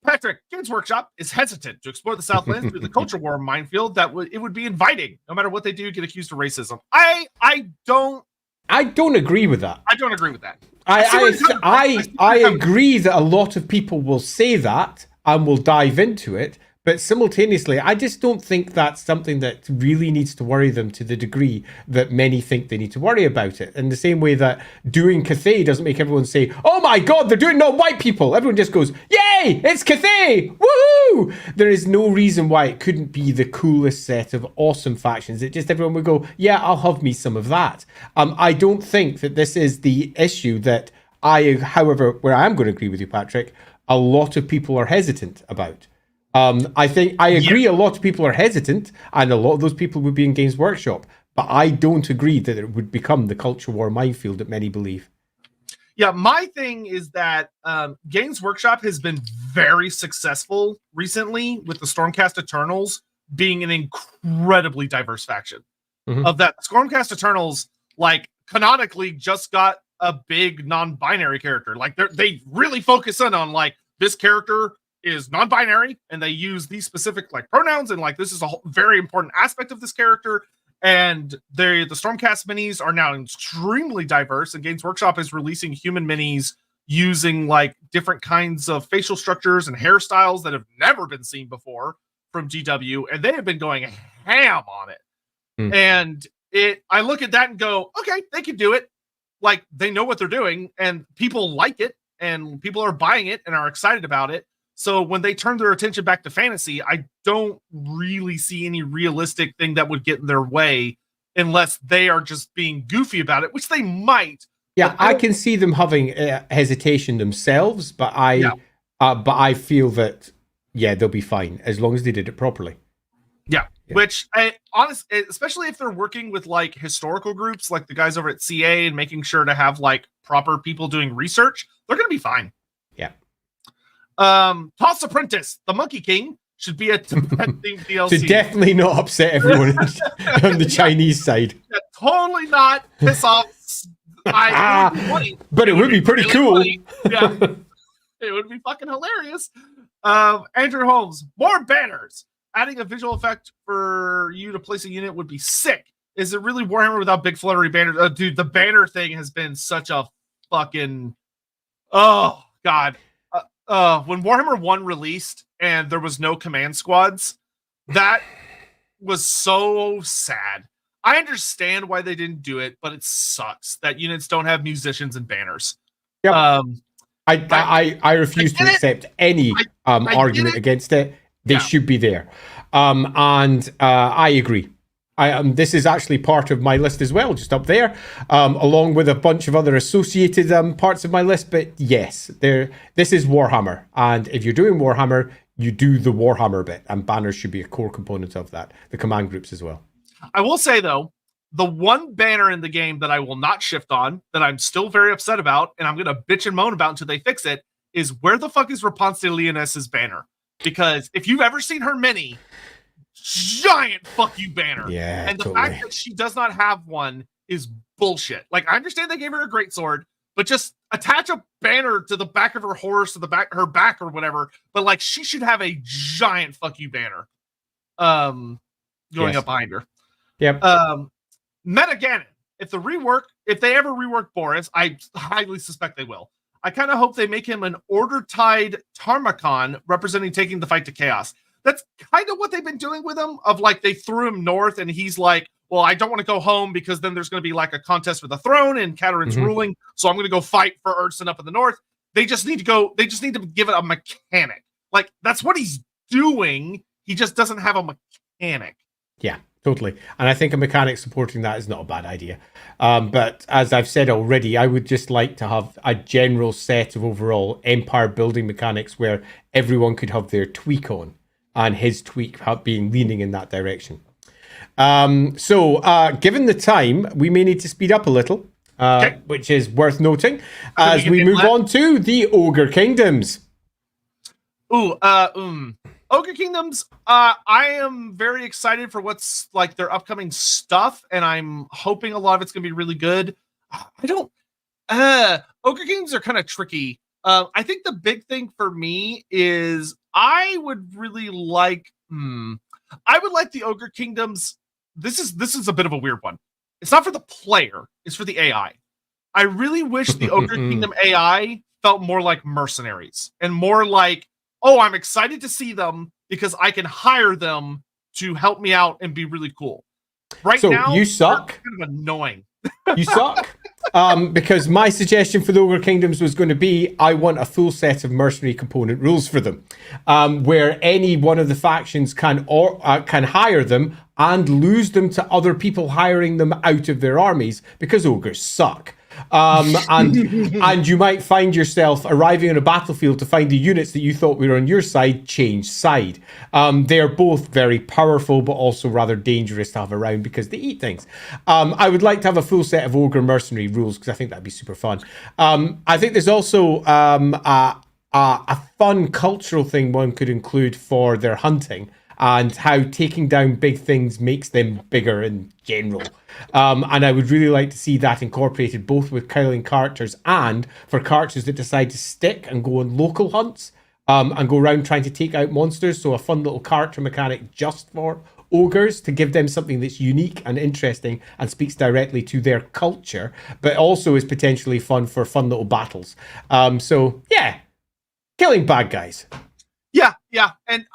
Patrick, Games Workshop is hesitant to explore the Southlands through the culture war minefield that it would be inviting. No matter what they do, get accused of racism. I don't agree with that. I don't agree with that. I agree that a lot of people will say that and will dive into it, but simultaneously, I just don't think that's something that really needs to worry them to the degree that many think they need to worry about it. In the same way that doing Cathay doesn't make everyone say, oh my God, they're doing non-white people. Everyone just goes, yay, it's Cathay, woohoo! There is no reason why it couldn't be the coolest set of awesome factions. It just, everyone would go, yeah, I'll have me some of that. I don't think that this is the issue that however, where I am going to agree with you, Patrick, a lot of people are hesitant about. I think I agree. A lot of people are hesitant, and a lot of those people would be in Games Workshop. But I don't agree that it would become the culture war minefield that many believe. Yeah, my thing is that Games Workshop has been very successful recently with the Stormcast Eternals being an incredibly diverse faction. Of that, Stormcast Eternals, like, canonically just got a big non-binary character. Like, they really focus in on, like, this character is non-binary and they use these specific like pronouns and like this is a very important aspect of this character, and the Stormcast minis are now extremely diverse, and Games Workshop is releasing human minis using like different kinds of facial structures and hairstyles that have never been seen before from GW, and they have been going ham on it. And I look at that and go, okay, they can do it. Like, they know what they're doing and people like it and people are buying it and are excited about it. So when they turn their attention back to fantasy, I don't really see any realistic thing that would get in their way unless they are just being goofy about it, which they might. Yeah, I can see them having hesitation themselves, but I feel that they'll be fine as long as they did it properly. Yeah. Which I honestly, especially if they're working with like historical groups, like the guys over at CA, and making sure to have like proper people doing research, they're going to be fine. Yeah. Toss Apprentice, the Monkey King, should be a Tibet themed DLC. To definitely not upset everyone on the Chinese side. Yeah, totally not piss off. But it would be pretty cool. Funny. Yeah. It would be fucking hilarious. Andrew Holmes, more banners. Adding a visual effect for you to place a unit would be sick. Is it really Warhammer without big fluttery banners? Dude, the banner thing has been such a fucking... Oh, God. When Warhammer 1 released and there was no command squads, that was so sad. I understand why they didn't do it, but it sucks that units don't have musicians and banners. Yep. I refuse to accept any argument against it. They should be there. And I agree. This is actually part of my list as well, just up there, along with a bunch of other associated parts of my list. But yes, this is Warhammer. And if you're doing Warhammer, you do the Warhammer bit. And banners should be a core component of that. The command groups as well. I will say, though, the one banner in the game that I will not shift on, that I'm still very upset about, and I'm going to bitch and moan about until they fix it, is where the fuck is Rapunzel de Leones's banner? Because if you've ever seen her mini, giant fuck you banner. Yeah, and the fact that she does not have one is bullshit. Like, I understand they gave her a greatsword, but just attach a banner to the back of her horse, to her back or whatever. But like, she should have a giant fuck you banner going up behind her. Yep. Metaganon. If they ever rework Boris, I highly suspect they will. I kind of hope they make him an order-tied Tarmakon representing taking the fight to chaos. That's kind of what they've been doing with him, of like, they threw him north and he's like, well, I don't want to go home because then there's going to be like a contest for the throne and Katarin's ruling. So I'm going to go fight for Urson up in the north. They just need to give it a mechanic. Like, that's what he's doing. He just doesn't have a mechanic. Yeah. Totally. And I think a mechanic supporting that is not a bad idea. But as I've said already, I would just like to have a general set of overall empire building mechanics where everyone could have their tweak on, and his tweak being leaning in that direction. So given the time, we may need to speed up a little, which is worth noting, as we move on to the Ogre Kingdoms. Ogre Kingdoms, I am very excited for what's like their upcoming stuff, and I'm hoping a lot of it's going to be really good. Ogre Kingdoms are kind of tricky. I think the big thing for me is I would really like the Ogre Kingdoms. This is a bit of a weird one. It's not for the player, it's for the AI. I really wish the Ogre Kingdom AI felt more like mercenaries and more like, oh, I'm excited to see them because I can hire them to help me out and be really cool. Right now, you suck. Kind of annoying. You suck. Because my suggestion for the Ogre Kingdoms was going to be, I want a full set of mercenary component rules for them, where any one of the factions can hire them and lose them to other people hiring them out of their armies, because ogres suck. And you might find yourself arriving on a battlefield to find the units that you thought were on your side change side. They're both very powerful, but also rather dangerous to have around because they eat things. I would like to have a full set of ogre mercenary rules because I think that'd be super fun. I think there's also a fun cultural thing one could include for their hunting, and how taking down big things makes them bigger in general. And I would really like to see that incorporated both with killing characters and for characters that decide to stick and go on local hunts and go around trying to take out monsters. So a fun little character mechanic just for ogres to give them something that's unique and interesting and speaks directly to their culture, but also is potentially fun for fun little battles. So yeah, killing bad guys. Yeah. And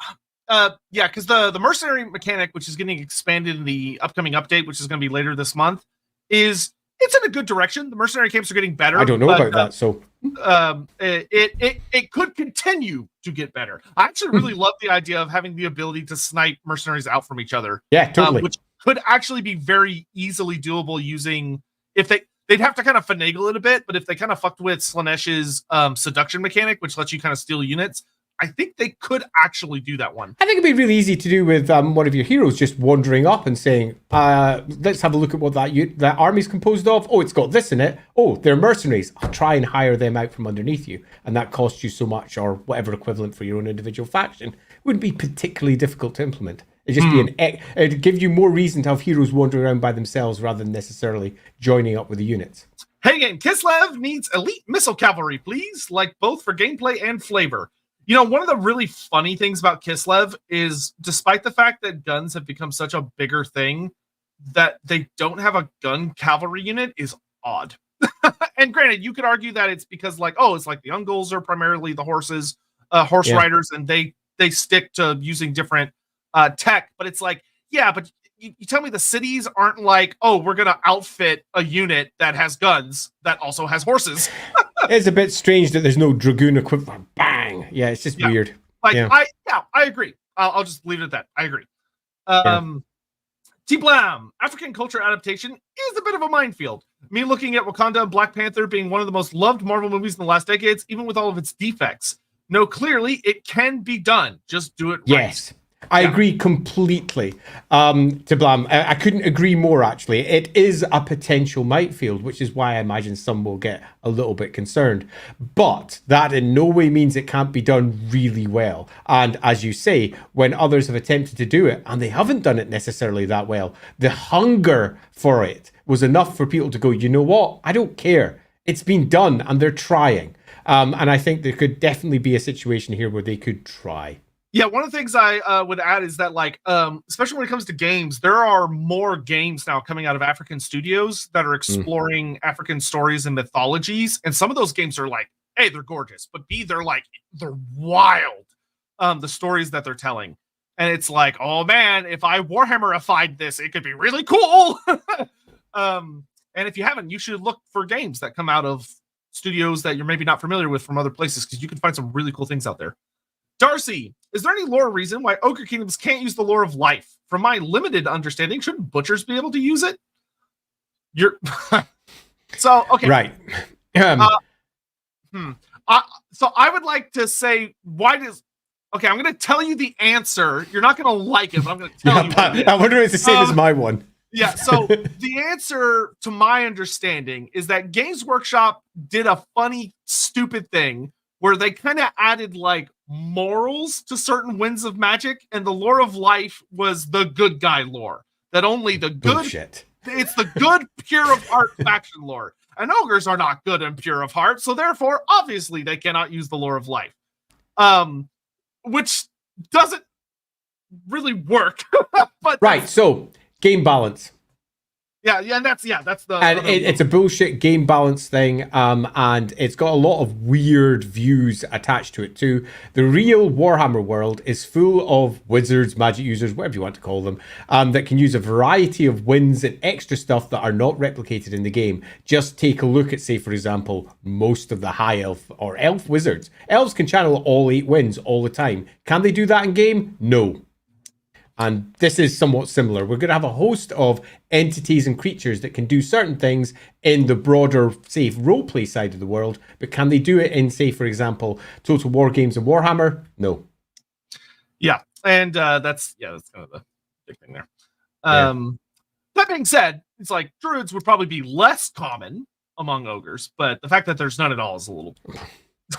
because the mercenary mechanic, which is getting expanded in the upcoming update, which is going to be later this month, it's in a good direction. The mercenary camps are getting better. I don't know about that, so it could continue to get better. I actually really love the idea of having the ability to snipe mercenaries out from each other. Yeah, totally. Which could actually be very easily doable using if they'd have to kind of finagle it a bit, but if they kind of fucked with Slaaneish's seduction mechanic, which lets you kind of steal units, I think they could actually do that one. I think it'd be really easy to do with one of your heroes just wandering up and saying, let's have a look at what that army's composed of. Oh, it's got this in it. Oh, they're mercenaries. I'll try and hire them out from underneath you. And that costs you so much, or whatever equivalent for your own individual faction. It wouldn't be particularly difficult to implement. It'd just be it'd give you more reason to have heroes wandering around by themselves rather than necessarily joining up with the units. Hey game, Kislev needs elite missile cavalry, please. Like both for gameplay and flavor. You know, one of the really funny things about Kislev is, despite the fact that guns have become such a bigger thing, that they don't have a gun cavalry unit is odd. And granted, you could argue that it's because, like, oh, it's like the Ungals are primarily the horse riders, and they stick to using different tech. But it's like, yeah, but you tell me the cities aren't like, oh, we're going to outfit a unit that has guns that also has horses. It's a bit strange that there's no Dragoon equivalent. Bang! Yeah, it's just weird. Like, I agree. I'll just leave it at that. I agree. T-Blam, African culture adaptation is a bit of a minefield. Me looking at Wakanda and Black Panther being one of the most loved Marvel movies in the last decades, even with all of its defects. No, clearly it can be done. Just do it right. Yes. I agree completely. T-Blam, I couldn't agree more, actually. It is a potential minefield, which is why I imagine some will get a little bit concerned. But that in no way means it can't be done really well. And as you say, when others have attempted to do it, and they haven't done it necessarily that well, the hunger for it was enough for people to go, you know what? I don't care. It's been done, and they're trying. And I think there could definitely be a situation here where they could try. Yeah, one of the things I would add is that, like, especially when it comes to games, there are more games now coming out of African studios that are exploring African stories and mythologies. And some of those games are like, A, they're gorgeous, but B, they're wild, the stories that they're telling. And it's like, oh man, if I Warhammerified this, it could be really cool. And if you haven't, you should look for games that come out of studios that you're maybe not familiar with from other places, because you can find some really cool things out there. Darcy, is there any lore reason why Ogre Kingdoms can't use the lore of life? From my limited understanding, shouldn't butchers be able to use it? So, okay. Right. So I would like to say, okay, I'm going to tell you the answer. You're not going to like it, but I'm going to tell you. I wonder if it's the same as my one. Yeah, so the answer, to my understanding, is that Games Workshop did a funny, stupid thing where they kind of added, like, morals to certain winds of magic, and the lore of life was the good guy lore. That only the good... Bullshit. It's the good, pure of heart faction lore. And ogres are not good and pure of heart, so therefore, obviously, they cannot use the lore of life. Which doesn't really work. But right, so, game balance. Yeah, and that's the... And it's a bullshit game balance thing, and it's got a lot of weird views attached to it too. The real Warhammer world is full of wizards, magic users, whatever you want to call them, that can use a variety of winds and extra stuff that are not replicated in the game. Just take a look at, say, for example, most of the high elf or elf wizards. Elves can channel all 8 winds all the time. Can they do that in game? No. And this is somewhat similar. We're going to have a host of entities and creatures that can do certain things in the broader, say, roleplay side of the world. But can they do it in, say, for example, Total War games and Warhammer? No. Yeah, and that's kind of the big thing there. That being said, it's like druids would probably be less common among ogres, but the fact that there's none at all is a little...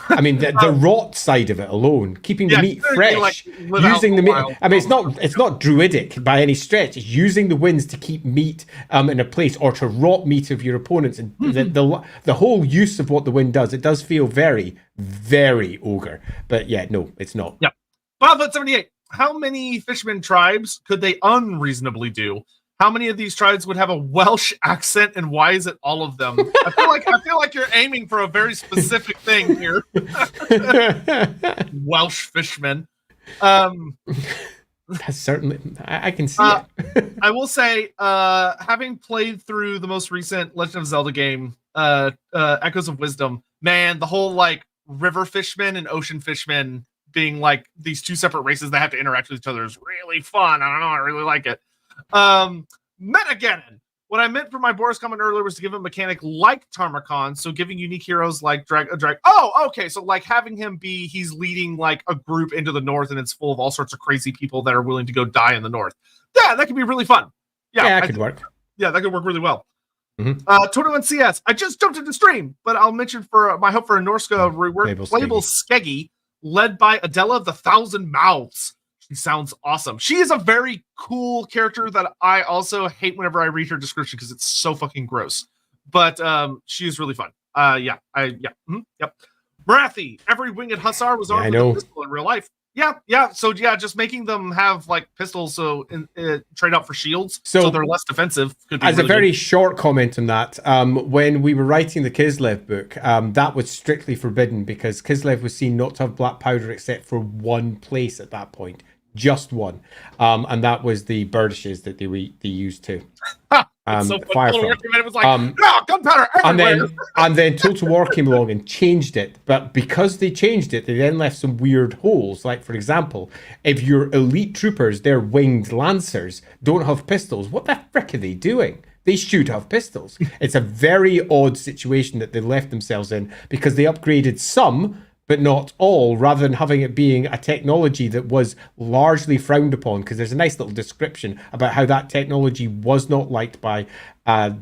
I mean, the rot side of it alone, keeping the meat fresh, like, using the meat. I mean, it's not druidic by any stretch. It's using the winds to keep meat in a place, or to rot meat of your opponents. And the whole use of what the wind does, it does feel very, very ogre. But yeah, no, it's not. Yeah. Wildfoot 78. How many Fishman tribes could they unreasonably do? How many of these tribes would have a Welsh accent, and why is it all of them? I feel like you're aiming for a very specific thing here. Welsh Fishmen. That's certainly, I can see it. I will say, having played through the most recent Legend of Zelda game, Echoes of Wisdom, man, the whole like river fishmen and ocean fishmen being like these two separate races that have to interact with each other is really fun. I don't know, I really like it. Metageddon. What I meant for my Boris comment earlier was to give a mechanic like Tarmakon, so giving unique heroes like drag. Oh, okay, so like having him be, he's leading like a group into the north, and it's full of all sorts of crazy people that are willing to go die in the north. Yeah, that could be really fun. Yeah, that could work. Yeah, that could work really well. 21 CS. I just jumped into stream, but I'll mention for my hope for a Norska rework, playable Skeggy, led by Adela of the Thousand Mouths. She sounds awesome. She is a very cool character that I also hate whenever I read her description because it's so fucking gross. But she is really fun. Yep. Marathi, every winged hussar was armed with a pistol in real life. Yeah. So yeah, just making them have like pistols, so trade out for shields, so they're less defensive. Could be as really a very good. short comment on that, when we were writing the Kislev book, that was strictly forbidden because Kislev was seen not to have black powder except for one place at that point. Just one, and that was the Burdishes that they used to fire from. It was like, gunpowder everywhere. And then Total War came along and changed it. But because they changed it, they then left some weird holes. Like, for example, if your elite troopers, their winged lancers, don't have pistols, what the frick are they doing? They should have pistols. It's a very odd situation that they left themselves in because they upgraded some, but not all, rather than having it being a technology that was largely frowned upon, because there's a nice little description about how that technology was not liked by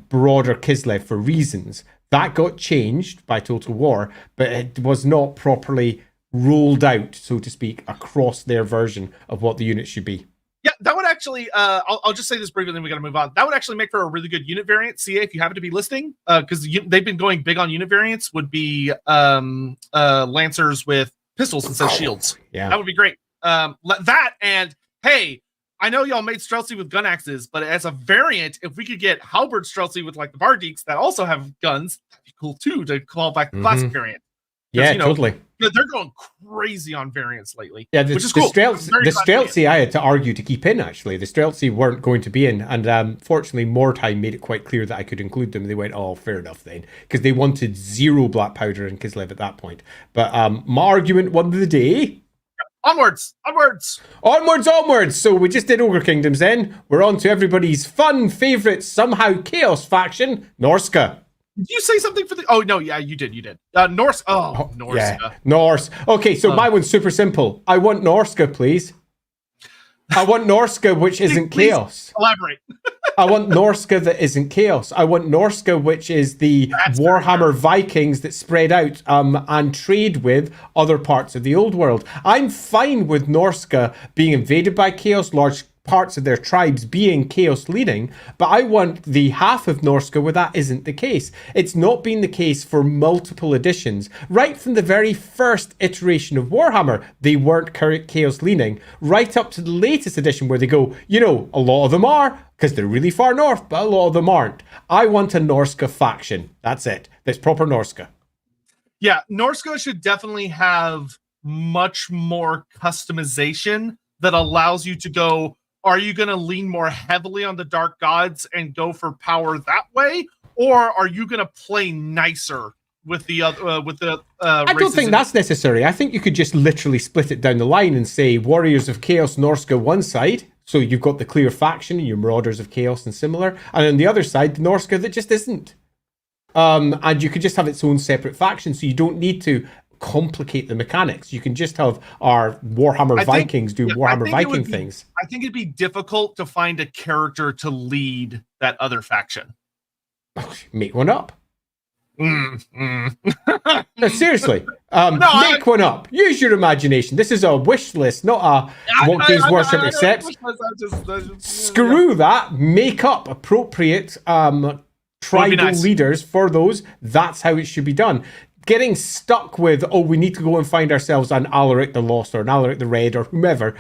broader Kislev for reasons. That got changed by Total War, but it was not properly rolled out, so to speak, across their version of what the unit should be. Yeah, that would actually, I'll just say this briefly, then we got to move on. That would actually make for a really good unit variant. CA, if you happen to be listening, because they've been going big on unit variants, would be Lancers with pistols instead of shields. Yeah. That would be great. That, and hey, I know y'all made Streltsy with gun axes, but as a variant, if we could get Halberd Streltsy with like the Bardiques that also have guns, that'd be cool too, to call back the classic variant. Yeah, totally. They're going crazy on variants lately. Yeah, which is cool. The Streltsy I had to argue to keep in, actually. The Streltsy weren't going to be in, and fortunately Mordheim made it quite clear that I could include them. They went, oh, fair enough then, because they wanted 0 black powder in Kislev at that point. But my argument won the day. Onwards! So we just did Ogre Kingdoms then. We're on to everybody's fun, favourite, somehow chaos faction, Norska. Did you say something for the... Oh, no, yeah, you did. Norse. Oh, Norska. Yeah, Norse. Okay, so my one's super simple. I want Norska, please. I want Norska, which isn't chaos. Elaborate. I want Norska that isn't chaos. I want Norska, which is the Warhammer Vikings that spread out and trade with other parts of the old world. I'm fine with Norska being invaded by chaos, large parts of their tribes being chaos leading, but I want the half of Norska where that isn't the case. It's not been the case for multiple editions. Right from the very first iteration of Warhammer, they weren't chaos leaning, right up to the latest edition where they go, you know, a lot of them are, because they're really far north, but a lot of them aren't. I want a Norska faction. That's it. That's proper Norska. Yeah, Norska should definitely have much more customization that allows you to go, are you going to lean more heavily on the Dark Gods and go for power that way? Or are you going to play nicer with the I don't think that's necessary. I think you could just literally split it down the line and say Warriors of Chaos Norska one side, so you've got the clear faction and your Marauders of Chaos and similar, and on the other side the Norska that just isn't. And you could just have its own separate faction, so you don't need to complicate the mechanics. You can just have our Warhammer Vikings do Warhammer Viking things. I think it'd be difficult to find a character to lead that other faction. Make one up. No, seriously. Make one up. Use your imagination. This is a wish list, not a what Games Workshop accepts. Screw that. Make up appropriate tribal leaders for those. That's how it should be done. Getting stuck with, oh, we need to go and find ourselves an Alaric the Lost or an Alaric the Red or whomever.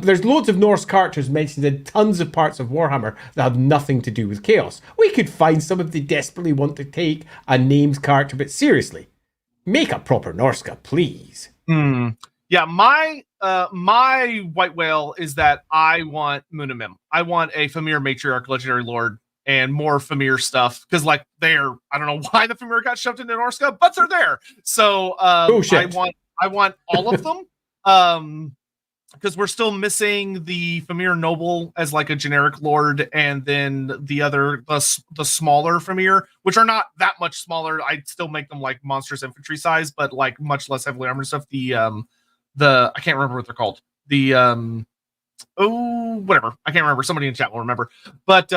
There's loads of Norse characters mentioned in tons of parts of Warhammer that have nothing to do with chaos. We could find some if they desperately want to take a named character, but seriously, make a proper Norska, please. Yeah, my white whale is that I want Munimim. I want a Famir Matriarch Legendary Lord and more Famir stuff because like I don't know why the Famir got shoved into Norska, but they're there. So I want all of them. Because we're still missing the Famir Noble as like a generic lord, and then the smaller Famir, which are not that much smaller. I'd still make them like monstrous infantry size, but like much less heavily armored stuff. The I can't remember what they're called. Whatever. I can't remember. Somebody in chat will remember. But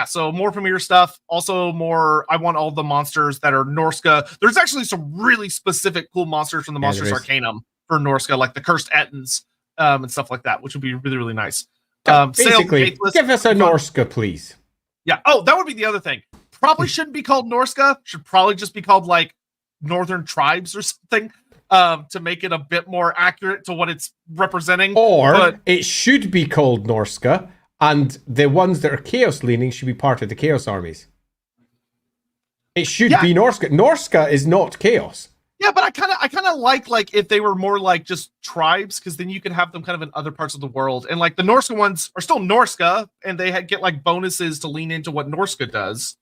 so more Famir stuff. Also more, I want all the monsters that are Norska. There's actually some really specific cool monsters from the Monsters Arcanum for Norska, like the Cursed Ettins. And stuff like that, which would be really, really nice. Basically, give us a Norska, please. Yeah. Oh, that would be the other thing. Probably shouldn't be called Norska. Should probably just be called like Northern Tribes or something to make it a bit more accurate to what it's representing. Or it should be called Norska, and the ones that are Chaos leaning should be part of the Chaos armies. It should be Norska. Norska is not Chaos. Yeah, but I kind of like if they were more like just tribes, because then you can have them kind of in other parts of the world. And like the Norska ones are still Norska, and they get like bonuses to lean into what Norska does.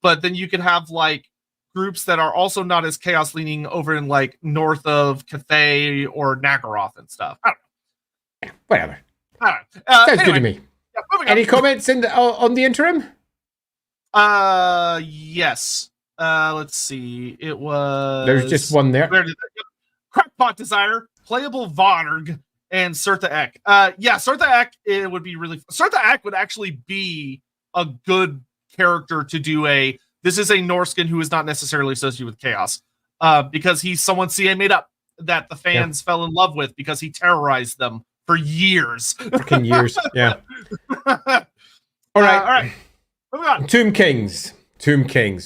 But then you can have like groups that are also not as chaos leaning over in like north of Cathay or Nagaroth and stuff. I don't know. Yeah, whatever. I don't know. Sounds good to me. Yeah, any comments on the interim? Yes. Let's see. It was. There's just one there. Crackpot Desire, playable Varg, and Surtha Ek. Surtha Ek. It would be really. Surtha Ek would actually be a good character to do a. This is a Norskin who is not necessarily associated with Chaos, because he's someone CA made up that the fans fell in love with because he terrorized them for years. Freaking years. Yeah. All right. Moving on. Tomb Kings.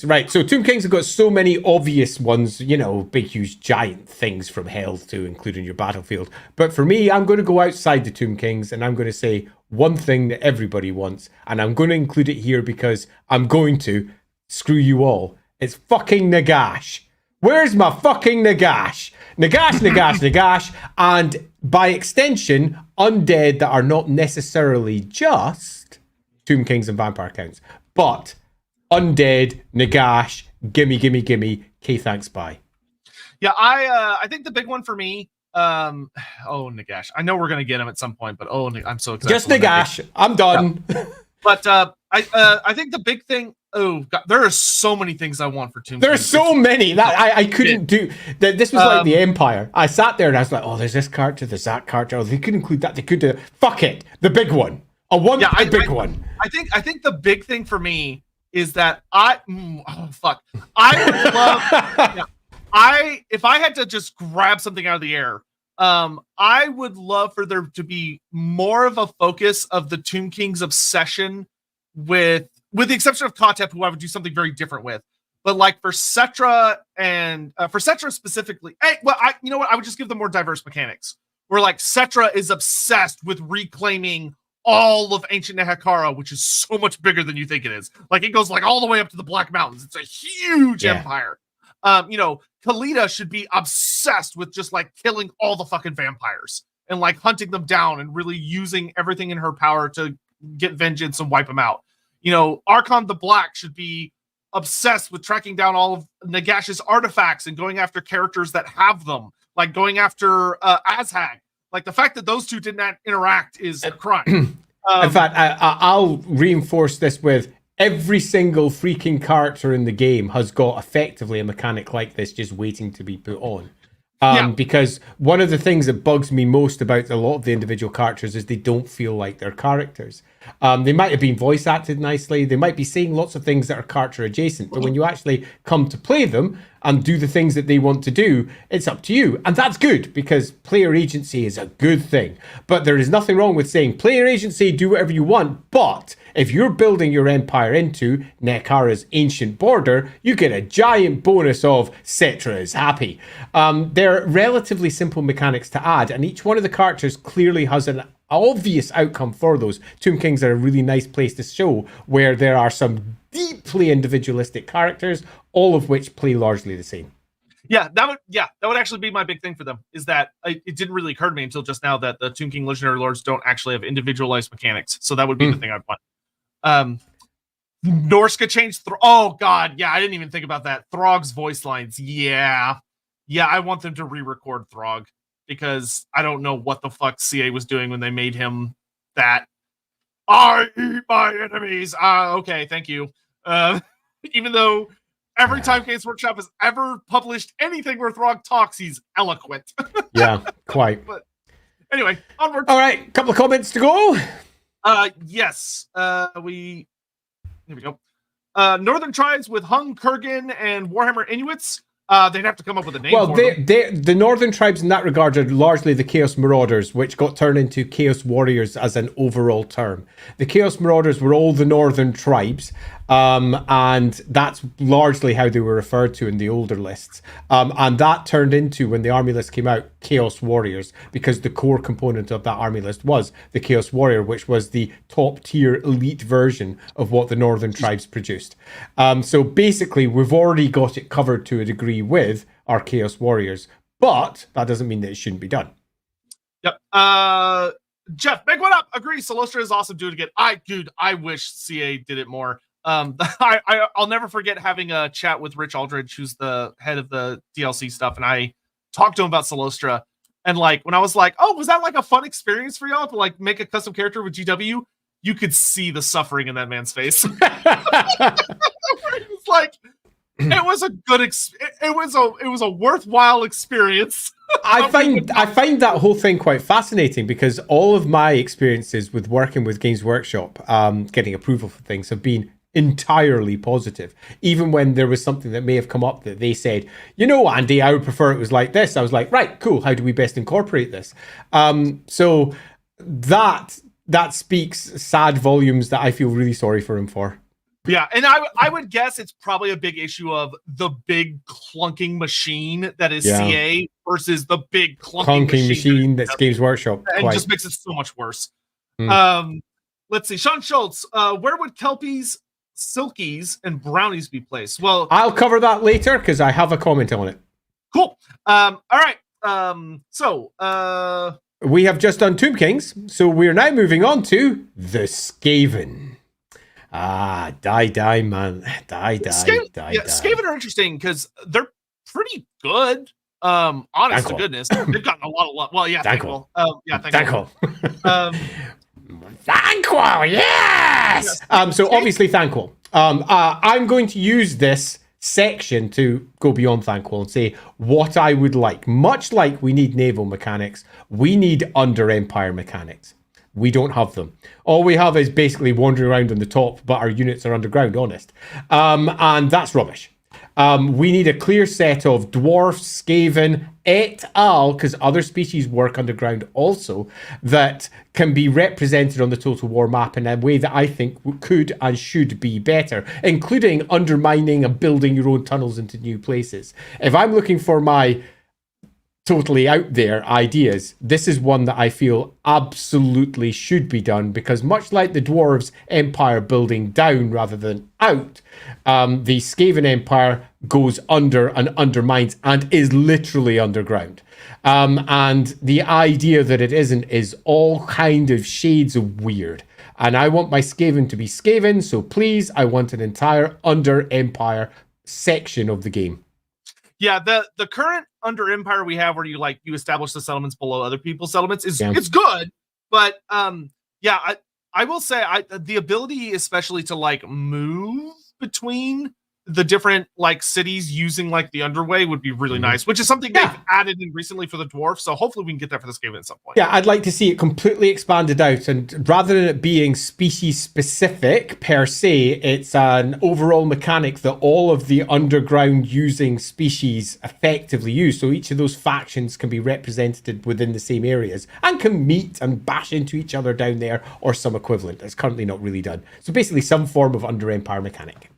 Right, so Tomb Kings have got so many obvious ones, big, huge, giant things from hell to include in your battlefield. But for me, I'm going to go outside the Tomb Kings, and I'm going to say one thing that everybody wants, and I'm going to include it here because I'm going to screw you all. It's fucking Nagash. Where's my fucking Nagash? Nagash, and by extension, undead that are not necessarily just Tomb Kings and Vampire Counts, but undead, Nagash, gimme, K thanks, bye. Yeah, I think the big one for me, Nagash. I know we're gonna get him at some point, but I'm so excited. Just Nagash. I'm done. Yeah. But I think the big thing. Oh God, there are so many things I want for Tomb Kings. There's so many that I couldn't do. This was like the Empire. I sat there and I was like, oh, there's this character, there's that character. Oh, they could include that. They could do. Fuck it, the big one. I want the big one. I think the big thing for me is that I would love if I had to just grab something out of the air, I would love for there to be more of a focus of the Tomb King's obsession with the exception of Kotep, who I would do something very different with. But like for Cetra and for Cetra specifically, I would just give them more diverse mechanics. Where like Cetra is obsessed with reclaiming all of ancient Nehekara, which is so much bigger than you think it is. Like it goes like all the way up to the Black Mountains. It's a huge empire. Kalita should be obsessed with just like killing all the fucking vampires and like hunting them down and really using everything in her power to get vengeance and wipe them out. Archon the Black should be obsessed with tracking down all of Nagash's artifacts and going after characters that have them, like going after Azhag. Like the fact that those two did not interact is a crime. In fact, I'll reinforce this with every single freaking character in the game has got effectively a mechanic like this just waiting to be put on. Because one of the things that bugs me most about a lot of the individual characters is they don't feel like they're characters. They might have been voice acted nicely. They might be saying lots of things that are character adjacent. But when you actually come to play them and do the things that they want to do, it's up to you. And that's good because player agency is a good thing. But there is nothing wrong with saying player agency, do whatever you want. But if you're building your empire into Nekara's ancient border, you get a giant bonus of Cetra is happy. They're relatively simple mechanics to add, and each one of the characters clearly has an obvious outcome for those. Tomb Kings are a really nice place to show where there are some deeply individualistic characters, all of which play largely the same. That would actually be my big thing for them, is that it didn't really occur to me until just now that the Tomb King Legendary Lords don't actually have individualized mechanics. So that would be the thing I'd want. Norska changed. Oh God, yeah, I didn't even think about that. Throg's voice lines. Yeah, I want them to re-record Throg because I don't know what the fuck CA was doing when they made him that. I eat my enemies. Okay, thank you. Even though every time Games Workshop has ever published anything where Throg talks, he's eloquent. Yeah, quite. But anyway, onward. All right, couple of comments to go. Yes. Here we go. Northern tribes with Hung, Kurgan, and Warhammer Inuits. They'd have to come up with a name. Well, for them. the northern tribes in that regard are largely the Chaos Marauders, which got turned into Chaos Warriors as an overall term. The Chaos Marauders were all the northern tribes, and that's largely how they were referred to in the older lists. And that turned into, when the army list came out, Chaos Warriors, because the core component of that army list was the Chaos Warrior, which was the top tier elite version of what the northern tribes produced. So basically, we've already got it covered to a degree with our Chaos Warriors, but that doesn't mean that it shouldn't be done. Yep. Jeff, big one up. Agree. Celestra is awesome. Do it again. I wish CA did it more. I'll never forget having a chat with Rich Aldridge, who's the head of the DLC stuff, and I talked to him about Celestra. And like when I was like, "Oh, was that like a fun experience for y'all to like make a custom character with GW?" You could see the suffering in that man's face. It's like it was a good it was a worthwhile experience. I find that whole thing quite fascinating because all of my experiences with working with Games Workshop, getting approval for things, have been entirely positive. Even when there was something that may have come up that they said, you know, Andy, I would prefer it was like this. I was like, right, cool. How do we best incorporate this? So that speaks sad volumes that I feel really sorry for him for. Yeah, and I would guess it's probably a big issue of the big clunking machine that is CA versus the big clunking machine that's Games Workshop. And just makes it so much worse. Let's see. Sean Schultz, where would Kelpies, Silkies, and Brownies be placed? Well, I'll cover that later because I have a comment on it. Cool. All right. We have just done Tomb Kings, so we're now moving on to the Skaven. Die, man. Die. Skaven are interesting because they're pretty good. Honest to goodness. They've gotten a lot of love. Well, yeah, Thankful. Thankful. Thankful, yes! So obviously Thankful. I'm going to use this section to go beyond Thankful and say what I would like. Much like we need naval mechanics, we need under Empire mechanics. We don't have them. All we have is basically wandering around on the top, but our units are underground, honest. And that's rubbish. We need a clear set of dwarfs, Skaven, et al., because other species work underground also, that can be represented on the Total War map in a way that I think could and should be better, including undermining and building your own tunnels into new places. If I'm looking for my totally out there ideas, this is one that I feel absolutely should be done, because much like the Dwarves Empire building down rather than out, the Skaven Empire goes under and undermines and is literally underground. And the idea that it isn't is all kind of shades of weird. And I want my Skaven to be Skaven, so please, I want an entire under Empire section of the game. Yeah, the current under Empire we have, where you establish the settlements below other people's settlements, it's good, but I will say the ability, especially to move between the different cities using the underway, would be really nice, which is something they've added in recently for the dwarf. So hopefully we can get that for this game at some point. Yeah, I'd like to see it completely expanded out, and rather than it being species specific per se, it's an overall mechanic that all of the underground using species effectively use. So each of those factions can be represented within the same areas and can meet and bash into each other down there, or some equivalent. That's currently not really done. So basically some form of under Empire mechanic.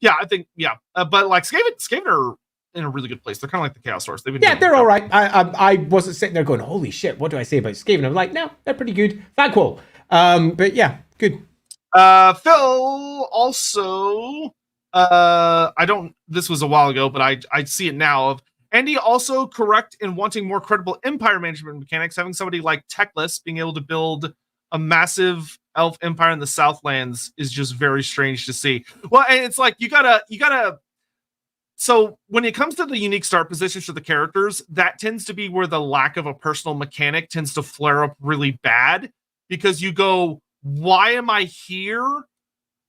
Yeah, I think, but Skaven are in a really good place. They're kind of like the Chaos Source. They're all right. I wasn't sitting there going, holy shit, what do I say about Skaven? I'm like, no, they're pretty good. Thankful. But yeah, good. Phil also, this was a while ago, but I see it now. Andy also correct in wanting more credible Empire management mechanics, having somebody like Techless being able to build a massive elf empire in the Southlands is just very strange to see. Well, and it's like you gotta. So when it comes to the unique start positions for the characters, that tends to be where the lack of a personal mechanic tends to flare up really bad, because you go, why am I here?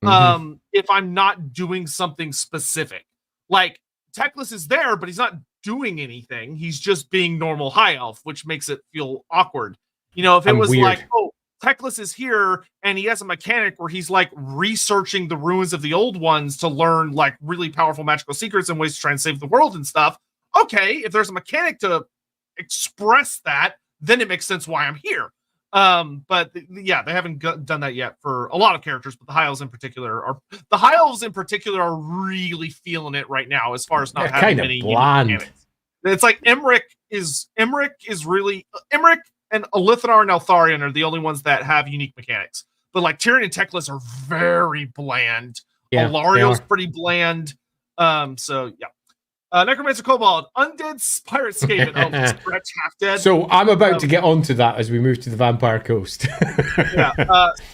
If I'm not doing something specific. Like Teclis is there, but he's not doing anything. He's just being normal high elf, which makes it feel awkward. You know, if it was weird. like, oh, Teclis is here and he has a mechanic where he's like researching the ruins of the old ones to learn like really powerful magical secrets and ways to try and save the world and stuff. Okay, if there's a mechanic to express that, then it makes sense why I'm here. But yeah, they haven't done that yet for a lot of characters, but the high elves in particular are really feeling it right now as far as not having any mechanics. It's like Emmerich and Elithnar and Eltharion are the only ones that have unique mechanics. But like Tyrion and Teclis are very bland. Yeah, Alariel's pretty bland. So yeah. Necromancer Kobold, Undead Pirate Skaven. Oh, Stretch half dead. So I'm about to get onto that as we move to the Vampire Coast. Yeah.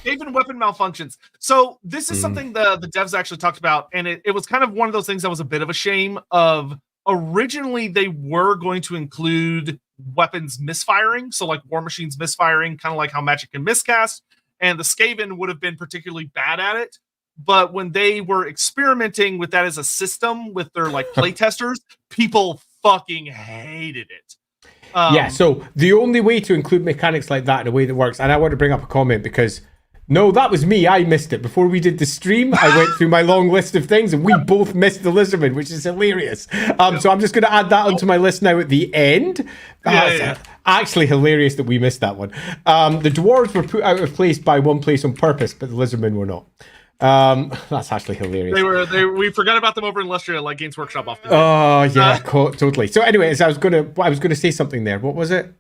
Skaven weapon malfunctions. So this is something the devs actually talked about, and it was kind of one of those things that was a bit of a shame of. Originally, they were going to include weapons misfiring, so like war machines misfiring, kind of like how magic can miscast, and the Skaven would have been particularly bad at it. But when they were experimenting with that as a system with their like playtesters, people fucking hated it. Yeah, so the only way to include mechanics like that in a way that works, and I want to bring up a comment because no, that was me. I missed it. Before we did the stream, I went through my long list of things, and we both missed the Lizardman, which is hilarious. So I'm just going to add that onto my list now at the end. Actually hilarious that we missed that one. The dwarves were put out of place by one place on purpose, but the Lizardmen were not. That's actually hilarious. We forgot about them over in Lustria, like Games Workshop often. Oh yeah, totally. So anyways, I was gonna say something there. What was it?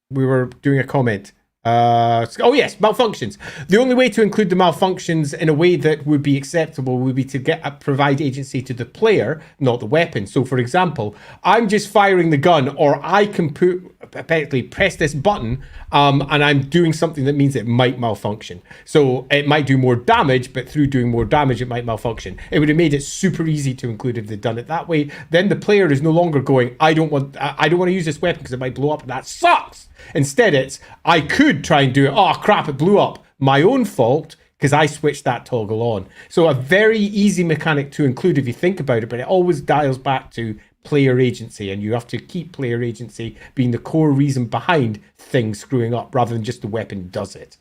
We were doing a comment. Oh yes, malfunctions. The only way to include the malfunctions in a way that would be acceptable would be to provide agency to the player, not the weapon. So for example, I'm just firing the gun, or I can effectively press this button, and I'm doing something that means it might malfunction. So it might do more damage, but through doing more damage, it might malfunction. It would have made it super easy to include if they'd done it that way. Then the player is no longer going, I don't want to use this weapon because it might blow up, and that sucks. Instead, it's, I could try and do it. Oh, crap, it blew up. My own fault, because I switched that toggle on. So a very easy mechanic to include if you think about it, but it always dials back to player agency, and you have to keep player agency being the core reason behind things screwing up, rather than just the weapon does it.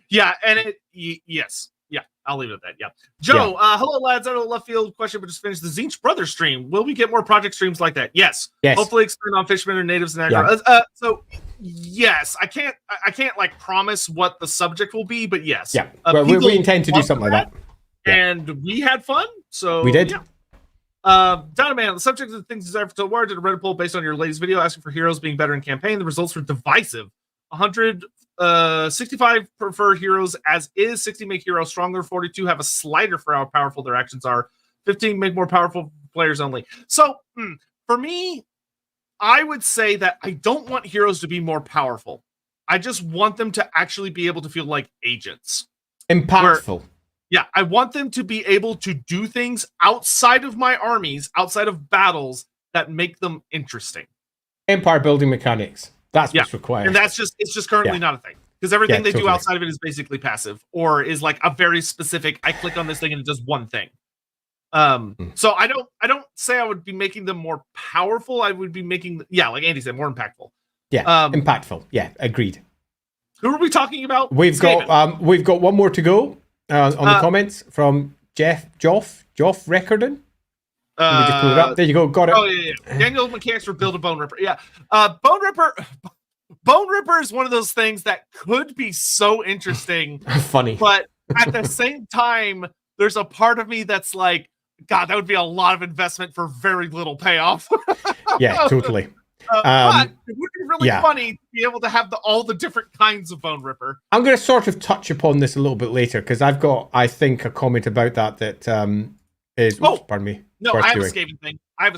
Yeah, and yes. Yeah, I'll leave it at that. Yeah. Joe, hello, lads. Out of the left field question, but just finished the Zinch Brothers stream. Will we get more project streams like that? Yes. Hopefully expand on Fishman or natives and aggro. So yes, I can't like promise what the subject will be, but yes. Yeah. Well, we intend to do something like that. And we had fun. So we did. Yeah. Donovan, the subject of the things desired for Total War did a Reddit poll based on your latest video asking for heroes being better in campaign. The results were divisive. 65 prefer heroes as is, 60 make heroes stronger, 42 have a slider for how powerful their actions are, 15 make more powerful players only. So for me, I would say that I don't want heroes to be more powerful. I just want them to actually be able to feel like agents. Impactful. I want them to be able to do things outside of my armies, outside of battles, that make them interesting. Empire building mechanics. That's what's required. And it's just currently not a thing. Because everything they do outside of it is basically passive, or is like a very specific, I click on this thing and it does one thing. So I don't say I would be making them more powerful. I would be making, like Andy said, more impactful. Yeah, impactful. Yeah, agreed. Who are we talking about? We've got one more to go on the comments from Joff Recordon. Let me just pull it up. There you go. Got it. Oh yeah. Daniel mechanics for build a Bone Ripper. Yeah. Bone Ripper is one of those things that could be so interesting. Funny. But at the same time, there's a part of me that's like, God, that would be a lot of investment for very little payoff. Yeah, totally. But it would be really funny to be able to have all the different kinds of Bone Ripper. I'm going to sort of touch upon this a little bit later, because I've got, I think, a comment about that is... pardon me. No, I have a scathing thing.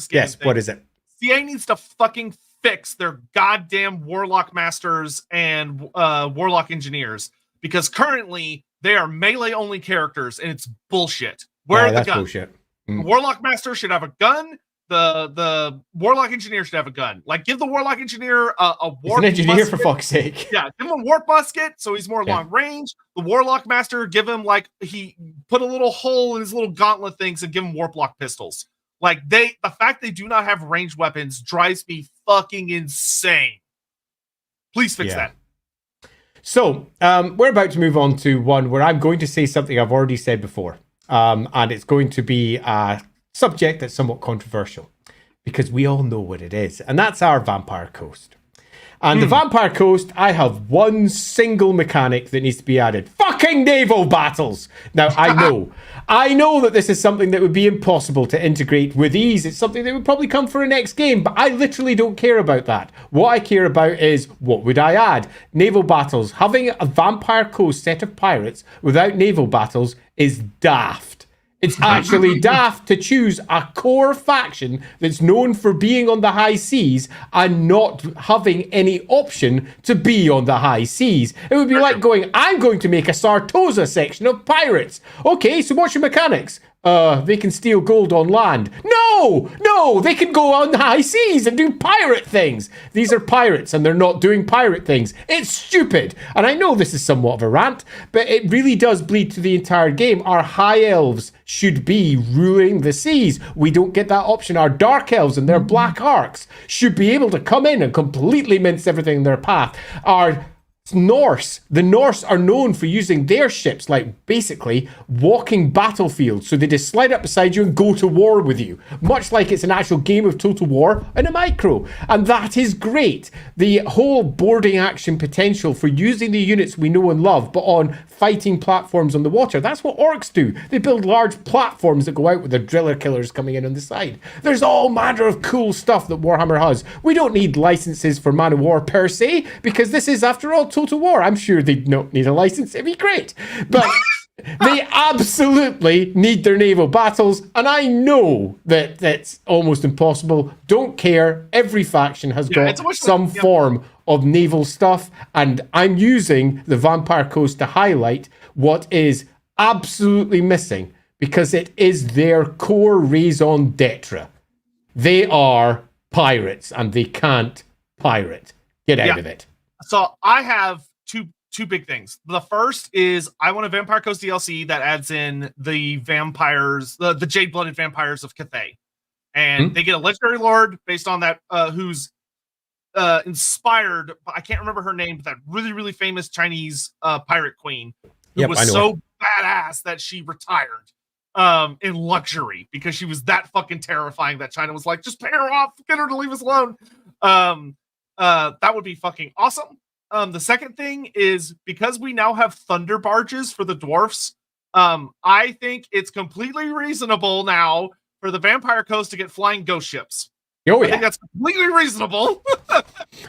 Yes, what is it? CA needs to fucking fix their goddamn Warlock Masters and Warlock Engineers. because currently they are melee only characters and it's bullshit. Where are the guns? Bullshit. The Warlock Master should have a gun. The Warlock Engineer should have a gun. Like, give the Warlock Engineer a warp. He's an engineer musket. for fuck's sake. Yeah, give him a warp musket so he's more long range. The Warlock Master, give him he put a little hole in his little gauntlet things and give him warp lock pistols. Like, the fact they do not have ranged weapons drives me fucking insane. Please fix that. So, we're about to move on to one where I'm going to say something I've already said before. And it's going to be a subject that's somewhat controversial because we all know what it is. And that's our Vampire Coast. And the Vampire Coast, I have one single mechanic that needs to be added. Fucking naval battles! Now, I know that this is something that would be impossible to integrate with ease. It's something that would probably come for a next game, but I literally don't care about that. What I care about is, what would I add? Naval battles. Having a Vampire Coast set of pirates without naval battles is daft. It's actually daft to choose a core faction that's known for being on the high seas and not having any option to be on the high seas. It would be like going, I'm going to make a Sartosa section of pirates. Okay, so what's your mechanics? They can steal gold on land. No, they can go on the high seas and do pirate things. These are pirates and they're not doing pirate things. It's stupid. And I know this is somewhat of a rant, but it really does bleed to the entire game. Our high elves should be ruling the seas. We don't get that option. Our dark elves and their black arcs should be able to come in and completely mince everything in their path. Our the Norse are known for using their ships like basically walking battlefields, so they just slide up beside you and go to war with you, much like it's an actual game of Total War in a micro, and that is great. The whole boarding action potential for using the units we know and love but on fighting platforms on the water, that's what orcs do. They build large platforms that go out with their driller killers coming in on the side. There's all manner of cool stuff that Warhammer has. We don't need licenses for Man of War per se, because this is after all Total War. I'm sure they'd not need a license. It'd be great. But they absolutely need their naval battles. And I know that that's almost impossible. Don't care. Every faction has got some form of naval stuff. And I'm using the Vampire Coast to highlight what is absolutely missing, because it is their core raison d'etre. They are pirates and they can't pirate. Get out of it. So I have two big things. The first is I want a Vampire Coast DLC that adds in the vampires, the jade-blooded vampires of Cathay. And they get a legendary lord based on that, who's inspired, I can't remember her name, but that really, really famous Chinese pirate queen who was so badass that she retired in luxury because she was that fucking terrifying that China was like, just pay her off, get her to leave us alone. That would be fucking awesome. The second thing is, because we now have thunder barges for the dwarfs, I think it's completely reasonable now for the Vampire Coast to get flying ghost ships. I think that's completely reasonable.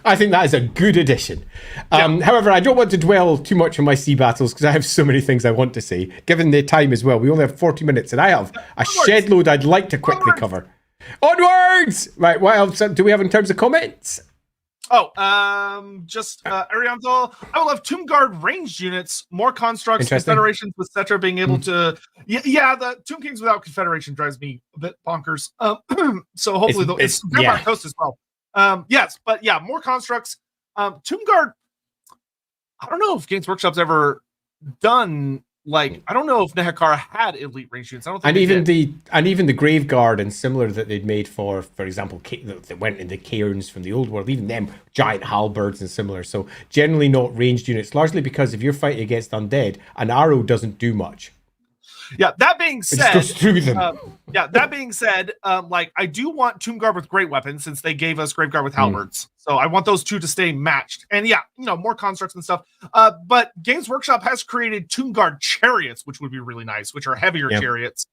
I think that is a good addition. However, I don't want to dwell too much on my sea battles because I have so many things I want to say, given the time as well. We only have 40 minutes and I have a shed load I'd like to quickly cover. Onwards! Right, what else do we have in terms of comments? Arinthal. I will have Tomb Guard ranged units, more constructs, confederations, etc. Being able to, the Tomb Kings without confederation drives me a bit bonkers. So hopefully it's Vampire Coast as well. More constructs. Tomb Guard. I don't know if Games Workshop's ever done. I don't know if Nehekara had elite range units. I don't think even the Grave Guard and similar that they'd made for example, that went in the cairns from the old world. Even them giant halberds and similar. So generally not ranged units, largely because if you're fighting against undead, an arrow doesn't do much. Yeah, that being said, it just goes through them. I do want Tomb Guard with great weapons, since they gave us Grave Guard with halberds. So I want those two to stay matched. And more constructs and stuff. But Games Workshop has created Tomb Guard chariots, which would be really nice, which are heavier chariots.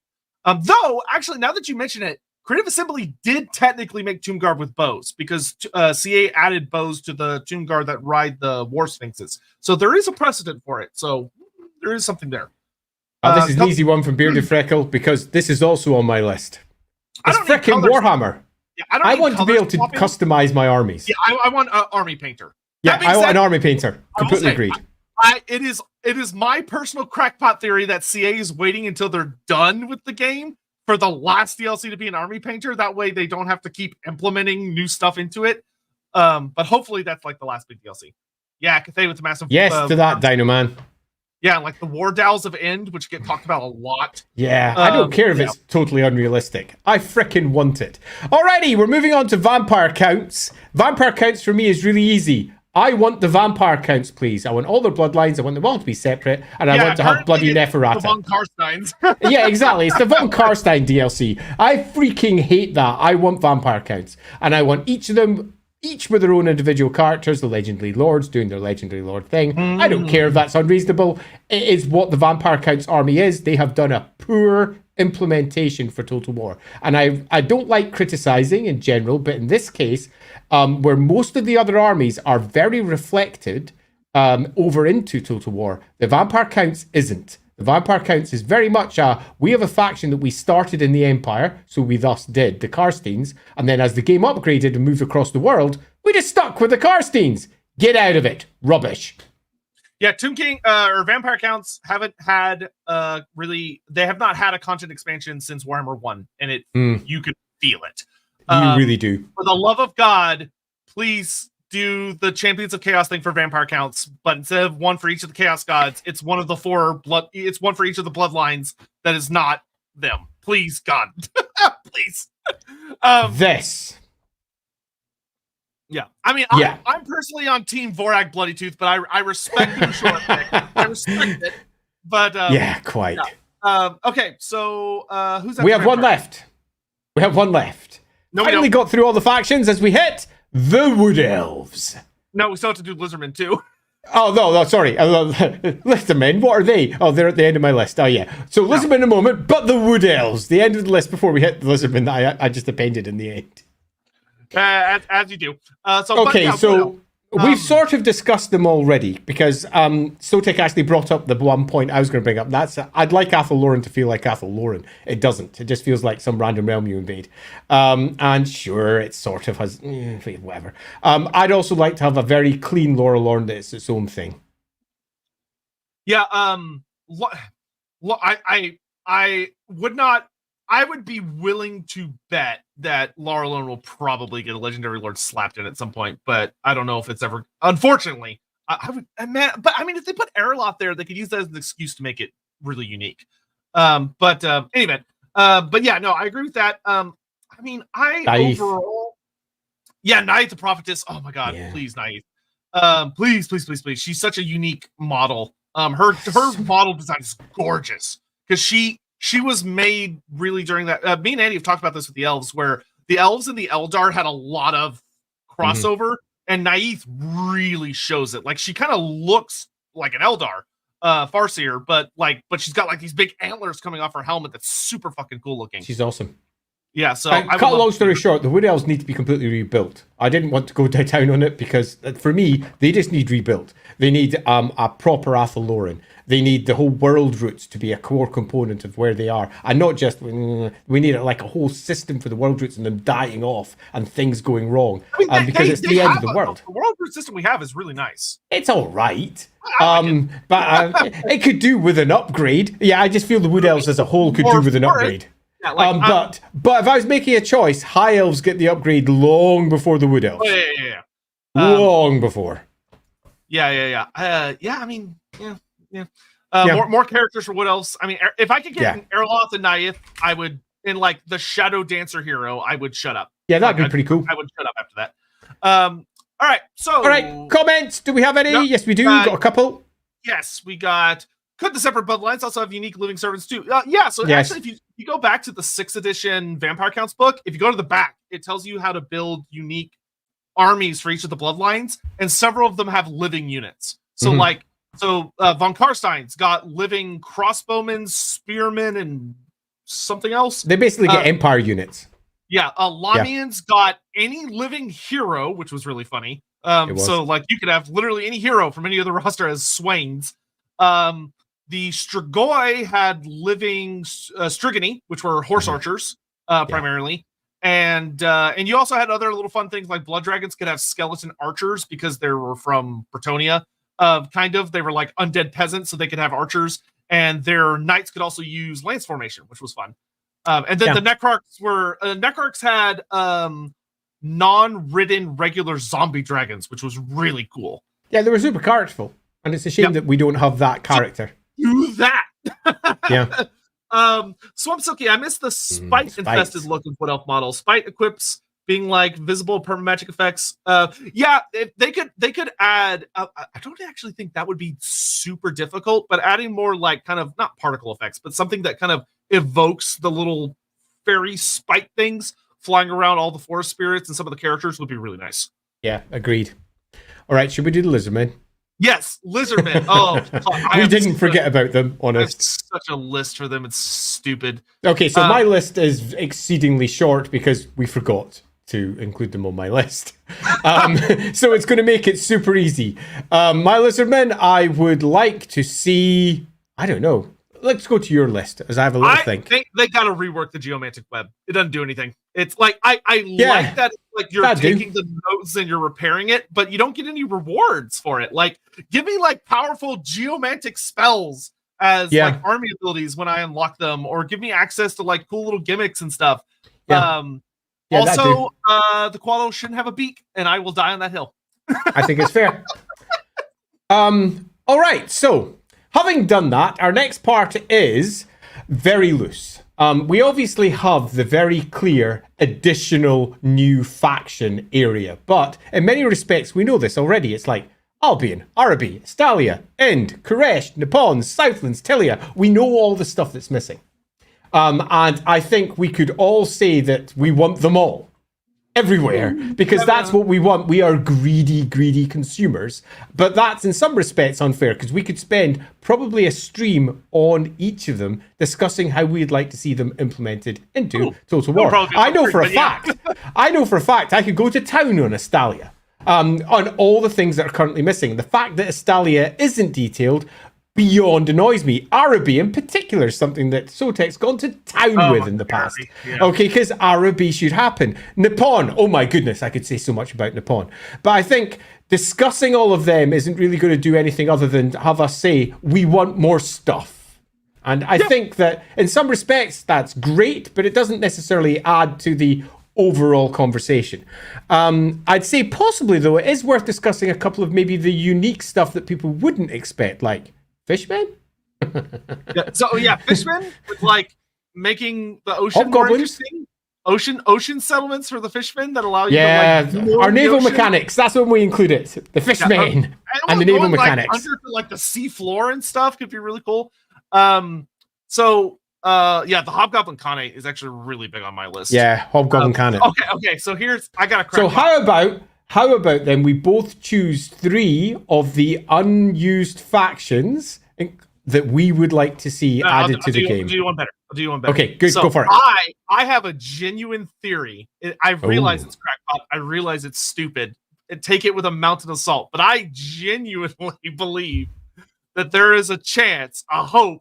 Though, actually, now that you mention it, Creative Assembly did technically make Tomb Guard with bows, because CA added bows to the Tomb Guard that ride the War Sphinxes. So there is a precedent for it. So there is something there. This is an easy one from Bearded Freckle, because this is also on my list. It's freaking Warhammer. Yeah, I want to be able to customize my armies. Yeah, I want an army painter. Yeah, I want an army painter. Completely agreed. It is it is my personal crackpot theory that CA is waiting until they're done with the game for the last DLC to be an army painter. That way they don't have to keep implementing new stuff into it. But hopefully that's like the last big DLC. Yeah, Cathay with the massive. Yes, to that, Dino Man. Yeah, like the War Dowls of End, which get talked about a lot. Yeah, I don't care if it's totally unrealistic. I frickin' want it. Alrighty, we're moving on to vampire counts. Vampire counts for me is really easy. I want the vampire counts, please. I want all their bloodlines. I want them all to be separate, and I want to have bloody Neferata. The Von Karsteins. Yeah, exactly. It's the Von Karstein DLC. I freaking hate that. I want vampire counts, and I want each of them. Each with their own individual characters, the legendary lords doing their legendary lord thing. I don't care if that's unreasonable. It is what the Vampire Counts army is. They have done a poor implementation for Total War. And I don't like criticizing in general, but in this case, where most of the other armies are very reflected over into Total War, the Vampire Counts isn't. The Vampire Counts is very much we have a faction that we started in the Empire, so we thus did, the Karsteins, and then as the game upgraded and moved across the world, we just stuck with the Karsteins. Get out of it. Rubbish. Yeah, Tomb King or Vampire Counts haven't had they have not had a content expansion since Warhammer 1, and you could feel it. You really do. For the love of God, please do the Champions of Chaos thing for Vampire Counts, but instead of one for each of the Chaos Gods, it's one of the it's one for each of the bloodlines that is not them. Please, God. Please. This. Yeah. I mean, I'm personally on Team Vorag Bloody Tooth, but I respect the short pick. I respect it. But yeah, quite. Yeah. Okay, so who's that? We have one left. We have one left. No, Finally got through all the factions as we hit the Wood Elves. No, we still have to do Lizardmen too. Oh, no, sorry. Lizardmen, what are they? Oh, they're at the end of my list. Oh, yeah. So Lizardmen in a moment, but the Wood Elves. The end of the list before we hit the Lizardmen that I just appended in the end. As you do. We've sort of discussed them already because Sotek actually brought up the one point I was going to bring up. That's I'd like Aalor to feel like Aalor. It doesn't. It just feels like some random realm you invade. And sure, it sort of has whatever. I'd also like to have a very clean Aalor that's its own thing. Yeah. I would not. I would be willing to bet that Aalor will probably get a legendary lord slapped in at some point, but I don't know if it's ever. Unfortunately, but I mean, if they put Erloth there, they could use that as an excuse to make it really unique. Anyway, but yeah, no, I agree with that. I mean, overall, yeah, Naith the Prophetess. Oh my God, please, Naith. Please. She's such a unique model. Her model design is gorgeous because she was made really during that. Me and Andy have talked about this with the elves, where the elves and the Eldar had a lot of crossover, and Naith really shows it. Like, she kind of looks like an Eldar, Farseer, but she's got like these big antlers coming off her helmet that's super fucking cool looking. She's awesome. Yeah, so cut a long story short, the Wood Elves need to be completely rebuilt. I didn't want to go down on it because for me, they just need rebuilt. They need a proper Aalor. They need the whole world routes to be a core component of where they are, and not just we need like a whole system for the world routes and them dying off and things going wrong. I mean, because it's the end of the world. The world route system we have is really nice. It's all right, but it could do with an upgrade. Yeah, I just feel the Wood Elves as a whole could do with an upgrade. Yeah, but if I was making a choice, High Elves get the upgrade long before the Wood Elves. Yeah. Long before. Yeah. I mean, yeah. More characters for Wood Elves. I mean, if I could get an Erloth and Naith, I would, in like the Shadow Dancer hero, I would shut up. Yeah, that'd be pretty cool. I would shut up after that. All right. Comments. Do we have any? No, yes, we do. We've got a couple. Yes, we got. Could the separate bloodlines also have unique living servants too? Actually, if you go back to the 6th edition Vampire Counts book, if you go to the back, it tells you how to build unique armies for each of the bloodlines, and several of them have living units. So Von Karstein's got living crossbowmen, spearmen, and something else. They basically get empire units. Yeah, Lamian's got any living hero, which was really funny. So like you could have literally any hero from any other roster as Swains. The Strigoi had living Strigony, which were horse archers primarily, and you also had other little fun things like Blood Dragons could have skeleton archers because they were from Bretonia. kind of. They were like undead peasants, so they could have archers, and their knights could also use lance formation, which was fun. And then the Necrarchs had non-ridden regular zombie dragons, which was really cool. Yeah, they were super characterful, and it's a shame that we don't have that character. Do that. Yeah. Swamp Silky, I missed the spite infested look of Wood Elf model. Spite equips being like visible permanent magic effects. They could add. I don't actually think that would be super difficult, but adding more like kind of not particle effects, but something that kind of evokes the little fairy spite things flying around all the forest spirits and some of the characters would be really nice. Yeah, agreed. All right, should we do the Lizardmen? Yes, Lizardmen. Oh, we didn't forget about them, honest. Such a list for them. It's stupid. Okay, so my list is exceedingly short because we forgot to include them on my list. So it's going to make it super easy. My Lizardmen, I would like to see... I don't know. Let's go to your list, as I have a little think. They got to rework the geomantic web. It doesn't do anything. It's like I like that. Like you're taking the notes and you're repairing it, but you don't get any rewards for it. Like, give me like powerful geomantic spells as like army abilities when I unlock them, or give me access to like cool little gimmicks and stuff. Yeah. Also, the Qualo shouldn't have a beak, and I will die on that hill. I think it's fair. All right, so having done that, our next part is very loose. We obviously have the very clear additional new faction area, but in many respects, we know this already. It's like Albion, Araby, Stalia, Ind, Koresh, Nippon, Southlands, Tilia. We know all the stuff that's missing. And I think we could all say that we want them all. Everywhere, because that's what we want. We are greedy consumers, but that's in some respects unfair because we could spend probably a stream on each of them discussing how we'd like to see them implemented into Total War. I know for a fact I could go to town on Astalia, on all the things that are currently missing. The fact that Astalia isn't detailed beyond annoys me. Araby in particular is something that Sotek's gone to town with in the past. Okay, because Araby should happen. Nippon, oh my goodness, I could say so much about Nippon. But I think discussing all of them isn't really going to do anything other than have us say, we want more stuff. And I think that in some respects, that's great, but it doesn't necessarily add to the overall conversation. I'd say possibly, though, it is worth discussing a couple of maybe the unique stuff that people wouldn't expect, like Fishman? Fishman with like making the ocean more interesting. Ocean settlements for the Fishmen that allow you to like our naval mechanics. That's when we include it. The Fishmen and the naval mechanics. Like, under like the sea floor and stuff could be really cool. The Hobgoblin Khanate is actually really big on my list. Yeah, Hobgoblin Khanate. Okay. So I got a. So how about then we both choose 3 of the unused factions that we would like to see added to the game? I'll do you one better. Okay, good. So go for it. I have a genuine theory. I realize it's crackpot. I realize it's stupid. And take it with a mountain of salt. But I genuinely believe that there is a chance, a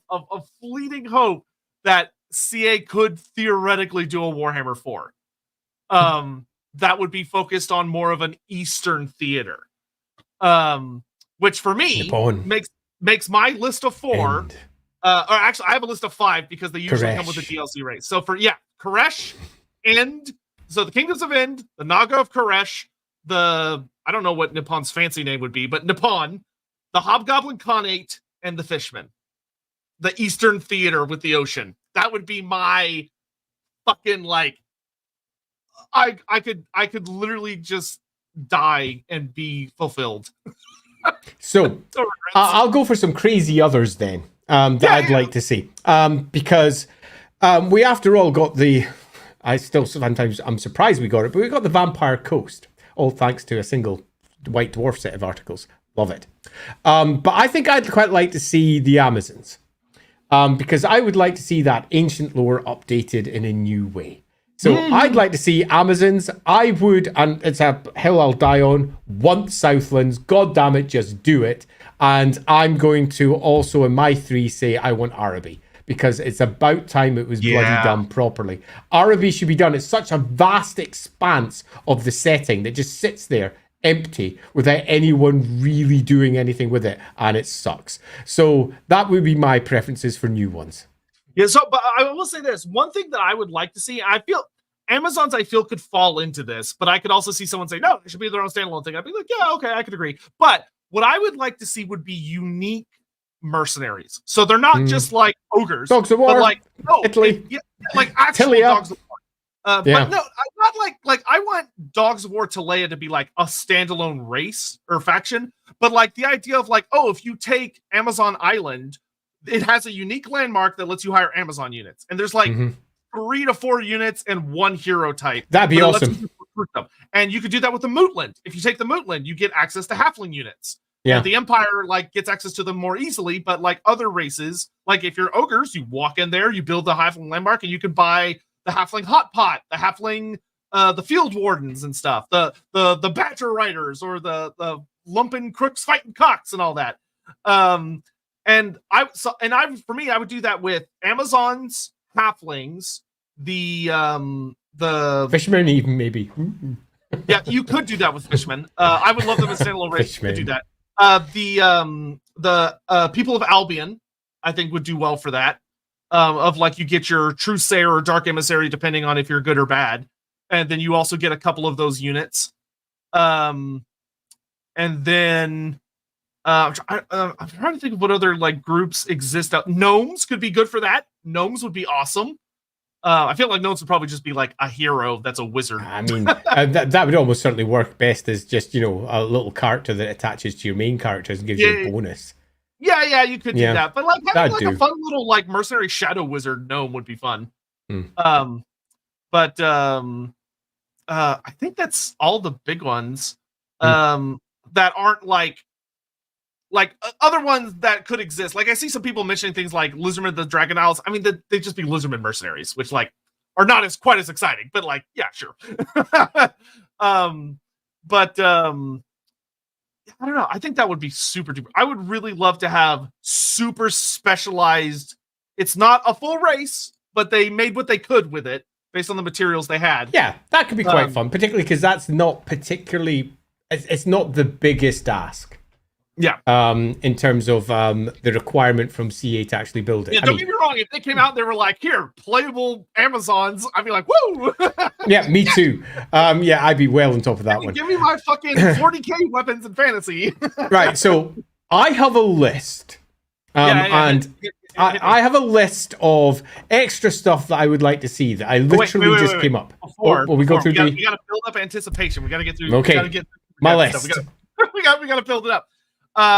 fleeting hope that CA could theoretically do a Warhammer 4. That would be focused on more of an Eastern theater. Which for me makes my list of 4. Or actually, I have a list of 5 because they usually come with a DLC race. So Koresh, Ind, so the Kingdoms of Ind, the Naga of Koresh, I don't know what Nippon's fancy name would be, but Nippon, the Hobgoblin Khanate, and the Fishmen. The Eastern theater with the ocean. That would be my fucking like. I could literally just die and be fulfilled. So I'll go for some crazy others then I'd like to see because we after all got I'm surprised we got it, but we got the Vampire Coast, all thanks to a single White Dwarf set of articles. Love it. But I think I'd quite like to see the Amazons because I would like to see that ancient lore updated in a new way. So I'd like to see Amazons. I would, and it's a hill I'll die on, want Southlands. God damn it, just do it. And I'm going to also in my 3 say I want Araby because it's about time it was bloody done properly. Araby should be done. It's such a vast expanse of the setting that just sits there empty without anyone really doing anything with it, and it sucks. So that would be my preferences for new ones. Yeah, so but I will say this. One thing that I would like to see, I feel Amazon's could fall into this, but I could also see someone say, no, it should be their own standalone thing. I'd be like, yeah, okay, I could agree. But what I would like to see would be unique mercenaries. So they're not just like ogres. Dogs of War, but like, no, Italy. Like actual Tilia. Dogs of War. But no, I'm not like I want Dogs of War Tilia to be like a standalone race or faction, but like the idea of like, oh, if you take Amazon Island, it has a unique landmark that lets you hire Amazon units, and there's like 3 to 4 units and 1 hero type. That'd be awesome. And you could do that with the Mootland. If you take the Mootland, you get access to halfling units. Yeah, and the Empire like gets access to them more easily, but like other races, like if you're ogres, you walk in there, you build the halfling landmark, and you can buy the halfling hot pot, the halfling, the field wardens and stuff, the badger riders, or the lumpen crooks fighting cocks and all that. And for me, I would do that with Amazon's halflings, the Fishman even maybe. Yeah, you could do that with Fishman. I would love them as standalone race to do that. The people of Albion, I think, would do well for that. Of like you get your Truesayer or Dark Emissary, depending on if you're good or bad, and then you also get a couple of those units. And then I'm trying to think of what other like groups exist out. Gnomes could be good for that. Gnomes would be awesome. I feel like Gnomes would probably just be like a hero that's a wizard. I mean, that would almost certainly work best as just, a little character that attaches to your main characters and gives you a bonus. Yeah, you could do that. But like having like a fun little like mercenary shadow wizard gnome would be fun. I think that's all the big ones. That aren't like other ones that could exist. Like I see some people mentioning things like Lizardmen the Dragon Isles. I mean, they just be Lizardmen mercenaries, which like are not quite as exciting, but like, yeah, sure. I don't know. I think that would be super duper. I would really love to have super specialized. It's not a full race, but they made what they could with it based on the materials they had. Yeah, that could be quite fun, particularly because that's not particularly. It's not the biggest ask. Yeah. In terms of the requirement from CA to actually build it. Yeah, don't get me wrong. If they came out and they were like, here, playable Amazons, I'd be like, woo! Yeah, me too. Yeah, I'd be well on top of that one. Give me my fucking 40k weapons in fantasy. Right, so I have a list. I have a list of extra stuff that I would like to see that I literally just came up. We got to build up anticipation. We got to get through. Okay, my list. We got to build it up.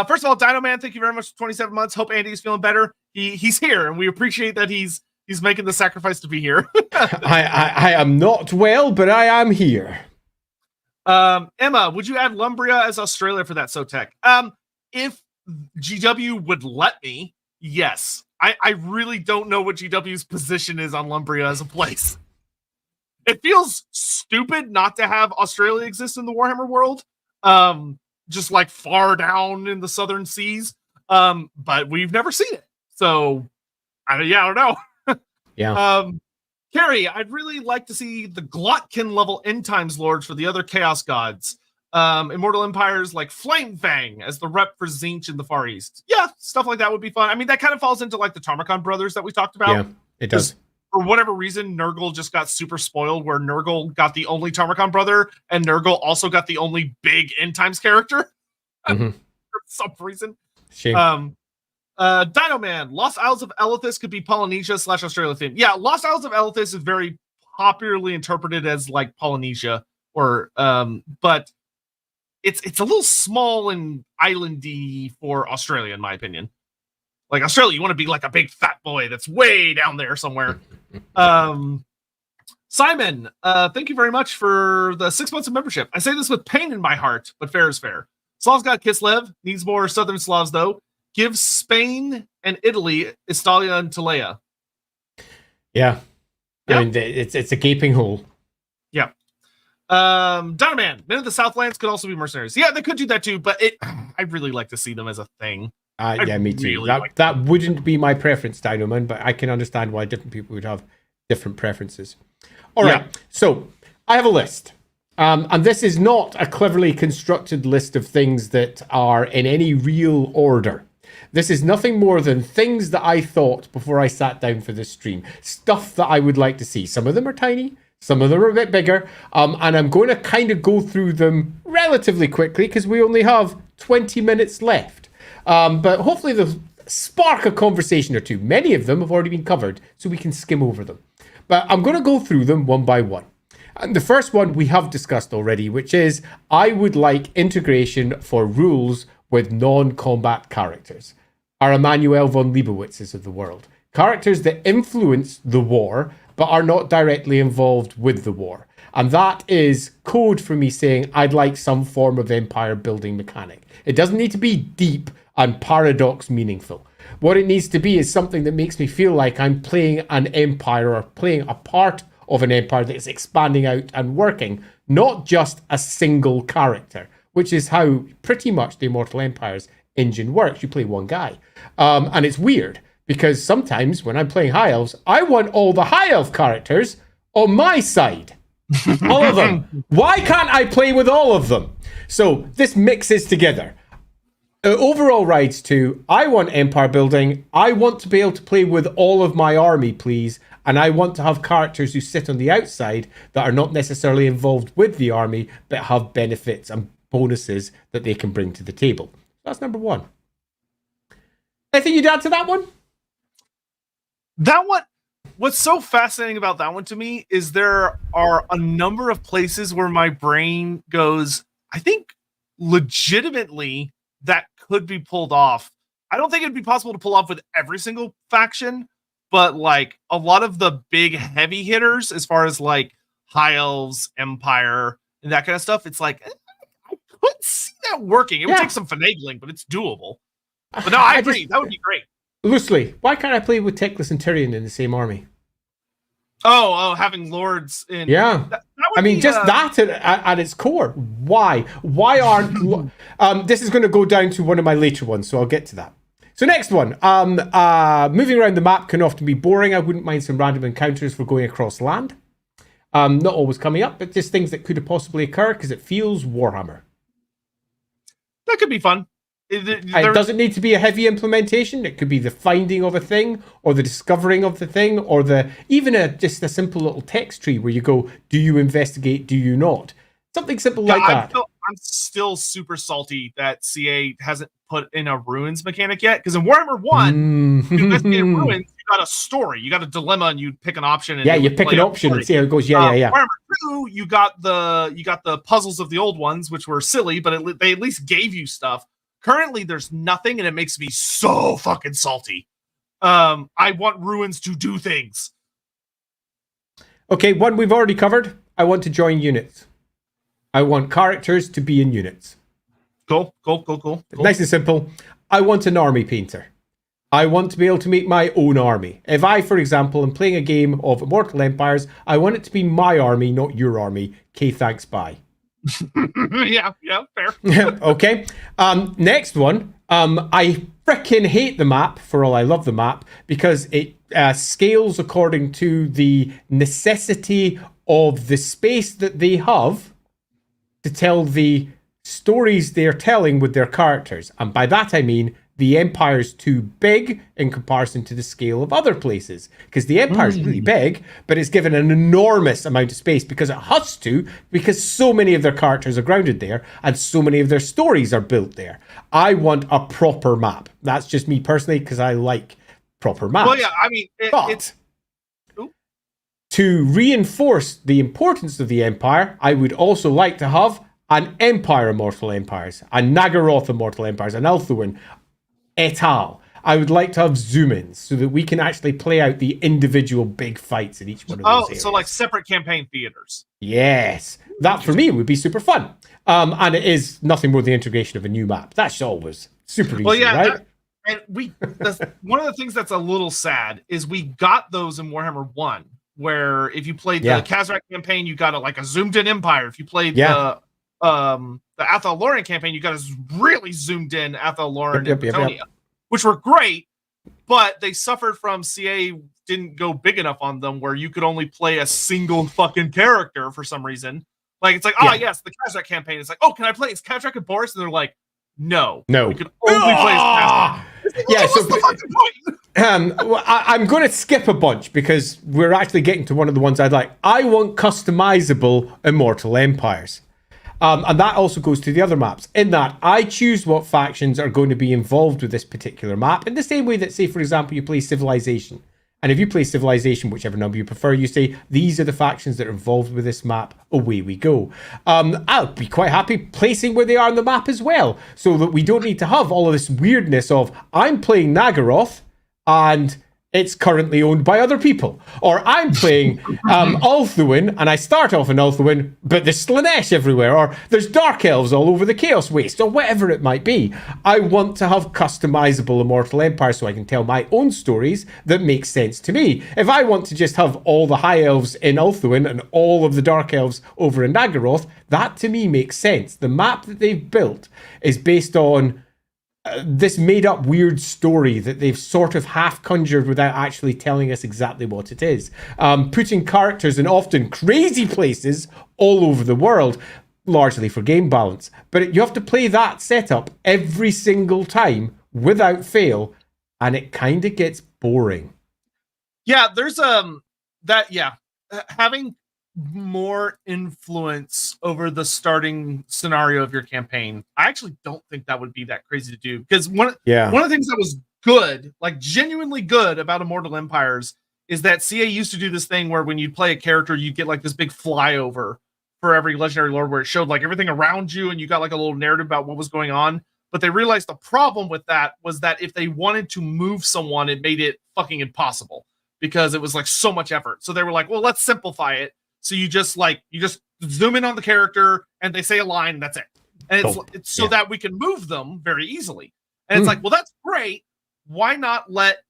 First of all, Dino Man, thank you very much for 27 months. Hope Andy's feeling better. He's here, and we appreciate that he's making the sacrifice to be here. I am not well, but I am here. Emma, would you add Lumbria as Australia for that Sotek? If GW would let me, yes. I really don't know what GW's position is on Lumbria as a place. It feels stupid not to have Australia exist in the Warhammer world. Just like far down in the southern seas. But we've never seen it. So I don't know. Yeah. Carrie, I'd really like to see the Glotkin level end times lords for the other chaos gods. Immortal empires like Flame Fang as the rep for Zinch in the Far East. Yeah, stuff like that would be fun. I mean, that kind of falls into like the Tarmakon brothers that we talked about. Yeah, it does. For whatever reason, Nurgle just got super spoiled where Nurgle got the only Tarmakon brother and Nurgle also got the only big end times character. For some reason. Shame. Dino Man, Lost Isles of Elithis could be Polynesia / Australia theme. Yeah, Lost Isles of Elithis is very popularly interpreted as like Polynesia, or but it's a little small and islandy for Australia, in my opinion. Like Australia, you want to be like a big fat boy that's way down there somewhere. Simon, thank you very much for the 6 months of membership. I say this with pain in my heart, but fair is fair. Slavs got Kislev, needs more southern Slavs though. Give Spain and Italy Estalia and Tilea. Yeah. I mean, it's a gaping hole. Yeah. Dino Man, men of the Southlands could also be mercenaries. Yeah, they could do that too, but I'd really like to see them as a thing. Yeah, me too. Really that wouldn't be my preference, Dino Man, but I can understand why different people would have different preferences. All right, so I have a list. And this is not a cleverly constructed list of things that are in any real order. This is nothing more than things that I thought before I sat down for this stream. Stuff that I would like to see. Some of them are tiny, some of them are a bit bigger. And I'm going to kind of go through them relatively quickly because we only have 20 minutes left. But hopefully they'll spark a conversation or two. Many of them have already been covered, so we can skim over them. But I'm going to go through them one by one. And the first one we have discussed already, which is I would like integration for rules with non-combat characters. Our Emanuel von Leibowitzes of the world. Characters that influence the war, but are not directly involved with the war. And that is code for me saying I'd like some form of empire building mechanic. It doesn't need to be deep and paradox meaningful. What it needs to be is something that makes me feel like I'm playing an empire or playing a part of an empire that's expanding out and working, not just a single character, which is how pretty much the Immortal Empire's engine works. You play one guy. And it's weird because sometimes when I'm playing High Elves, I want all the High Elf characters on my side. All of them. Why can't I play with all of them? So this mixes together. Overall rides to, I want empire building. I want to be able to play with all of my army, please. And I want to have characters who sit on the outside that are not necessarily involved with the army, but have benefits and bonuses that they can bring to the table. That's number one. Anything you'd add to that one? That one, what's so fascinating about that one to me is there are a number of places where my brain goes, I think legitimately that could be pulled off. I don't think it'd be possible to pull off with every single faction, but like a lot of the big heavy hitters, as far as like High Elves, Empire, and that kind of stuff, it's like, I could see that working. It would take some finagling, but it's doable. But no, I agree. That would be great. Loosely, why can't I play with Teclis and Tyrion in the same army? Oh, having lords in... Yeah. That I mean, just that at its core. Why? Why aren't... this is going to go down to one of my later ones, so I'll get to that. So next one. Moving around the map can often be boring. I wouldn't mind some random encounters for going across land. Not always coming up, but just things that could have possibly occurred because it feels Warhammer. That could be fun. It doesn't need to be a heavy implementation. It could be the finding of a thing or the discovering of the thing or even just a simple little text tree where you go, do you investigate, do you not? Something simple like that. I'm still super salty that CA hasn't put in a ruins mechanic yet. Because in Warhammer 1, you investigate ruins, you got a story. You got a dilemma and you pick an option. And you pick an option and see how it goes. Yeah. Warhammer 2, you got the puzzles of the old ones, which were silly, but they at least gave you stuff. Currently, there's nothing, and it makes me so fucking salty. I want ruins to do things. Okay, one we've already covered. I want to join units. I want characters to be in units. Cool. Nice and simple. I want an army painter. I want to be able to make my own army. If I, for example, am playing a game of Immortal Empires, I want it to be my army, not your army. Okay, thanks, bye. yeah, fair. Okay. Next one. I freaking hate the map, for all I love the map, because it scales according to the necessity of the space that they have to tell the stories they're telling with their characters. And by that I mean the Empire's too big in comparison to the scale of other places. Because the Empire's really big, but it's given an enormous amount of space because it has to, because so many of their characters are grounded there and so many of their stories are built there. I want a proper map. That's just me personally, because I like proper maps. Well, yeah, I mean, it's... To reinforce the importance of the Empire, I would also like to have an Empire Immortal Empires, a Nagaroth Immortal Empires, an Althuan, et al. I would like to have zoom-ins so that we can actually play out the individual big fights in each one of those areas. So like separate campaign theaters. Yes. That, for me, would be super fun. And it is nothing more than the integration of a new map. That's always super easy, right? One of the things that's a little sad is we got those in Warhammer 1, where if you played the Khazrak campaign, you got a zoomed-in Empire. If you played the Athel Loren campaign, you got a really zoomed in Athel Loren and Bretonia, which were great, but they suffered from CA didn't go big enough on them where you could only play a single fucking character for some reason. Like, it's like, oh, yes, the Kazakh campaign. It's like, oh, can I play as Kazakh and Boris? And they're like, no. We can only play as Kazakh. Yeah, what's the fucking point? I'm going to skip a bunch because we're actually getting to one of the ones I'd like. I want customizable Immortal Empires. And that also goes to the other maps, in that I choose what factions are going to be involved with this particular map, in the same way that, say, for example, you play Civilization. And if you play Civilization, whichever number you prefer, you say, these are the factions that are involved with this map, away we go. I'll be quite happy placing where they are on the map as well, so that we don't need to have all of this weirdness of, I'm playing Nagaroth, and it's currently owned by other people. Or I'm playing Ulthuan, and I start off in Ulthuan, but there's Slaanesh everywhere, or there's Dark Elves all over the Chaos Waste, or whatever it might be. I want to have customizable Immortal Empire so I can tell my own stories that make sense to me. If I want to just have all the High Elves in Ulthuan and all of the Dark Elves over in Nagaroth, that to me makes sense. The map that they've built is based on this made-up weird story that they've sort of half-conjured without actually telling us exactly what it is. Putting characters in often crazy places all over the world, largely for game balance. But you have to play that setup every single time without fail, and it kind of gets boring. Yeah, there's having more influence over the starting scenario of your campaign. I actually don't think that would be that crazy to do, because one of the things that was good, like genuinely good about Immortal Empires, is that CA used to do this thing where when you'd play a character, you'd get like this big flyover for every legendary lord where it showed like everything around you and you got like a little narrative about what was going on. But they realized the problem with that was that if they wanted to move someone, it made it fucking impossible because it was like so much effort. So they were like, well, let's simplify it. So you just zoom in on the character and they say a line and that's it. And it's so that we can move them very easily. And it's like, well, that's great. Why not let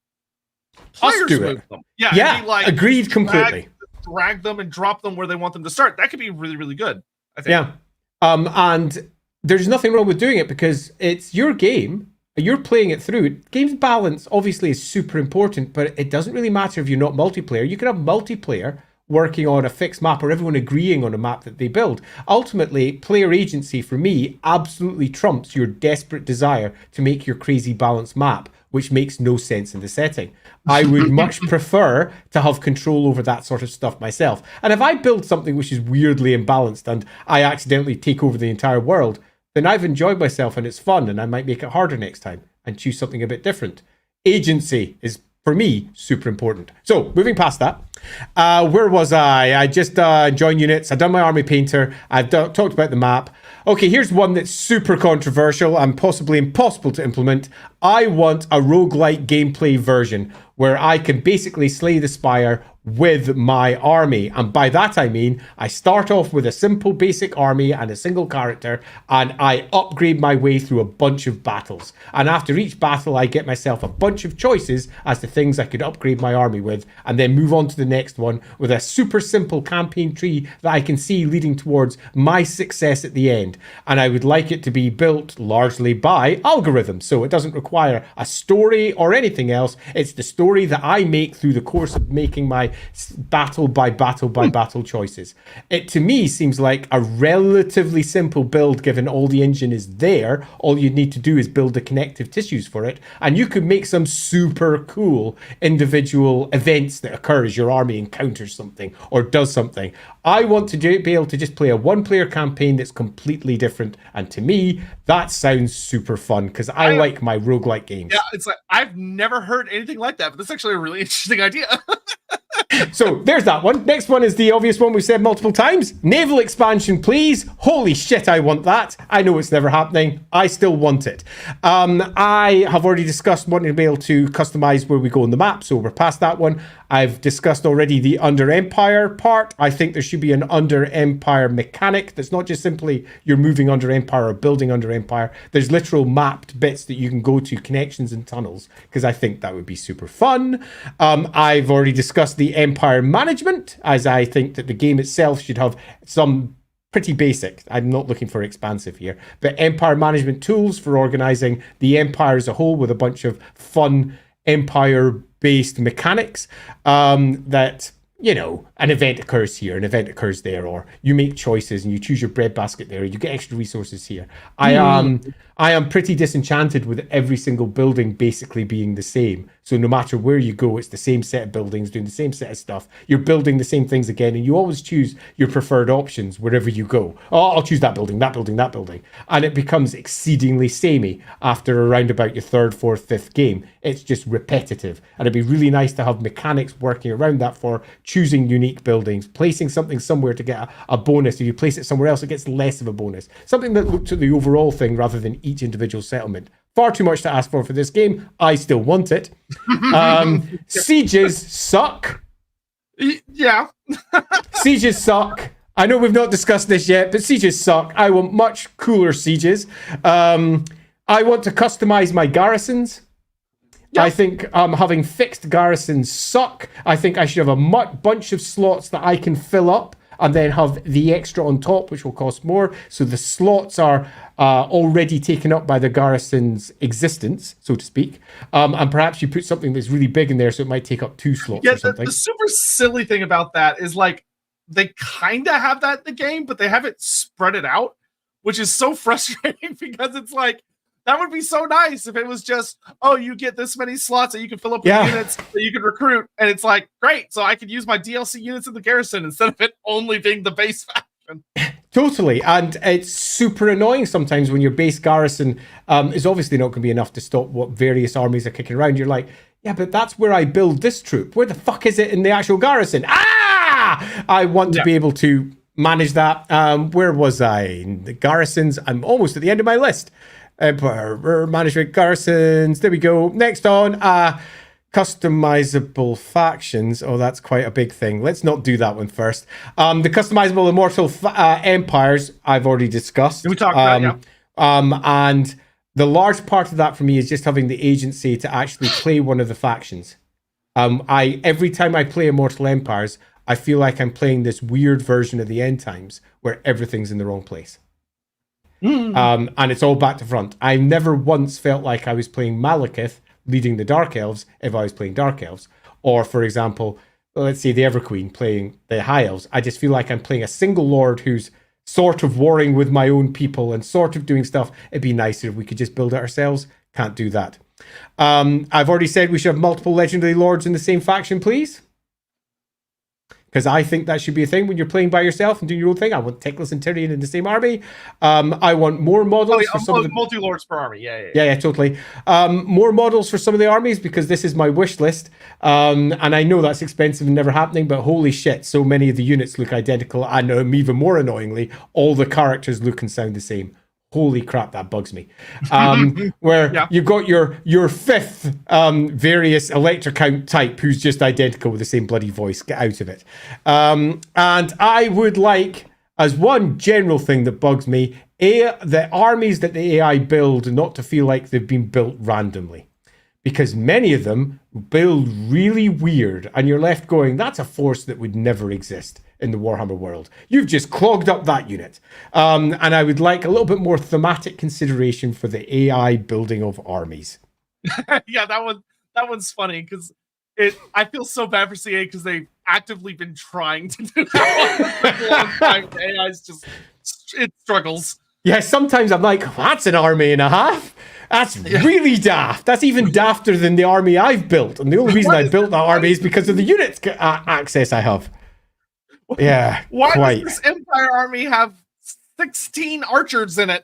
players move them? Yeah, agreed completely. Drag them and drop them where they want them to start. That could be really, really good, I think. Yeah. And there's nothing wrong with doing it because it's your game. You're playing it through. Game's balance obviously is super important, but it doesn't really matter if you're not multiplayer. You can have multiplayer working on a fixed map or everyone agreeing on a map that they build. Ultimately, player agency for me absolutely trumps your desperate desire to make your crazy balanced map, which makes no sense in the setting. I would much prefer to have control over that sort of stuff myself. And if I build something which is weirdly imbalanced and I accidentally take over the entire world, then I've enjoyed myself and it's fun, and I might make it harder next time and choose something a bit different. Agency is, for me, super important. So, moving past that, where was I? I just joined units. I've done my army painter. I've talked about the map. Okay, here's one that's super controversial and possibly impossible to implement. I want a roguelike gameplay version where I can basically slay the spire with my army. And by that I mean I start off with a simple basic army and a single character, and I upgrade my way through a bunch of battles. And after each battle I get myself a bunch of choices as to things I could upgrade my army with, and then move on to the next one with a super simple campaign tree that I can see leading towards my success at the end. And I would like it to be built largely by algorithms, so it doesn't require a story or anything else. It's the story that I make through the course of making my battle by battle by battle choices. It to me seems like a relatively simple build, given all the engine is there. All you need to do is build the connective tissues for it, and you could make some super cool individual events that occur as your army encounters something or does something. I want to be able to just play a one-player campaign that's completely different, and to me that sounds super fun because I like my roguelike games. Yeah, it's like I've never heard anything like that, but that's actually a really interesting idea. So there's that one. Next one is the obvious one we've said multiple times. Naval expansion, please. Holy shit, I want that. I know it's never happening. I still want it. I have already discussed wanting to be able to customize where we go on the map, so we're past that one. I've discussed already the Under Empire part. I think there should be an Under Empire mechanic that's not just simply you're moving Under Empire or building Under Empire. There's literal mapped bits that you can go to, connections and tunnels, because I think that would be super fun. I've already discussed the Empire management, as I think that the game itself should have some pretty basic, I'm not looking for expansive here, but Empire management tools for organizing the Empire as a whole with a bunch of fun Empire based mechanics that you know, an event occurs here, an event occurs there, or you make choices and you choose your breadbasket there, you get extra resources here. I am pretty disenchanted with every single building basically being the same. So no matter where you go, it's the same set of buildings doing the same set of stuff. You're building the same things again, and you always choose your preferred options wherever you go. Oh, I'll choose that building, that building, that building. And it becomes exceedingly samey after around about your third, fourth, fifth game. It's just repetitive. And it'd be really nice to have mechanics working around that for choosing unique buildings, placing something somewhere to get a bonus. If you place it somewhere else, it gets less of a bonus. Something that looked at the overall thing rather than each individual settlement. Far too much to ask for this game. I still want it. Sieges suck. Yeah. Sieges suck. I know we've not discussed this yet, but sieges suck. I want much cooler sieges. I want to customize my garrisons. Yep. I think having fixed garrisons suck. I think I should have a bunch of slots that I can fill up and then have the extra on top, which will cost more. So the slots are already taken up by the garrison's existence, so to speak. And perhaps you put something that's really big in there, so it might take up 2 slots or something. The super silly thing about that is, like, they kind of have that in the game, but they haven't spread it out, which is so frustrating because it's like, that would be so nice if it was just, oh, you get this many slots that you can fill up with units that you can recruit. And it's like, great. So I could use my DLC units in the garrison instead of it only being the base faction. Totally. And it's super annoying sometimes when your base garrison is obviously not going to be enough to stop what various armies are kicking around. You're like, yeah, but that's where I build this troop. Where the fuck is it in the actual garrison? I want to be able to manage that. Where was I? The garrisons. I'm almost at the end of my list. Management garrisons. There we go. Next on, customizable factions. Oh, that's quite a big thing. Let's not do that one first. The customizable immortal empires I've already discussed. We talked about and the large part of that for me is just having the agency to actually play one of the factions. Every time I play Immortal Empires, I feel like I'm playing this weird version of the end times where everything's in the wrong place. And it's all back to front. I never once felt like I was playing Malekith leading the Dark Elves if I was playing Dark Elves. Or, for example, let's say the Everqueen playing the High Elves. I just feel like I'm playing a single lord who's sort of warring with my own people and sort of doing stuff. It'd be nicer if we could just build it ourselves. Can't do that. I've already said we should have multiple legendary lords in the same faction, please. Because I think that should be a thing when you're playing by yourself and doing your own thing. I want Teclis and Tyrion in the same army. I want more models for some of the multi-lords per army. Yeah, totally. More models for some of the armies because this is my wish list. And I know that's expensive and never happening, but holy shit, so many of the units look identical. And even more annoyingly, all the characters look and sound the same. Holy crap, that bugs me. Where you've got your fifth various Electrocount type who's just identical with the same bloody voice. Get out of it. And I would like, as one general thing that bugs me, the armies that the AI build not to feel like they've been built randomly. Because many of them build really weird, and you're left going, that's a force that would never exist in the Warhammer world. You've just clogged up that unit. And I would like a little bit more thematic consideration for the AI building of armies. Yeah, that one's funny because I feel so bad for CA because they've actively been trying to do that one for a long time. The AI's just, it struggles. Yeah, sometimes I'm like, that's an army and a half. That's really daft. That's even dafter than the army I've built. And the only reason I built that army is because of the unit access I have. Yeah, Why does this Empire army have 16 archers in it?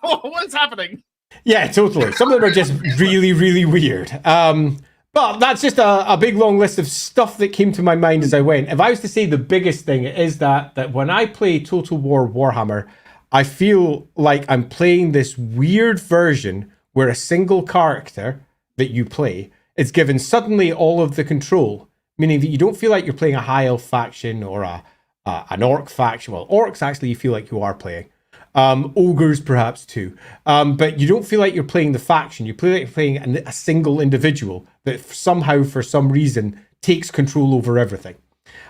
What's happening? Yeah, totally. Some of them are just really, really weird. But that's just a big long list of stuff that came to my mind as I went. If I was to say the biggest thing is that when I play Total War Warhammer, I feel like I'm playing this weird version where a single character that you play is given suddenly all of the control, meaning that you don't feel like you're playing a high elf faction or an orc faction. Well, orcs actually you feel like you are playing. Ogres perhaps too. But you don't feel like you're playing the faction. You feel like you're playing a single individual that somehow, for some reason, takes control over everything.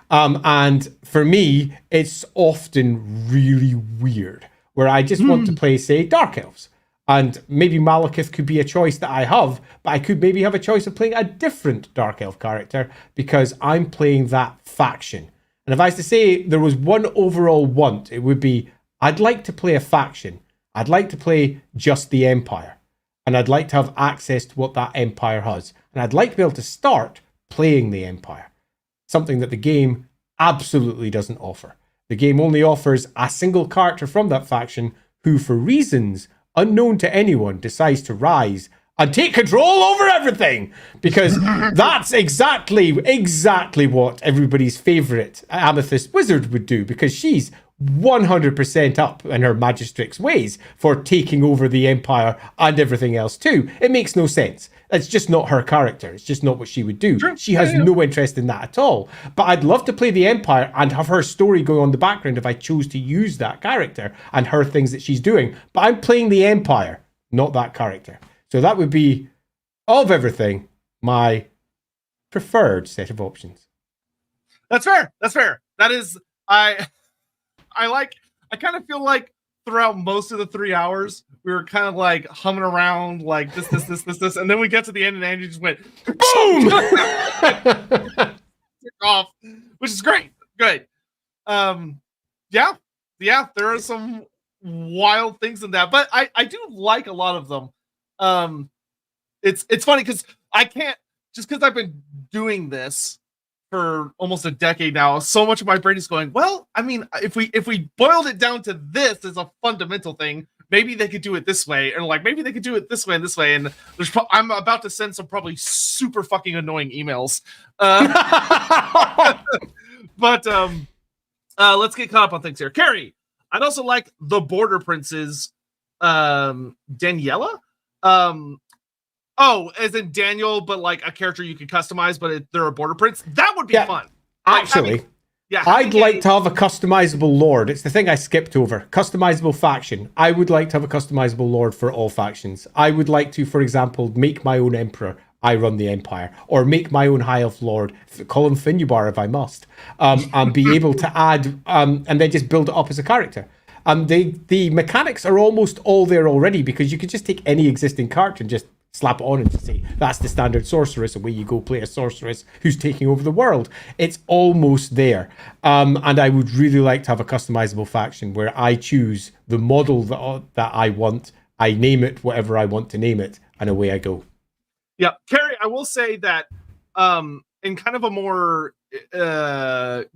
And for me, it's often really weird, where I just want to play, say, Dark Elves. And maybe Malekith could be a choice that I have, but I could maybe have a choice of playing a different Dark Elf character because I'm playing that faction. And if I was to say there was one overall want, it would be I'd like to play a faction. I'd like to play just the Empire. And I'd like to have access to what that Empire has. And I'd like to be able to start playing the Empire. Something that the game absolutely doesn't offer. The game only offers a single character from that faction who, for reasons unknown to anyone, decides to rise and take control over everything, because that's exactly what everybody's favorite Amethyst wizard would do, because she's 100% up in her magistrix ways for taking over the Empire and everything else too. It makes no sense. It's just not her character. It's just not what she would do. Sure. She has no interest in that at all. But I'd love to play the Empire and have her story going on in the background if I chose to use that character and her things that she's doing. But I'm playing the Empire, not that character. So that would be, of everything, my preferred set of options. That's fair. That's fair. That is, I kind of feel like throughout most of the 3 hours, we were kind of like humming around like this. And then we get to the end and Andy just went, boom! Off, which is great. Good. Yeah, there are some wild things in that, but I do like a lot of them. It's funny because I can't, just because I've been doing this for almost a decade now, so much of my brain is going, well, I mean, if we boiled it down to this as a fundamental thing, maybe they could do it this way, and like maybe they could do it this way and this way. And I'm about to send some probably super fucking annoying emails. But let's get caught up on things here. Carrie, I'd also like the Border Princes, Daniela. Oh, as in Daniel, but like a character you can customize, but they're a Border Prince. That would be fun. Actually, I'd like to have a customizable lord. It's the thing I skipped over. Customizable faction. I would like to have a customizable lord for all factions. I would like to, for example, make my own emperor. I run the Empire, or make my own High Elf Lord, call him Finubar if I must, and be able to add, and then just build it up as a character. The mechanics are almost all there already, because you could just take any existing character and just slap it on and just say, that's the standard sorceress, away you go, play a sorceress who's taking over the world. It's almost there. And I would really like to have a customizable faction where I choose the model that I want, I name it whatever I want to name it, and away I go. Yeah, Carrie, I will say that in kind of a more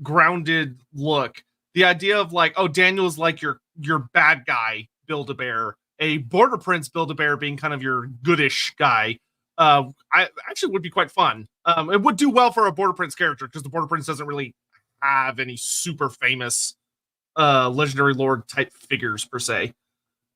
grounded look, the idea of like, oh, Daniel's like your bad guy Build-A-Bear, a Border Prince Build-A-Bear being kind of your goodish guy, I actually would be quite fun. It would do well for a Border Prince character, because the Border Prince doesn't really have any super famous legendary lord type figures per se.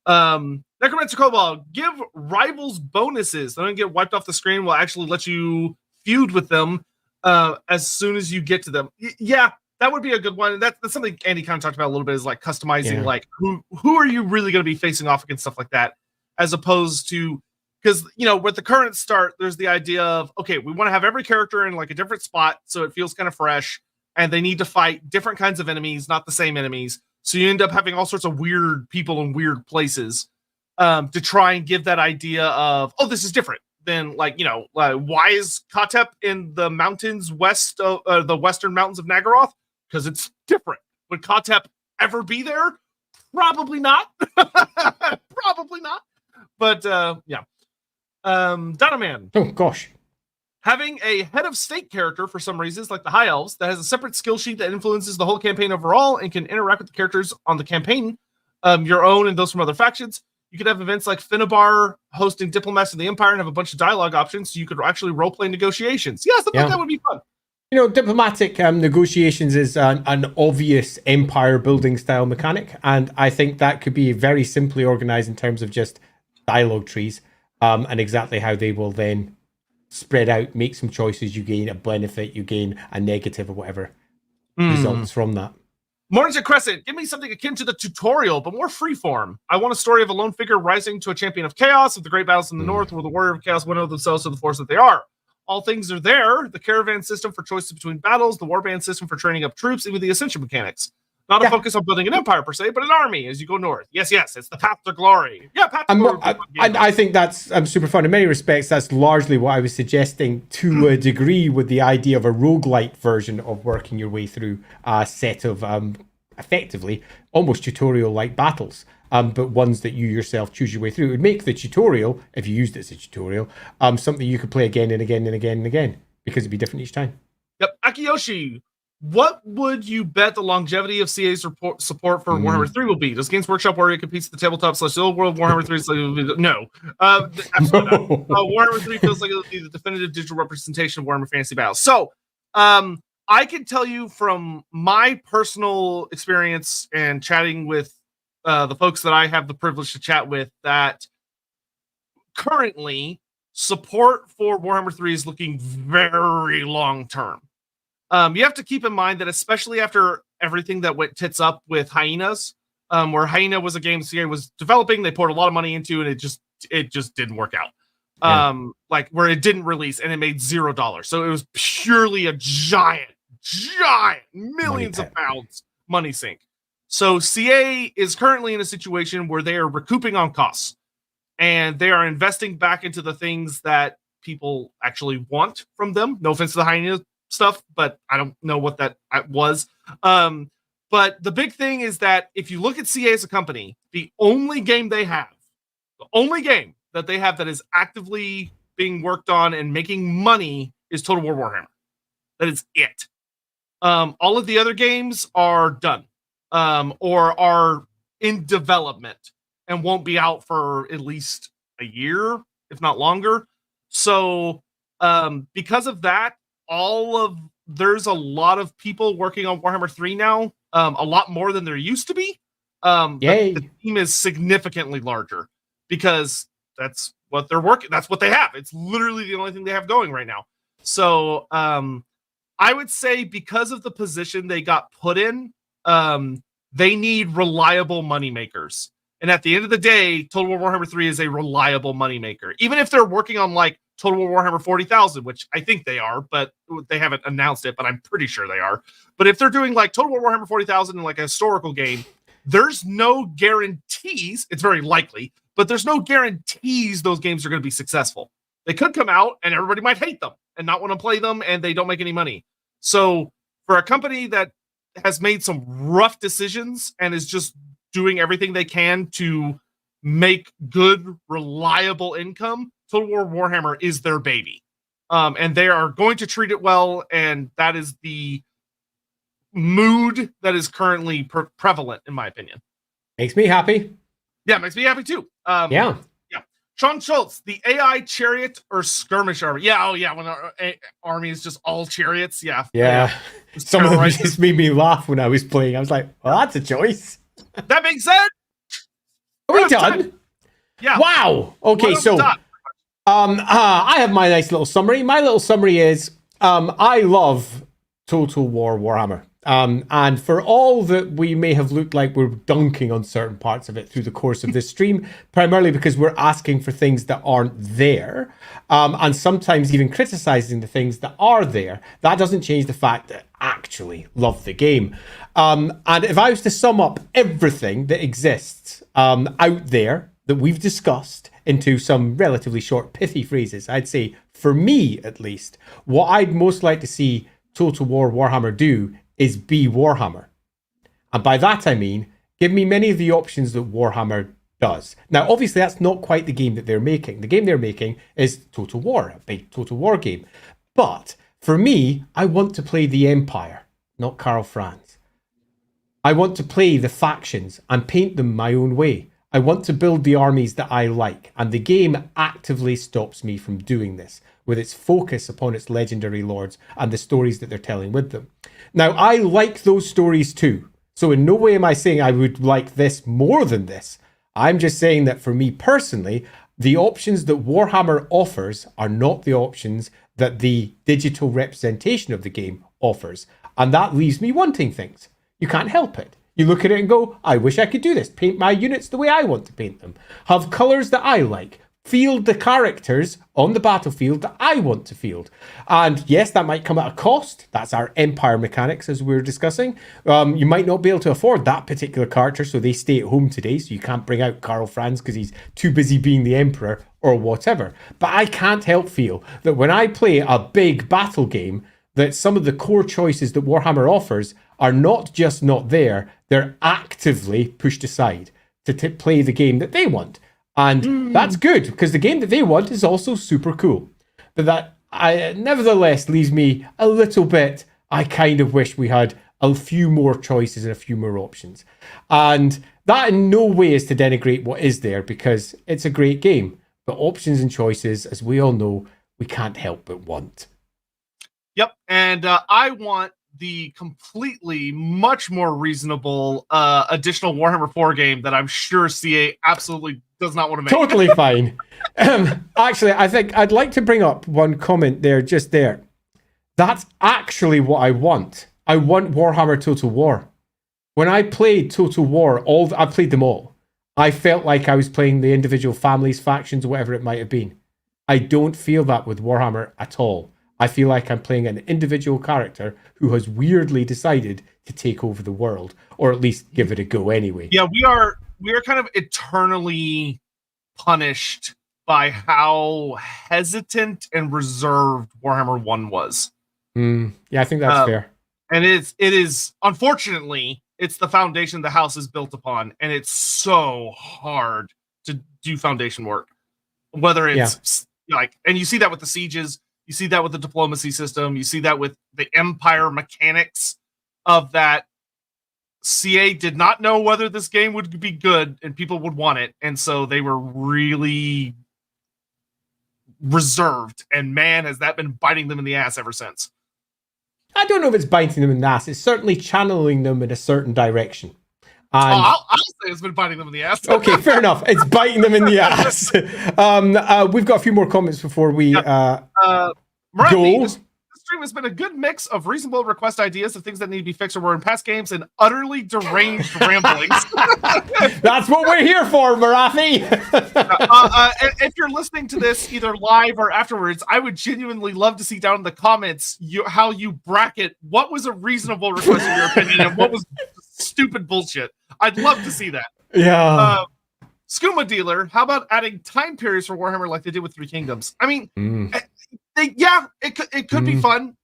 Necromancer Kobold, give rivals bonuses. They don't get wiped off the screen. Will actually let you feud with them as soon as you get to them. Yeah, that would be a good one. And that's something Andy kind of talked about a little bit, is like customizing, like who are you really going to be facing off against, stuff like that, as opposed to, because, you know, with the current start, there's the idea of, okay, we want to have every character in like a different spot so it feels kind of fresh, and they need to fight different kinds of enemies, not the same enemies. So you end up having all sorts of weird people in weird places to try and give that idea of, oh, this is different than, like, you know, why is Katep in the mountains west of the western mountains of Nagaroth? Because it's different. Would Katep ever be there? Probably not. Probably not. But yeah. Donoman. Oh, gosh. Having a head of state character for some reasons, like the High Elves, that has a separate skill sheet that influences the whole campaign overall and can interact with the characters on the campaign, your own and those from other factions. You could have events like Finubar hosting diplomats in the Empire and have a bunch of dialogue options, so you could actually roleplay negotiations. Yeah, something like that would be fun. You know, diplomatic negotiations is an obvious empire building style mechanic, and I think that could be very simply organized in terms of just dialogue trees, and exactly how they will then spread out, make some choices, you gain a benefit, you gain a negative or whatever results from that. Mornings at Crescent, give me something akin to the tutorial, but more freeform. I want a story of a lone figure rising to a champion of chaos of the great battles in the north, where the warrior of chaos winnow themselves to the force that they are. All things are there. The caravan system for choices between battles, the warband system for training up troops, even the ascension mechanics. Not a focus on building an empire per se, but an army as you go north. Yes, it's the path to glory. Yeah, path to glory. I think that's super fun. In many respects, that's largely what I was suggesting to a degree with the idea of a roguelite version of working your way through a set of effectively almost tutorial-like battles, but ones that you yourself choose your way through. It would make the tutorial, if you used it as a tutorial, something you could play again and again and again and again, because it'd be different each time. Yep. Akiyoshi, what would you bet the longevity of CA's support for Warhammer 3 will be? Does Games Workshop Warrior competes at the tabletop / old world Warhammer 3? No. Absolutely not. Warhammer 3 feels like it'll be the definitive digital representation of Warhammer Fantasy Battles. So, I can tell you from my personal experience and chatting with the folks that I have the privilege to chat with that currently support for Warhammer 3 is looking very long term. You have to keep in mind that especially after everything that went tits up with Hyenas, where Hyena was a game CA was developing, they poured a lot of money into, and it just didn't work out. Yeah. Like where it didn't release and it made $0. So it was purely a giant millions of pounds money sink. So CA is currently in a situation where they are recouping on costs and they are investing back into the things that people actually want from them. No offense to the Hyena stuff, but I don't know what that was. But the big thing is that if you look at CA as a company, the only game that they have that is actively being worked on and making money is Total War Warhammer. That is it. All of the other games are done or are in development and won't be out for at least a year, if not longer. So because of that, there's a lot of people working on Warhammer 3 now, a lot more than there used to be. The team is significantly larger because that's what they're working. That's what they have. It's literally the only thing they have going right now. So I would say because of the position they got put in, they need reliable moneymakers. And at the end of the day, Total War Warhammer 3 is a reliable moneymaker. Even if they're working on like Total War Warhammer 40,000, which I think they are, but they haven't announced it, but I'm pretty sure they are. But if they're doing like Total War Warhammer 40,000 in like a historical game, there's no guarantees. It's very likely, but there's no guarantees those games are going to be successful. They could come out and everybody might hate them and not want to play them and they don't make any money. So for a company that has made some rough decisions and is just doing everything they can to make good, reliable income, Total War Warhammer is their baby. And they are going to treat it well, and that is the mood that is currently prevalent, in my opinion. Makes me happy. Yeah, makes me happy too. Yeah. Sean Schultz, the AI chariot or skirmish army? Yeah, when our army is just all chariots. Yeah. Some of them just made me laugh when I was playing. I was like, well, that's a choice. That being said, are we done? Yeah. Wow. Okay, so I have my nice little summary. My little summary is I love Total War Warhammer. And for all that we may have looked like we're dunking on certain parts of it through the course of this stream, primarily because we're asking for things that aren't there, and sometimes even criticizing the things that are there, that doesn't change the fact that I actually love the game. And if I was to sum up everything that exists out there that we've discussed into some relatively short, pithy phrases, I'd say, for me at least, what I'd most like to see Total War Warhammer do is be Warhammer. And by that I mean, give me many of the options that Warhammer does. Now, obviously, that's not quite the game that they're making. The game they're making is Total War, a big Total War game. But for me, I want to play the Empire, not Karl Franz. I want to play the factions and paint them my own way. I want to build the armies that I like, and the game actively stops me from doing this with its focus upon its legendary lords and the stories that they're telling with them. Now, I like those stories too, so in no way am I saying I would like this more than this. I'm just saying that for me personally, the options that Warhammer offers are not the options that the digital representation of the game offers, and that leaves me wanting things. You can't help it. You look at it and go, I wish I could do this. Paint my units the way I want to paint them. Have colours that I like. field the characters on the battlefield that I want to field. And yes, that might come at a cost. That's our empire mechanics, as we were discussing. You might not be able to afford that particular character, so they stay at home today, so you can't bring out Karl Franz because he's too busy being the emperor or whatever. But I can't help feel that when I play a big battle game, that some of the core choices that Warhammer offers are not just not there, they're actively pushed aside to play the game that they want. And that's good, because the game that they want is also super cool. But that nevertheless leaves me a little bit, I kind of wish we had a few more choices and a few more options. And that in no way is to denigrate what is there, because it's a great game. But options and choices, as we all know, we can't help but want. Yep, and I want the completely much more reasonable additional Warhammer 4 game that I'm sure CA absolutely does not want to make. Totally fine. Actually, I think I'd like to bring up one comment there, just there. That's actually what I want. I want Warhammer Total War. When I played Total War, I played them all. I felt like I was playing the individual families, factions, whatever it might have been. I don't feel that with Warhammer at all. I feel like I'm playing an individual character who has weirdly decided to take over the world, or at least give it a go anyway. Yeah, we are kind of eternally punished by how hesitant and reserved Warhammer 1 was. Yeah, I think that's fair. And it is unfortunately, it's the foundation the house is built upon, and it's so hard to do foundation work. Whether it's like, and you see that with the sieges, you see that with the diplomacy system, you see that with the empire mechanics of that. CA did not know whether this game would be good and people would want it, and so they were really reserved, and man, has that been biting them in the ass ever since. I don't know if it's biting them in the ass. It's certainly channeling them in a certain direction. And I'll say it's been biting them in the ass. Okay, fair enough. It's biting them in the ass. We've got a few more comments before we Marathi, go. this stream has been a good mix of reasonable request ideas of things that need to be fixed or were in past games and utterly deranged ramblings. That's what we're here for, Marathi. If you're listening to this either live or afterwards, I would genuinely love to see down in the comments how you bracket what was a reasonable request in your opinion and what was stupid bullshit. I'd love to see that. Yeah. Skooma Dealer, how about adding time periods for Warhammer like they did with Three Kingdoms? I mean, it could be fun.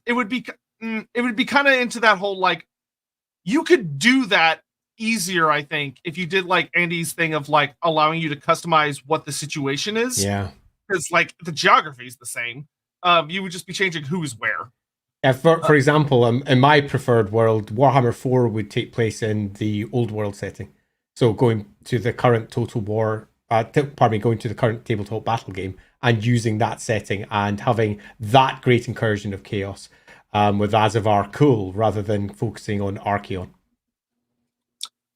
It would be kind of into that whole, like, you could do that easier, I think, if you did like Andy's thing of like allowing you to customize what the situation is. Yeah. Because like the geography is the same. You would just be changing who's where. Yeah, for example, in my preferred world, Warhammer 4 would take place in the old world setting. So going to the current Total War, going to the current tabletop battle game and using that setting and having that great incursion of chaos with Azavar cool rather than focusing on Archaon.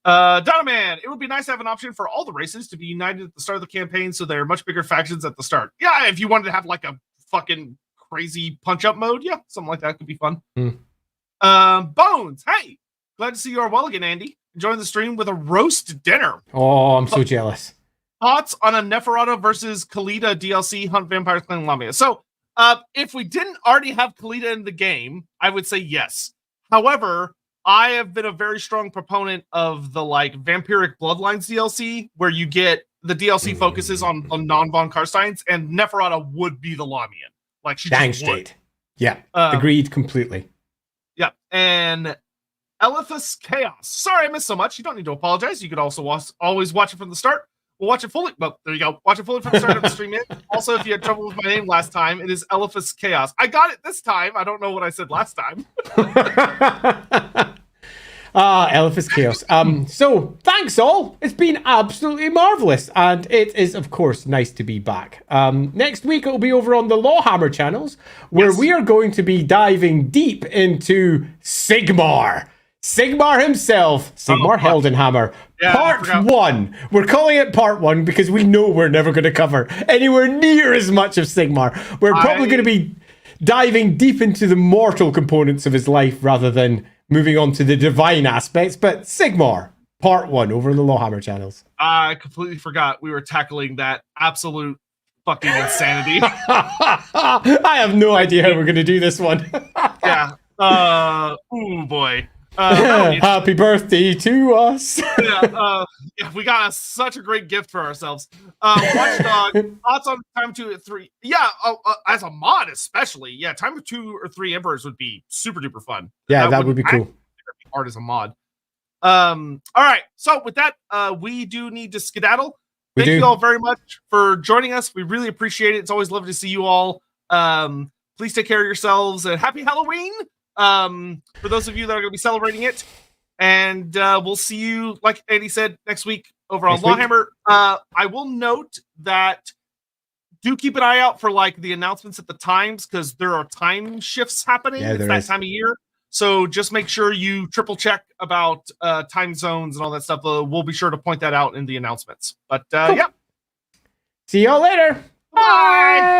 Donoman, it would be nice to have an option for all the races to be united at the start of the campaign so there are much bigger factions at the start. Yeah, if you wanted to have like a fucking crazy punch-up mode, yeah, something like that could be fun. Bones, hey! Glad to see you are well again, Andy. Enjoying the stream with a roast dinner. Oh, I'm so jealous. Thoughts on a Neferata versus Khalida DLC Hunt Vampires Clan Lamia? So, if we didn't already have Khalida in the game, I would say yes. However, I have been a very strong proponent of the like Vampiric Bloodlines DLC, where you get the DLC focuses on non-Von Karsteins, and Neferata would be the Lamian. Like she Dang just would. straight. Yeah, agreed completely. Yeah, and Elephas Chaos. Sorry I missed so much. You don't need to apologize. You could also always watch it from the start. We'll watch it fully. Well, there you go. Watch it fully from the start of the stream. Also, if you had trouble with my name last time, it is Elephas Chaos. I got it this time. I don't know what I said last time. Elephas Chaos. So thanks all. It's been absolutely marvelous, and it is of course nice to be back. Next week it'll be over on the LAWhammer channels, where we are going to be diving deep into Sigmar. Sigmar himself, Sigmar Heldenhammer, part 1. We're calling it part 1 because we know we're never going to cover anywhere near as much of Sigmar. We're probably going to be diving deep into the mortal components of his life rather than moving on to the divine aspects. But Sigmar, part 1 over in the LAWhammer channels. I completely forgot we were tackling that absolute fucking insanity. I have no idea how we're going to do this one. Yeah. Oh boy. Happy birthday to us. Yeah, we got such a great gift for ourselves. Watchdog, thoughts on Time 2 or 3? Yeah, as a mod especially. Yeah, Time 2 or 3 Emperors would be super duper fun. Yeah, that would be cool. Art as a mod. All right, so with that, we do need to skedaddle. Thank you all very much for joining us. We really appreciate it. It's always lovely to see you all. Please take care of yourselves and happy Halloween. For those of you that are going to be celebrating it, and we'll see you, like Andy said, next week over on LAWhammer. I will note that do keep an eye out for like the announcements at the times, because there are time shifts happening. It's that time of year, so just make sure you triple check about time zones and all that stuff. We'll be sure to point that out in the announcements. But yeah, see y'all later. Bye.